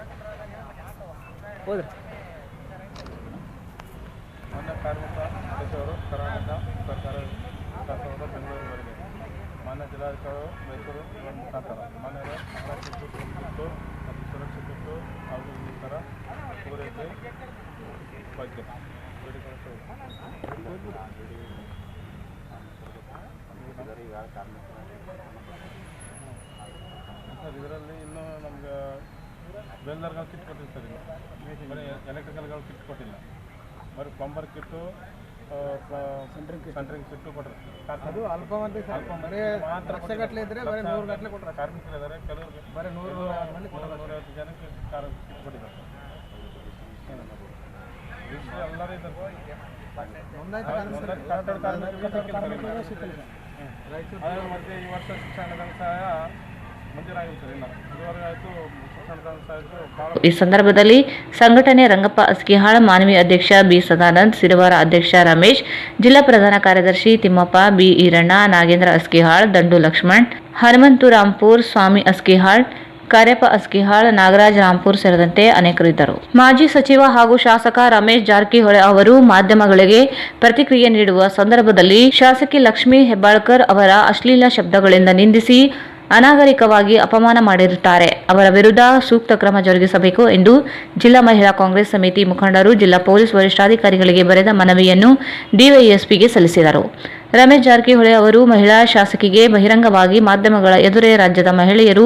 ಇದರಲ್ಲಿ ಇನ್ನೂ ನಮ್ಗೆ ವೆಲ್ಡರ್ಗಳು ಕಿಟ್ ಕೊಟ್ಟಿರ್ತಾರೆ, ಬರೀ ಎಲೆಕ್ಟ್ರಿಕಲ್ಗಳು ಕಿಟ್ ಕೊಟ್ಟಿಲ್ಲ. ಬರೀ ಪ್ಲಂಬರ್ ಕಿಟ್ಟು, ಸೆಂಟ್ರಿಂಗ್ ಕಿಟ್ಟು ಕೊಟ್ಟರೆ ಅದು ಅಲ್ಪ ಮಾತ್ರಗಟ್ಟಲೆ ಇದ್ರೆ ಬರೀ 100 ಗಟ್ಟಲೆ ಕೊಟ್ಟರೆ. ಕಾರ್ಮಿಕರು ಇದ್ದಾರೆ, ಕೆಲವರು ಬರೀ 150 ಜನಕ್ಕೆ ಕಿಟ್ ಕೊಟ್ಟಿದ್ದಾರೆ. ಎಲ್ಲರೂ ಇದ್ದಾರೆ. ಅದರ ಮಧ್ಯೆ ಈ ವರ್ಷ ಶಿಕ್ಷಣದ ಸಹಾಯ ಮಂಜೂರಾಗಿರುತ್ತದೆ. ಇಲ್ಲ ಇದುವರೆಗೆ ಆಯಿತು ಶಿಕ್ಷಣದ ಸಹಾಯ. ಈ ಸಂದರ್ಭದಲ್ಲಿ ಸಂಘಟನೆ ರಂಗಪ್ಪ ಅಸ್ಕಿಹಾಳ್, ಮಾನವಿ ಅಧ್ಯಕ್ಷ ಬಿ ಸದಾನಂದ್, ಸಿರವಾರ ಅಧ್ಯಕ್ಷ ರಮೇಶ್, ಜಿಲ್ಲಾ ಪ್ರಧಾನ ಕಾರ್ಯದರ್ಶಿ ತಿಮ್ಮಪ್ಪ, ಬಿ ಈರಣ್ಣ, ನಾಗೇಂದ್ರ ಅಸ್ಕಿಹಾಳ್, ದಂಡು ಲಕ್ಷ್ಮಣ್, ಹನುಮಂತು ರಾಂಪುರ್, ಸ್ವಾಮಿ ಅಸ್ಕಿಹಾಳ್, ಕಾರ್ಯಪ್ಪ ಅಸ್ಕಿಹಾಳ್, ನಾಗರಾಜ್ ರಾಂಪುರ್ ಸೇರಿದಂತೆ ಅನೇಕರಿದ್ದರು. ಮಾಜಿ ಸಚಿವ ಹಾಗೂ ಶಾಸಕ ರಮೇಶ್ ಜಾರಕಿಹೊಳಿ ಅವರು ಮಾಧ್ಯಮಗಳಿಗೆ ಪ್ರತಿಕ್ರಿಯೆ ನೀಡುವ ಸಂದರ್ಭದಲ್ಲಿ ಶಾಸಕಿ ಲಕ್ಷ್ಮೀ ಹೆಬ್ಬಾಳ್ಕರ್ ಅವರ ಅಶ್ಲೀಲ ಶಬ್ದಗಳಿಂದ ನಿಂದಿಸಿ ಅನಾಗರಿಕವಾಗಿ ಅಪಮಾನ ಮಾಡಿರುತ್ತಾರೆ. ಅವರ ವಿರುದ್ಧ ಸೂಕ್ತ ಕ್ರಮ ಜರುಗಿಸಬೇಕು ಎಂದು ಜಿಲ್ಲಾ ಮಹಿಳಾ ಕಾಂಗ್ರೆಸ್ ಸಮಿತಿ ಮುಖಂಡರು ಜಿಲ್ಲಾ ಪೊಲೀಸ್ ವರಿಷ್ಠಾಧಿಕಾರಿಗಳಿಗೆ ಬರೆದ ಮನವಿಯನ್ನು ಡಿವೈಎಸ್ಪಿಗೆ ಸಲ್ಲಿಸಿದರು. ರಮೇಶ್ ಜಾರಕಿಹೊಳಿ ಅವರು ಮಹಿಳಾ ಶಾಸಕಿಗೆ ಬಹಿರಂಗವಾಗಿ ಮಾಧ್ಯಮಗಳ ಎದುರೇ ರಾಜ್ಯದ ಮಹಿಳೆಯರು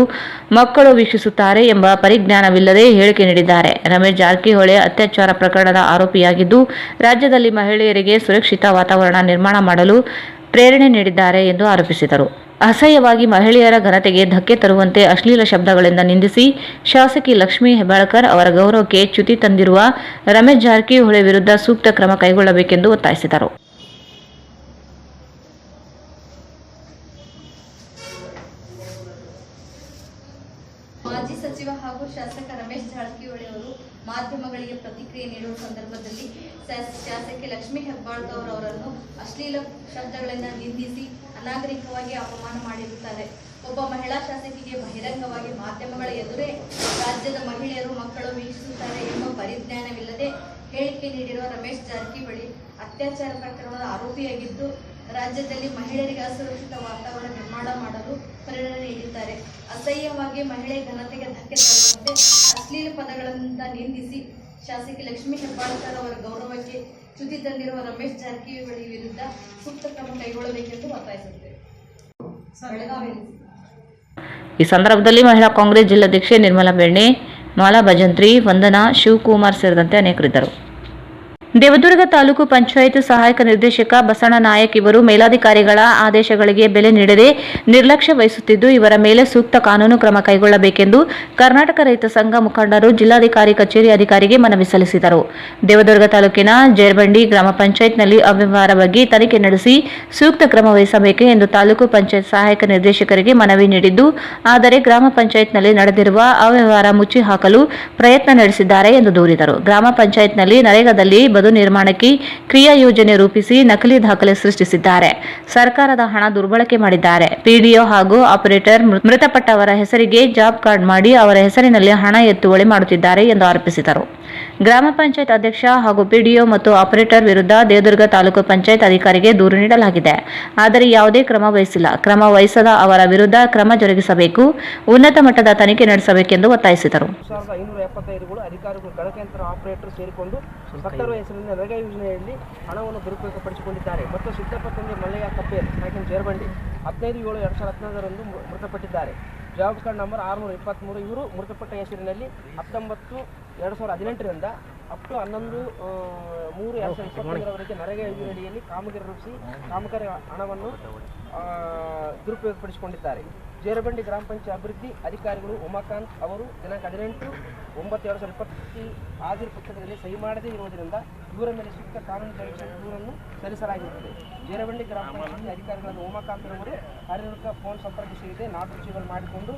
ಮಕ್ಕಳು ವೀಕ್ಷಿಸುತ್ತಾರೆ ಎಂಬ ಪರಿಜ್ಞಾನವಿಲ್ಲದೆ ಹೇಳಿಕೆ ನೀಡಿದ್ದಾರೆ. ರಮೇಶ್ ಜಾರಕಿಹೊಳಿ ಅತ್ಯಾಚಾರ ಪ್ರಕರಣದ ಆರೋಪಿಯಾಗಿದ್ದು ರಾಜ್ಯದಲ್ಲಿ ಮಹಿಳೆಯರಿಗೆ ಸುರಕ್ಷಿತ ವಾತಾವರಣ ನಿರ್ಮಾಣ ಮಾಡಲು ಪ್ರೇರಣೆ ನೀಡಿದ್ದಾರೆ ಎಂದು ಆರೋಪಿಸಿದರು. ಅಸಹ್ಯವಾಗಿ ಮಹಿಳೆಯರ ಘನತೆಗೆ ಧಕ್ಕೆ ತರುವಂತೆ ಅಶ್ಲೀಲ ಶಬ್ದಗಳಿಂದ ನಿಂದಿಸಿ ಶಾಸಕಿ ಲಕ್ಷ್ಮೀ ಹೆಬ್ಬಾಳ್ಕರ್ ಅವರ ಗೌರವಕ್ಕೆ ಚ್ಯುತಿ ತಂದಿರುವ ರಮೇಶ್ ಜಾರಕಿಹೊಳಿ ವಿರುದ್ಧ ಸೂಕ್ತ ಕ್ರಮ ಕೈಗೊಳ್ಳಬೇಕೆಂದು ಒತ್ತಾಯಿಸಿದರು. ಮಾಜಿ ಸಚಿವ ಹಾಗೂ ಶಾಸಕ ರಮೇಶ್ ಜಾರಕಿಹೊಳಿ ಅವರು ಮಾಧ್ಯಮಗಳಿಗೆ ಪ್ರತಿಕ್ರಿಯೆ ನೀಡುವ ಸಂದರ್ಭದಲ್ಲಿ ಶಾಸಕಿ ಲಕ್ಷ್ಮೀ ಹೆಬ್ಬಾಳ್ಕರ್ ಅವರನ್ನು ಅಶ್ಲೀಲ ಶಬ್ದಗಳಿಂದ ನಿಂದಿಸಿ ಅನಾಗರಿಕವಾಗಿ ಅಪಮಾನ ಮಾಡಿರುತ್ತಾರೆ. ಒಬ್ಬ ಮಹಿಳಾ ಶಾಸಕಿಗೆ ಬಹಿರಂಗವಾಗಿ ಮಾಧ್ಯಮಗಳ ಎದುರೇ ರಾಜ್ಯದ ಮಹಿಳೆಯರು ಮಕ್ಕಳು ವೀಕ್ಷಿಸುತ್ತಾರೆ ಎಂಬ ಪರಿಜ್ಞಾನವಿಲ್ಲದೆ ಹೇಳಿಕೆ ನೀಡಿರುವ ರಮೇಶ್ ಜಾರಕಿಹೊಳಿ ಅತ್ಯಾಚಾರ ಪ್ರಕರಣದ ಆರೋಪಿಯಾಗಿದ್ದು ರಾಜ್ಯದಲ್ಲಿ ಮಹಿಳೆಯರಿಗೆ ಅಸುರಕ್ಷಿತ ವಾತಾವರಣ ನಿರ್ಮಾಣ ಮಾಡಲು ಪ್ರೇರಣೆ ನೀಡಿದ್ದಾರೆ. ಅಸಹ್ಯವಾಗಿ ಮಹಿಳೆ ಘನತೆಗೆ ಧಕ್ಕೆ ತರುವಂತೆ ಅಶ್ಲೀಲ ಪದಗಳಿಂದ ನಿಂದಿಸಿ ಶಾಸಕಿ ಲಕ್ಷ್ಮೀ ಹೆಬ್ಬಾಳ್ಕರ್ ಅವರ ಗೌರವಕ್ಕೆ ಚ್ಯುತಿ ತಂದಿರುವ ರಮೇಶ್ ಜಾರಕಿಹೊಳಿ ವಿರುದ್ಧ ಸೂಕ್ತ ಕ್ರಮ ಕೈಗೊಳ್ಳಬೇಕೆಂದು ಒತ್ತಾಯಿಸುತ್ತೇವೆ. ಬೆಳಗಾವಿ ಈ ಸಂದರ್ಭದಲ್ಲಿ ಮಹಿಳಾ ಕಾಂಗ್ರೆಸ್ ಜಿಲ್ಲಾಧ್ಯಕ್ಷೆ ನಿರ್ಮಲಾ ಬೆಣ್ಣೆ, ಮಾಲಾ ಭಜಂತ್ರಿ, ವಂದನಾ, ಶಿವಕುಮಾರ್ ಸೇರಿದಂತೆ ಅನೇಕರಿದ್ದರು. ದೇವದುರ್ಗ ತಾಲೂಕು ಪಂಚಾಯತ್ ಸಹಾಯಕ ನಿರ್ದೇಶಕ ಬಸಣ್ಣ ನಾಯಕ್ ಇವರು ಮೇಲಾಧಿಕಾರಿಗಳ ಆದೇಶಗಳಿಗೆ ಬೆಲೆ ನೀಡದೆ ನಿರ್ಲಕ್ಷ್ಯ ವಹಿಸುತ್ತಿದ್ದು, ಇವರ ಮೇಲೆ ಸೂಕ್ತ ಕಾನೂನು ಕ್ರಮ ಕೈಗೊಳ್ಳಬೇಕೆಂದು ಕರ್ನಾಟಕ ರೈತ ಸಂಘ ಮುಖಂಡರು ಜಿಲ್ಲಾಧಿಕಾರಿ ಕಚೇರಿ ಅಧಿಕಾರಿಗೆ ಮನವಿ ಸಲ್ಲಿಸಿದರು. ದೇವದುರ್ಗ ತಾಲೂಕಿನ ಜೇರ್ಬಂಡಿ ಗ್ರಾಮ ಪಂಚಾಯತ್ನಲ್ಲಿ ಅವ್ಯವಹಾರ ಬಗ್ಗೆ ತನಿಖೆ ನಡೆಸಿ ಸೂಕ್ತ ಕ್ರಮ ವಹಿಸಬೇಕು ಎಂದು ತಾಲೂಕು ಪಂಚಾಯತ್ ಸಹಾಯಕ ನಿರ್ದೇಶಕರಿಗೆ ಮನವಿ ನೀಡಿದ್ದು, ಆದರೆ ಗ್ರಾಮ ಪಂಚಾಯತ್ನಲ್ಲಿ ನಡೆದಿರುವ ಅವ್ಯವಹಾರ ಮುಚ್ಚಿ ಹಾಕಲು ಪ್ರಯತ್ನ ನಡೆಸಿದ್ದಾರೆ ಎಂದು ದೂರಿದರು. ಗ್ರಾಮ ಪಂಚಾಯತ್ನಲ್ಲಿ ನರೇಗಾದಲ್ಲಿ ಬದು ನಿರ್ಮಾಣಕ್ಕೆ ಕ್ರಿಯಾ ಯೋಜನೆ ರೂಪಿಸಿ ನಕಲಿ ದಾಖಲೆ ಸೃಷ್ಟಿಸಿದ್ದಾರೆ. ಸರ್ಕಾರದ ಹಣ ದುರ್ಬಳಕೆ ಮಾಡಿದ್ದಾರೆ. ಪಿಡಿಒ ಹಾಗೂ ಆಪರೇಟರ್ ಮೃತಪಟ್ಟವರ ಹೆಸರಿಗೆ ಜಾಬ್ ಕಾರ್ಡ್ ಮಾಡಿ ಅವರ ಹೆಸರಿನಲ್ಲಿ ಹಣ ಎತ್ತುವಳಿ ಮಾಡುತ್ತಿದ್ದಾರೆ ಎಂದು ಆರೋಪಿಸಿದರು. ಗ್ರಾಮ ಪಂಚಾಯತ್ ಅಧ್ಯಕ್ಷ ಹಾಗೂ ಪಿಡಿಒ ಮತ್ತು ಆಪರೇಟರ್ ವಿರುದ್ಧ ದೇವದುರ್ಗ ತಾಲೂಕು ಪಂಚಾಯತ್ ಅಧಿಕಾರಿಗೆ ದೂರು ನೀಡಲಾಗಿದೆ. ಆದರೆ ಯಾವುದೇ ಕ್ರಮ ವಹಿಸಿಲ್ಲ. ಕ್ರಮ ವಹಿಸದ ಅವರ ವಿರುದ್ಧ ಕ್ರಮ ಜರುಗಿಸಬೇಕು, ಉನ್ನತ ಮಟ್ಟದ ತನಿಖೆ ನಡೆಸಬೇಕೆಂದು ಒತ್ತಾಯಿಸಿದರು. 1575 ಅಧಿಕಾರಿಗಳು ಗಣಕಯಂತ್ರ ಆಪರೇಟರ್ ಸೇರಿಕೊಂಡು ಸತ್ತವರ ಹೆಸರಿನ ನರೇಗಾ ಯೋಜನೆಯಲ್ಲಿ ಹಣವನ್ನು ದುರುಪಯೋಗಪಡಿಸಿಕೊಂಡಿದ್ದಾರೆ ಮತ್ತು ಸಿದ್ದಪ್ಪ ತಂದೆ ಮಲ್ಲಯ್ಯ ಕಪ್ಪೇರ್ ಜೇರ್ಬಂಡಿ 15/7/2015 ಮೃತಪಟ್ಟಿದ್ದಾರೆ. ಜಾಬ್ ಕಾರ್ಡ್ ನಂಬರ್ 623 ಇವರು ಮೃತಪಟ್ಟ ಹೆಸರಿನಲ್ಲಿ 19/2018 ಅಪ್ ಟು 11/3/2021 ನರೇಗಾ ಯೋಜನೆಯಡಿಯಲ್ಲಿ ಕಾಮಗಾರಿ ರೂಪಿಸಿ ಕಾಮಗಾರಿ ಹಣವನ್ನು ದುರುಪಯೋಗಪಡಿಸಿಕೊಂಡಿದ್ದಾರೆ. ಜೇರಬಂಡಿ ಗ್ರಾಮ ಪಂಚಾಯತ್ ಅಭಿವೃದ್ಧಿ ಅಧಿಕಾರಿಗಳು ಉಮಾಕಾಂತ್ ಅವರು ದಿನಾಂಕ 18/9/2020 ಹಾಜರು ಪುಸ್ತಕದಲ್ಲಿ ಸಹಿ ಮಾಡದೇ ಇರುವುದರಿಂದ ಇವರ ಮೇಲೆ ಸೂಕ್ತ ಕಾನೂನು ದೂರನ್ನು ಸಲ್ಲಿಸಲಾಗಿರುತ್ತದೆ. ಜೇರಬಂಡಿ ಗ್ರಾಮ ಪಂಚಾಯತ್ ಅಧಿಕಾರಿಗಳಾದ ಉಮಾಕಾಂತ್ ಅವರು ಶಾರೀರಿಕ ಫೋನ್ ಸಂಪರ್ಕಿಸಿದೆ ನಾಟುಚಿಗಳು ಮಾಡಿಕೊಂಡು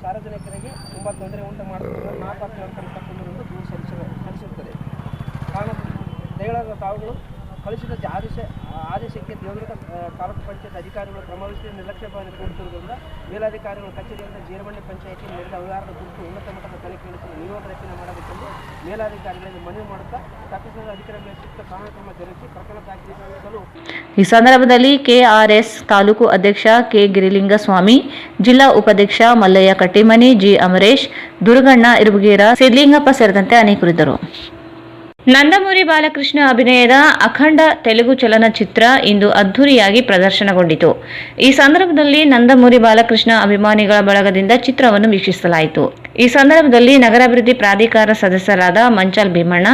ಸಾರ್ವಜನಿಕರಿಗೆ ತುಂಬ ತೊಂದರೆ ಉಂಟು ಮಾಡುತ್ತಿರುವ 4/21 ದೂರು ಸಲ್ಲಿಸಿರುತ್ತದೆ. ಕಾರಣ ತಾವುಗಳು ಕಳಿಸಿದ ಆದೇಶಕ್ಕೆ ದೇವದುರ್ಗ ತಾಲೂಕು ಪಂಚಾಯತ್ ಅಧಿಕಾರಿಗಳು ಕ್ರಮವಹಿಸಿ ನಿರ್ಲಕ್ಷ್ಯ ಭಾವನೆ ತೋರುತ್ತಿರುವುದರಿಂದ ಮೇಲಾಧಿಕಾರಿಗಳ ಕಚೇರಿಯಿಂದ ಜೇರಬಂಡಿ ಪಂಚಾಯತಿ ನಡೆದ ಅವ್ಯವಹಾರದ ಕುರಿತು ಉನ್ನತ ಮಟ್ಟದ ತನಿಖೆ ನಡೆಸಲು ನಿಯೋಗ ರಚನೆ ಮಾಡಬೇಕೆಂದು ಮೇಲಾಧಿಕಾರಿಗಳಿಗೆ ಮನವಿ ಮಾಡುತ್ತಾ ತಪ್ಪಿಸಿದ ಅಧಿಕಾರಿಗಳ ಸೂಕ್ತ ಕಾನೂನು ಕ್ರಮ ಜರುಗಿಸಿ ಪ್ರಕರಣ ದಾಖಲಿಸಲು. ಈ ಸಂದರ್ಭದಲ್ಲಿ ಕೆಆರ್ಎಸ್ ತಾಲೂಕು ಅಧ್ಯಕ್ಷ ಕೆ ಗಿರಿಲಿಂಗಸ್ವಾಮಿ, ಜಿಲ್ಲಾ ಉಪಾಧ್ಯಕ್ಷ ಮಲ್ಲಯ್ಯ ಕಟ್ಟಿಮನಿ, ಜಿ ಅಮರೇಶ್, ದುರ್ಗಣ್ಣ ಇರುಬಗೇರ, ಸಿದ್ಲಿಂಗಪ್ಪ ಸೇರಿದಂತೆ ಅನೇಕರಿದ್ದರು. ನಂದಮೂರಿ ಬಾಲಕೃಷ್ಣ ಅಭಿನಯದ ಅಖಂಡ ತೆಲುಗು ಚಲನಚಿತ್ರ ಇಂದು ಅದ್ಧೂರಿಯಾಗಿ ಪ್ರದರ್ಶನಗೊಂಡಿತು. ಈ ಸಂದರ್ಭದಲ್ಲಿ ನಂದಮೂರಿ ಬಾಲಕೃಷ್ಣ ಅಭಿಮಾನಿಗಳ ಬಳಗದಿಂದ ಚಿತ್ರವನ್ನು ವೀಕ್ಷಿಸಲಾಯಿತು. ಈ ಸಂದರ್ಭದಲ್ಲಿ ನಗರಾಭಿವೃದ್ಧಿ ಪ್ರಾಧಿಕಾರ ಸದಸ್ಯರಾದ ಮಂಚಾಲ್ ಭೀಮಣ್ಣ,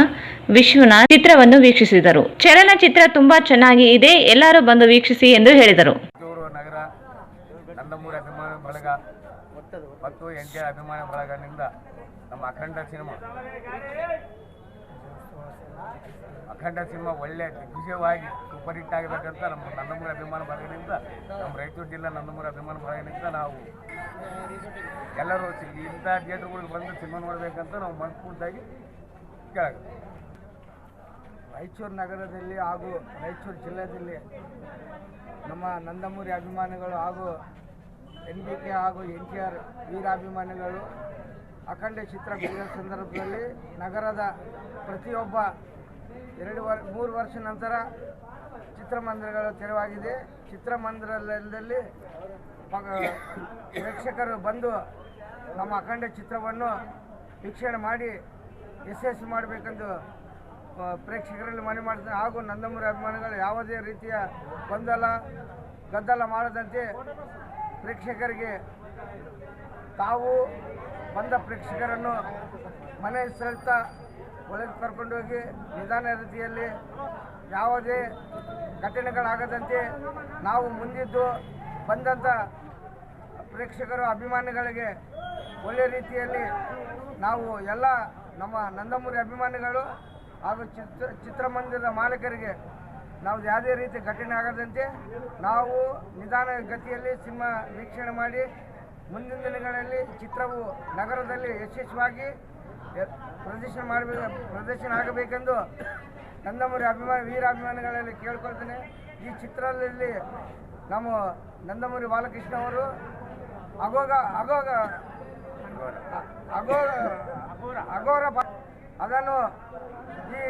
ವಿಶ್ವನಾಥ್ ಚಿತ್ರವನ್ನು ವೀಕ್ಷಿಸಿದರು. ಚಲನಚಿತ್ರ ತುಂಬಾ ಚೆನ್ನಾಗಿ ಇದೆ, ಎಲ್ಲರೂ ಬಂದು ವೀಕ್ಷಿಸಿ ಎಂದು ಹೇಳಿದರು. ನಗರ ನಂದಮೂರಿ ಅಭಿಮಾನ ಬಳಗ ಮತ್ತು ಎನ್ಟಿಆರ್ ಅಭಿಮಾನ ಬಳಗದಿಂದ ನಮ್ಮ ಅಖಂಡ ಸಿನಿಮಾ ಒಳ್ಳೆ ದಿಗ್ವಿಜಯವಾಗಿ ಸೂಪರ್ ಹಿಟ್ ಆಗಬೇಕಂತ ನಮ್ಮ ನಂದಮೂರಿ ಅಭಿಮಾನ ಬಳಗದಿಂದ, ನಮ್ಮ ರಾಯಚೂರು ಜಿಲ್ಲಾ ನಂದಮೂರಿ ಅಭಿಮಾನ ಬಳಗದಿಂದ ನಾವು ಎಲ್ಲರೂ ಇಂಥ ಥಿಯೇಟ್ರ್ಗಳಿಗೆ ಬಂದು ಸಿನಿಮಾ ನೋಡಬೇಕಂತ ನಾವು ಮನಸ್ಫೂರ್ತಿಯಾಗಿ ಕೇಳೋದು. ರಾಯಚೂರು ನಗರದಲ್ಲಿ ಹಾಗೂ ರಾಯಚೂರು ಜಿಲ್ಲೆಯಲ್ಲಿ ನಮ್ಮ ನಂದಮೂರಿ ಅಭಿಮಾನಿಗಳು ಹಾಗೂ NBK ಹಾಗೂ NTR ವೀರಾಭಿಮಾನಿಗಳು ಅಖಂಡ ಚಿತ್ರ ಬಿಡುಗಡೆ ಸಂದರ್ಭದಲ್ಲಿ ನಗರದ ಪ್ರತಿಯೊಬ್ಬ 2-3 ವರ್ಷ ನಂತರ ಚಿತ್ರಮಂದಿರಗಳು ತೆರವಾಗಿದೆ. ಚಿತ್ರಮಂದಿರದಲ್ಲಿ ಪ್ರೇಕ್ಷಕರು ಬಂದು ನಮ್ಮ ಅಖಂಡ ಚಿತ್ರವನ್ನು ವೀಕ್ಷಣೆ ಮಾಡಿ ಯಶಸ್ವಿ ಮಾಡಬೇಕೆಂದು ಪ್ರೇಕ್ಷಕರಲ್ಲಿ ಮನವಿ ಮಾಡ್ತಾರೆ. ಹಾಗೂ ನಂದಮೂರಿ ಅಭಿಮಾನಿಗಳು ಯಾವುದೇ ರೀತಿಯ ಗದ್ದಲ ಮಾಡದಂತೆ ಪ್ರೇಕ್ಷಕರಿಗೆ ತಾವು ಬಂದ ಪ್ರೇಕ್ಷಕರನ್ನು ಮನೆ ಸಹಿತ ಒಳಗೆ ಕರ್ಕೊಂಡೋಗಿ ನಿಧಾನ ರೀತಿಯಲ್ಲಿ ಯಾವುದೇ ಘಟನೆಗಳಾಗದಂತೆ ನಾವು ಮುಂದಿದ್ದು ಬಂದಂಥ ಪ್ರೇಕ್ಷಕರು ಅಭಿಮಾನಿಗಳಿಗೆ ಒಳ್ಳೆಯ ರೀತಿಯಲ್ಲಿ ನಾವು ಎಲ್ಲ ನಮ್ಮ ನಂದಮೂರಿ ಅಭಿಮಾನಿಗಳು ಹಾಗೂ ಚಿತ್ರಮಂದಿರದ ಮಾಲೀಕರಿಗೆ ನಾವು ಯಾವುದೇ ರೀತಿ ಘಟನೆ ಆಗದಂತೆ ನಾವು ನಿಧಾನ ಗತಿಯಲ್ಲಿ ಸಿನಿಮಾ ವೀಕ್ಷಣೆ ಮಾಡಿ ಮುಂದಿನ ದಿನಗಳಲ್ಲಿ ಚಿತ್ರವು ನಗರದಲ್ಲಿ ಯಶಸ್ವಿಯಾಗಿ ಪ್ರದರ್ಶನ ಆಗಬೇಕೆಂದು ನಂದಮೂರಿ ವೀರಾಭಿಮಾನಿಗಳಲ್ಲಿ ಕೇಳ್ಕೊಳ್ತೇನೆ. ಈ ಚಿತ್ರದಲ್ಲಿ ನಮ್ಮ ನಂದಮೂರಿ ಬಾಲಕೃಷ್ಣ ಅವರು ಅಘೋರ ಅದನ್ನು ಈ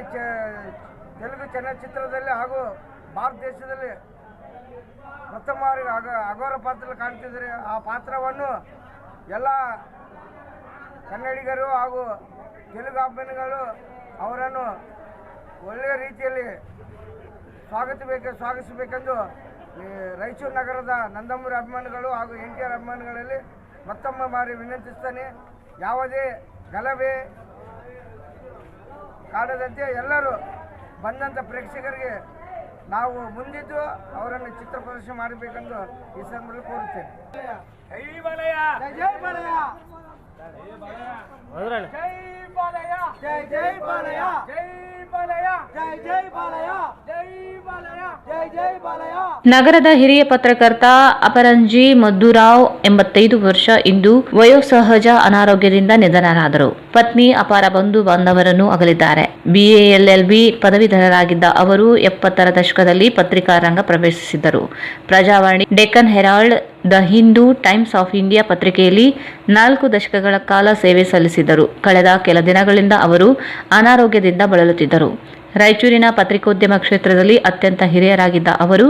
ತೆಲುಗು ಚಲನಚಿತ್ರದಲ್ಲಿ ಹಾಗೂ ಭಾರತ ದೇಶದಲ್ಲಿ ಪ್ರಥಮ ಅಘೋರ ಪಾತ್ರ ಕಾಣ್ತಿದ್ದಾರೆ. ಆ ಪಾತ್ರವನ್ನು ಎಲ್ಲ ಕನ್ನಡಿಗರು ಹಾಗೂ ತೆಲುಗು ಅಭಿಮಾನಿಗಳು ಅವರನ್ನು ಒಳ್ಳೆಯ ರೀತಿಯಲ್ಲಿ ಸ್ವಾಗತಿಸಬೇಕೆಂದು ರಾಯಚೂರು ನಗರದ ನಂದಮೂರಿ ಅಭಿಮಾನಿಗಳು ಹಾಗೂ NTR ಅಭಿಮಾನಿಗಳಲ್ಲಿ ಮತ್ತೊಮ್ಮೆ ಬಾರಿ ವಿನಂತಿಸ್ತಾನೆ, ಯಾವುದೇ ಗಲಭೆ ಕಾಡದಂತೆ ಎಲ್ಲರೂ ಬಂದಂಥ ಪ್ರೇಕ್ಷಕರಿಗೆ ನಾವು ಮುಂದಿದ್ದು ಅವರನ್ನು ಚಿತ್ರ ಪ್ರದರ್ಶನ ಮಾಡಬೇಕೆಂದು ಈ ಸಂದರ್ಭದಲ್ಲಿ ಕೋರುತ್ತೇನೆ. ಜೈ ಬಾಲಯ್ಯ, ಜೈ ಬಾಲಯ್ಯ, ಜೈ ಬಾಲಯ್ಯ, ಜೈ ಜೈ ಬಾಲಯ್ಯ, ಜೈ ಬಾಲಯ್ಯ, ಜೈ ಜೈ ಬಾಲಯ್ಯ, ಜೈ ಬಾಲಯ್ಯ, ಜೈ ಜೈ ಬಾಲಯ್ಯ. ನಗರದ ಹಿರಿಯ ಪತ್ರಕರ್ತ ಅಪರಂಜಿ ಮಧುರಾವ್ 85 ವರ್ಷ ಇಂದು ವಯೋಸಹಜ ಅನಾರೋಗ್ಯದಿಂದ ನಿಧನರಾದರು. ಪತ್ನಿ ಅಪಾರ ಬಂಧು ಬಾಂಧವರನ್ನು ಅಗಲಿದ್ದಾರೆ. BA-LLB ಪದವೀಧರರಾಗಿದ್ದ ಅವರು 70ರ ದಶಕದಲ್ಲಿ ಪತ್ರಿಕಾ ರಂಗ ಪ್ರವೇಶಿಸಿದ್ದರು. Prajavani, Deccan Herald, the Hindu, Times of India ಪತ್ರಿಕೆಯಲ್ಲಿ 4 ದಶಕಗಳ ಕಾಲ ಸೇವೆ ಸಲ್ಲಿಸಿದ್ದರು. ಕಳೆದ ಕೆಲ ದಿನಗಳಿಂದ ಅವರು ಅನಾರೋಗ್ಯದಿಂದ ಬಳಲುತ್ತಿದ್ದರು. ರಾಯಚೂರಿನ ಪತ್ರಿಕೋದ್ಯಮ ಕ್ಷೇತ್ರದಲ್ಲಿ ಅತ್ಯಂತ ಹಿರಿಯರಾಗಿದ್ದ ಅವರು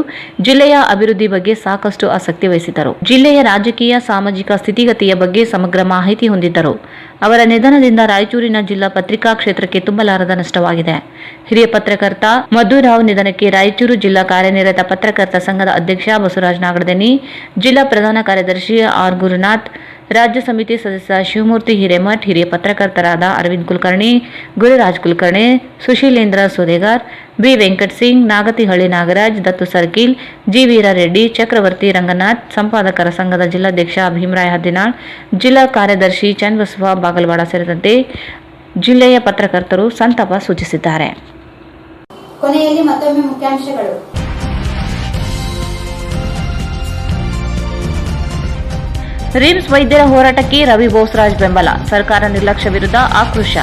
ಜಿಲ್ಲೆಯ ಅಭಿವೃದ್ಧಿ ಬಗ್ಗೆ ಸಾಕಷ್ಟು ಆಸಕ್ತಿ ವಹಿಸಿದ್ದರು. ಜಿಲ್ಲೆಯ ರಾಜಕೀಯ, ಸಾಮಾಜಿಕ ಸ್ಥಿತಿಗತಿಯ ಬಗ್ಗೆ ಸಮಗ್ರ ಮಾಹಿತಿ ಹೊಂದಿದ್ದರು. ಅವರ ನಿಧನದಿಂದ ರಾಯಚೂರಿನ ಜಿಲ್ಲಾ ಪತ್ರಿಕಾ ಕ್ಷೇತ್ರಕ್ಕೆ ತುಂಬಲಾರದ ನಷ್ಟವಾಗಿದೆ. ಹಿರಿಯ ಪತ್ರಕರ್ತ ಮಧುರಾವ್ ನಿಧನಕ್ಕೆ ರಾಯಚೂರು ಜಿಲ್ಲಾ ಕಾರ್ಯನಿರತ ಪತ್ರಕರ್ತ ಸಂಘದ ಅಧ್ಯಕ್ಷ ಬಸವರಾಜ ನಾಗಡದೆನಿ, ಜಿಲ್ಲಾ ಪ್ರಧಾನ ಕಾರ್ಯದರ್ಶಿ R. ಗುರುನಾಥ್, ರಾಜ್ಯ ಸಮಿತಿ ಸದಸ್ಯ ಶಿವಮೂರ್ತಿ ಹಿರೇಮಠ್, ಹಿರಿಯ ಪತ್ರಕರ್ತರಾದ ಅರವಿಂದ್ ಕುಲಕರ್ಣಿ, ಗುರುರಾಜ್ ಕುಲಕರ್ಣಿ, ಸುಶೀಲೇಂದ್ರ ಸೋದೆಗಾರ್, B. ವೆಂಕಟ್ ಸಿಂಗ್, ನಾಗತಿಹಳ್ಳಿ ನಾಗರಾಜ್, ದತ್ತು ಸರ್ಕಿಲ್, G. ವೀರಾರೆಡ್ಡಿ, ಚಕ್ರವರ್ತಿ ರಂಗನಾಥ್, ಸಂಪಾದಕರ ಸಂಘದ ಜಿಲ್ಲಾಧ್ಯಕ್ಷ ಭೀಮರಾಯ ಹದ್ದಿನಾಳ್, ಜಿಲ್ಲಾ ಕಾರ್ಯದರ್ಶಿ ಚನ್ನಬಸವ ಬಾಗಲವಾಡ ಸೇರಿದಂತೆ ಜಿಲ್ಲೆಯ ಪತ್ರಕರ್ತರು ಸಂತಾಪ ಸೂಚಿಸಿದ್ದಾರೆ. ಕೊನೆಯಲ್ಲಿ ಮತ್ತೊಮ್ಮೆ ಮುಖ್ಯಾಂಶಗಳು. ರಿಮ್ಸ್ ವೈದ್ಯರ ಹೋರಾಟಕ್ಕೆ ರವಿ ಬೋಸರಾಜ್ ಬೆಂಬಲ, ಸರ್ಕಾರ ನಿರ್ಲಕ್ಷ್ಯ ವಿರುದ್ಧ ಆಕ್ರೋಶ.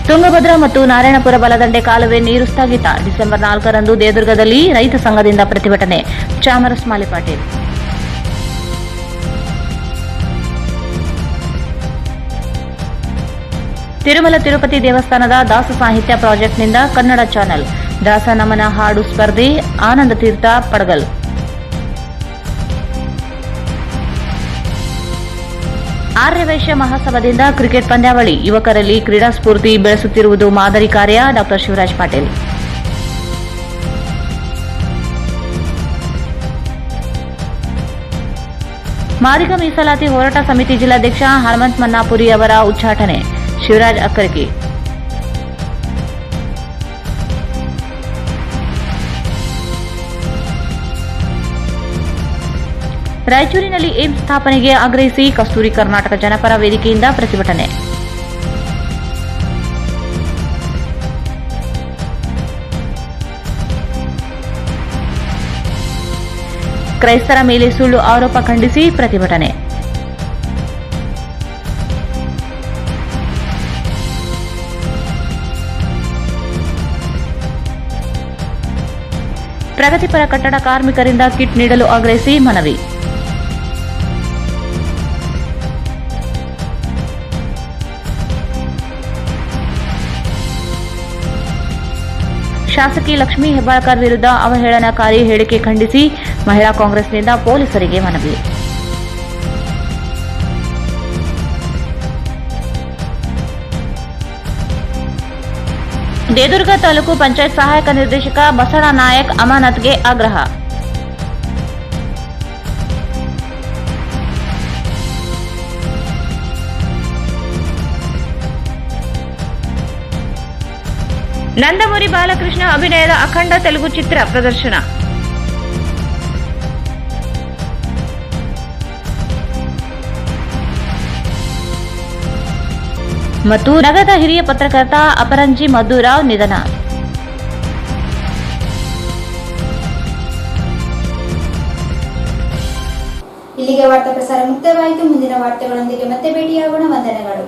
ತುಂಗಭದ್ರಾ ಮತ್ತು ನಾರಾಯಣಪುರ ಬಲದಂಡೆ ಕಾಲುವೆ ನೀರು ಸ್ಥಗಿತ. ಡಿಸೆಂಬರ್ 4ರಂದು ದೇವದುರ್ಗದಲ್ಲಿ ರೈತ ಸಂಘದಿಂದ ಪ್ರತಿಭಟನೆ. ಚಾಮರಸ್ ಮಾಲಿಪಾಟೀಲ್. ತಿರುಮಲ ತಿರುಪತಿ ದೇವಸ್ಥಾನದ ದಾಸ ಸಾಹಿತ್ಯ ಪ್ರಾಜೆಕ್ಟ್ನಿಂದ ಕನ್ನಡ ಚಾನೆಲ್ ದಾಸ ನಮನ ಹಾಡು ಸ್ಪರ್ಧೆ. ಆನಂದ ತೀರ್ಥ ಪಡಗಲ್. ಆರ್ಯವೈಶ್ಯ ಮಹಾಸಭಾದಿಂದ ಕ್ರಿಕೆಟ್ ಪಂದ್ಯಾವಳಿ, ಯುವಕರಲ್ಲಿ ಕ್ರೀಡಾ ಸ್ಫೂರ್ತಿ ಬೆಳೆಸುತ್ತಿರುವುದು ಮಾದರಿ ಕಾರ್ಯ. ಡಾ ಶಿವರಾಜ್ ಪಾಟೀಲ್. ಮಾದಿಗ ಮೀಸಲಾತಿ ಹೋರಾಟ ಸಮಿತಿ ಜಿಲ್ಲಾಧ್ಯಕ್ಷ ಹನುಮಂತ್ ಮನ್ನಾಪುರಿ ಅವರ ಉಚ್ಚಾಟನೆ. ಶಿವರಾಜ್ ಅಕ್ಕರಗಿ. ರಾಯಚೂರಿನಲ್ಲಿ ಏಮ್ಸ್ ಸ್ಥಾಪನೆಗೆ ಆಗ್ರಹಿಸಿ ಕಸ್ತೂರಿ ಕರ್ನಾಟಕ ಜನಪರ ವೇದಿಕೆಯಿಂದ ಪ್ರತಿಭಟನೆ. ಕ್ರೈಸ್ತರ ಮೇಲೆ ಸುಳ್ಳು ಆರೋಪ ಖಂಡಿಸಿ ಪ್ರತಿಭಟನೆ. ಪ್ರಗತಿಪರ ಕಟ್ಟಡ ಕಾರ್ಮಿಕರಿಂದ ಕಿಟ್ ನೀಡಲು ಆಗ್ರಹಿಸಿ ಮನವಿ. ಶಾಸಕಿ ಲಕ್ಷ್ಮೀ ಹೆಬ್ಬಾಳ್ಕರ್ ವಿರುದ್ಧ ಅವಹೇಳನಕಾರಿ ಹೇಳಿಕೆ ಖಂಡಿಸಿ ಮಹಿಳಾ ಕಾಂಗ್ರೆಸ್ನಿಂದ ಪೊಲೀಸರಿಗೆ ಮನವಿ. ದೇದುರ್ಗ ತಾಲೂಕು ಪಂಚಾಯತ್ ಸಹಾಯಕ ನಿರ್ದೇಶಕ ಬಸಣ ನಾಯಕ್ ಅಮಾನತ್ಗೆ ಆಗ್ರಹ. ನಂದಮುರಿ ಬಾಲಕೃಷ್ಣ ಅಭಿನಯದ ಅಖಂಡ ತೆಲುಗು ಚಿತ್ರ ಪ್ರದರ್ಶನ. ಮತ್ತು ನಗರದ ಹಿರಿಯ ಪತ್ರಕರ್ತ ಅಪರಂಜಿ ಮಧುರಾವ್ ನಿಧನ. ಇಲ್ಲಿಗೆ ವಾರ್ತಾ ಪ್ರಸಾರ ಮುಕ್ತವಾಯಿತು. ಮುಂದಿನ ವಾರ್ತೆಗಳೊಂದಿಗೆ ಮತ್ತೆ ಭೇಟಿಯಾಗೋಣ. ವಂದನೆಗಳು.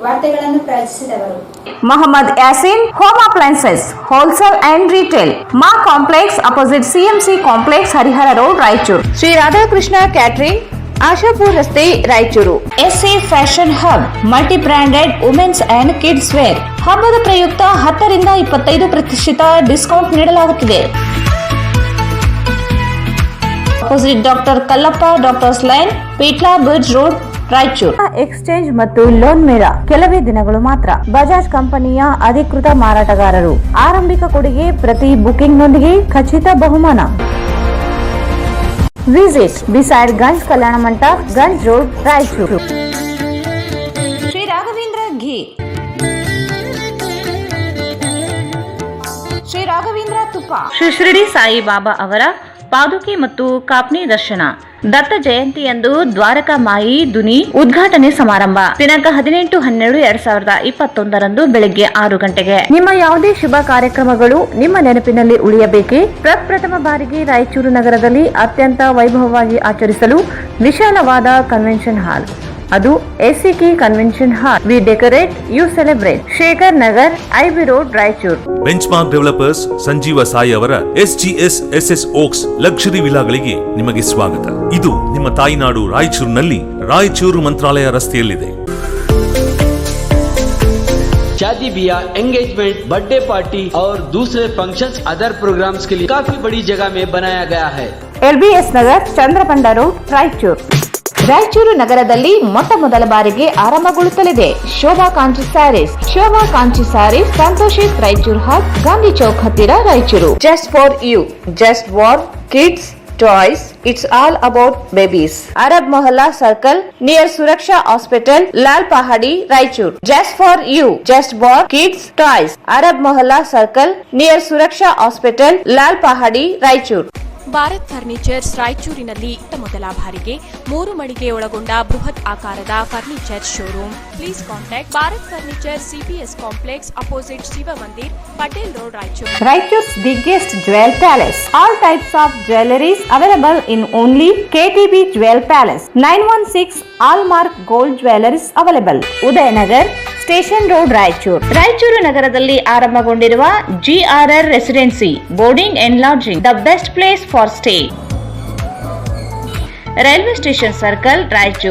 ವಾರ್ತೆಗಳನ್ನು ಪ್ರಾಯೋಜಿಸಿದವರು Mohammad Yasin Home Appliances Wholesale and Retail Ma Complex opposite CMC Complex Harihara Road Raichur Sri Radhakrishna Catering Ashapur ರಸ್ತೆ Raichur SA fashion hub multi branded women's and kids wear ಹಬ್ಬದ ಪ್ರಯುಕ್ತ 10 ರಿಂದ 25% ಡಿಸ್ಕೌಂಟ್ ನೀಡಲಾಗುತ್ತಿದೆ. Opposite doctor Kallappa doctors line ಪೀಟ್ಲಾ bridge road Raichur. Exchange ಮತ್ತು ಲೋನ್ ಮೇಳ ಕೆಲವೇ ದಿನಗಳು ಮಾತ್ರ. ಬಜಾಜ್ ಕಂಪನಿಯ ಅಧಿಕೃತ ಮಾರಾಟಗಾರರು. ಆರಂಭಿಕ ಕೊಡುಗೆ ಪ್ರತಿ ಬುಕಿಂಗ್ ನೊಂದಿಗೆ ಖಚಿತ ಬಹುಮಾನ. Visit beside Ganj Kalyana Mantapa Ganj road Raichur. Shri Raghavendra ಘೀ ಶ್ರೀ ರಾಘವೇಂದ್ರ ತುಪ್ಪ ಶ್ರೀ ಶಿರಡಿ ಸಾಯಿ ಬಾಬಾ ಅವರ ಪಾದುಕೆ ಮತ್ತು ಕಾಪ್ನಿ ದರ್ಶನ ದತ್ತ ಜಯಂತಿಯಂದು ದ್ವಾರಕಾ ಮಾಯಿ ದುನಿ ಉದ್ಘಾಟನೆ ಸಮಾರಂಭ ದಿನಾಂಕ 18-12-2021 ಬೆಳಗ್ಗೆ 6 ಗಂಟೆಗೆ. ನಿಮ್ಮ ಯಾವುದೇ ಶುಭ ಕಾರ್ಯಕ್ರಮಗಳು ನಿಮ್ಮ ನೆನಪಿನಲ್ಲಿ ಉಳಿಯಬೇಕೆ? ಪ್ರಪ್ರಥಮ ಬಾರಿಗೆ ರಾಯಚೂರು ನಗರದಲ್ಲಿ ಅತ್ಯಂತ ವೈಭವವಾಗಿ ಆಚರಿಸಲು ವಿಶಾಲವಾದ ಕನ್ವೆನ್ಷನ್ ಹಾಲ್, ಅದು ACK convention hall. We decorate, you celebrate. Shekhar Nagar, IB road, Raichur. Benchmark developers Sanjeeva Sai ಅವರ SGS SS ಓಕ್ಸ್ ಲಕ್ಸುರಿ ವಿಲಾಗಳಿಗೆ ನಿಮಗೆ ಸ್ವಾಗತ. ಇದು ನಿಮ್ಮ ತಾಯಿನಾಡು ರಾಯಚೂರಿನಲ್ಲಿ ರಾಯಚೂರು ಮಂತ್ರಾಲಯ ರಸ್ತೆಯಲ್ಲಿದೆ. शादी ब्याह, एंगेजमेंट, बर्थडे पार्टी और दूसरे फंक्शंस अदर प्रोग्राम्स के लिए काफी बड़ी जगह में बनाया गया है. LBS Nagar, Chandrapanda road, Raichur. ರಾಯಚೂರು ನಗರದಲ್ಲಿ ಮೊಟ್ಟ ಮೊದಲ ಬಾರಿಗೆ ಆರಂಭಗೊಳ್ಳುತ್ತಲಿದೆ ಶೋಭಾ ಕಾಂಚಿ ಸ್ಯಾರೀಸ್. ಶೋಭಾ ಕಾಂಚಿ ಸ್ಯಾರೀಸ್, ಸಂತೋಷಿತ್ ರಾಯಚೂರು ಹಬ್, ಗಾಂಧಿ ಚೌಕ್ ಹತ್ತಿರ Raichur. Just for you, just war kids toys, it's all about babies. Arab Mohalla circle near Suraksha hospital, Lal Pahadi, Raichur. Just for you, just war kids toys, Arab Mohalla circle near Suraksha hospital, Lal Pahadi, Raichur. Bharat furnitures ರಾಯಚೂರಿನಲ್ಲಿ ಮೊದಲ ಬಾರಿಗೆ 3 ಮಳಿಗೆ ಒಳಗೊಂಡ ಬೃಹತ್ ಆಕಾರದ furniture showroom. Please contact Bharat furniture CPS complex opposite Shiva Mandir, Patel road, Raichur. Raichur's biggest jewel palace. All types of jewelries available in only KTB Jewel Palace. 916 Allmark Gold Jewelries available. Udayanagar, station road, Raichur. Raichur ನಗರದಲ್ಲಿ ಆರಂಭಗೊಂಡಿರುವ GRR residency boarding and lodging, the best place for stay. Railway station circle, Raichur.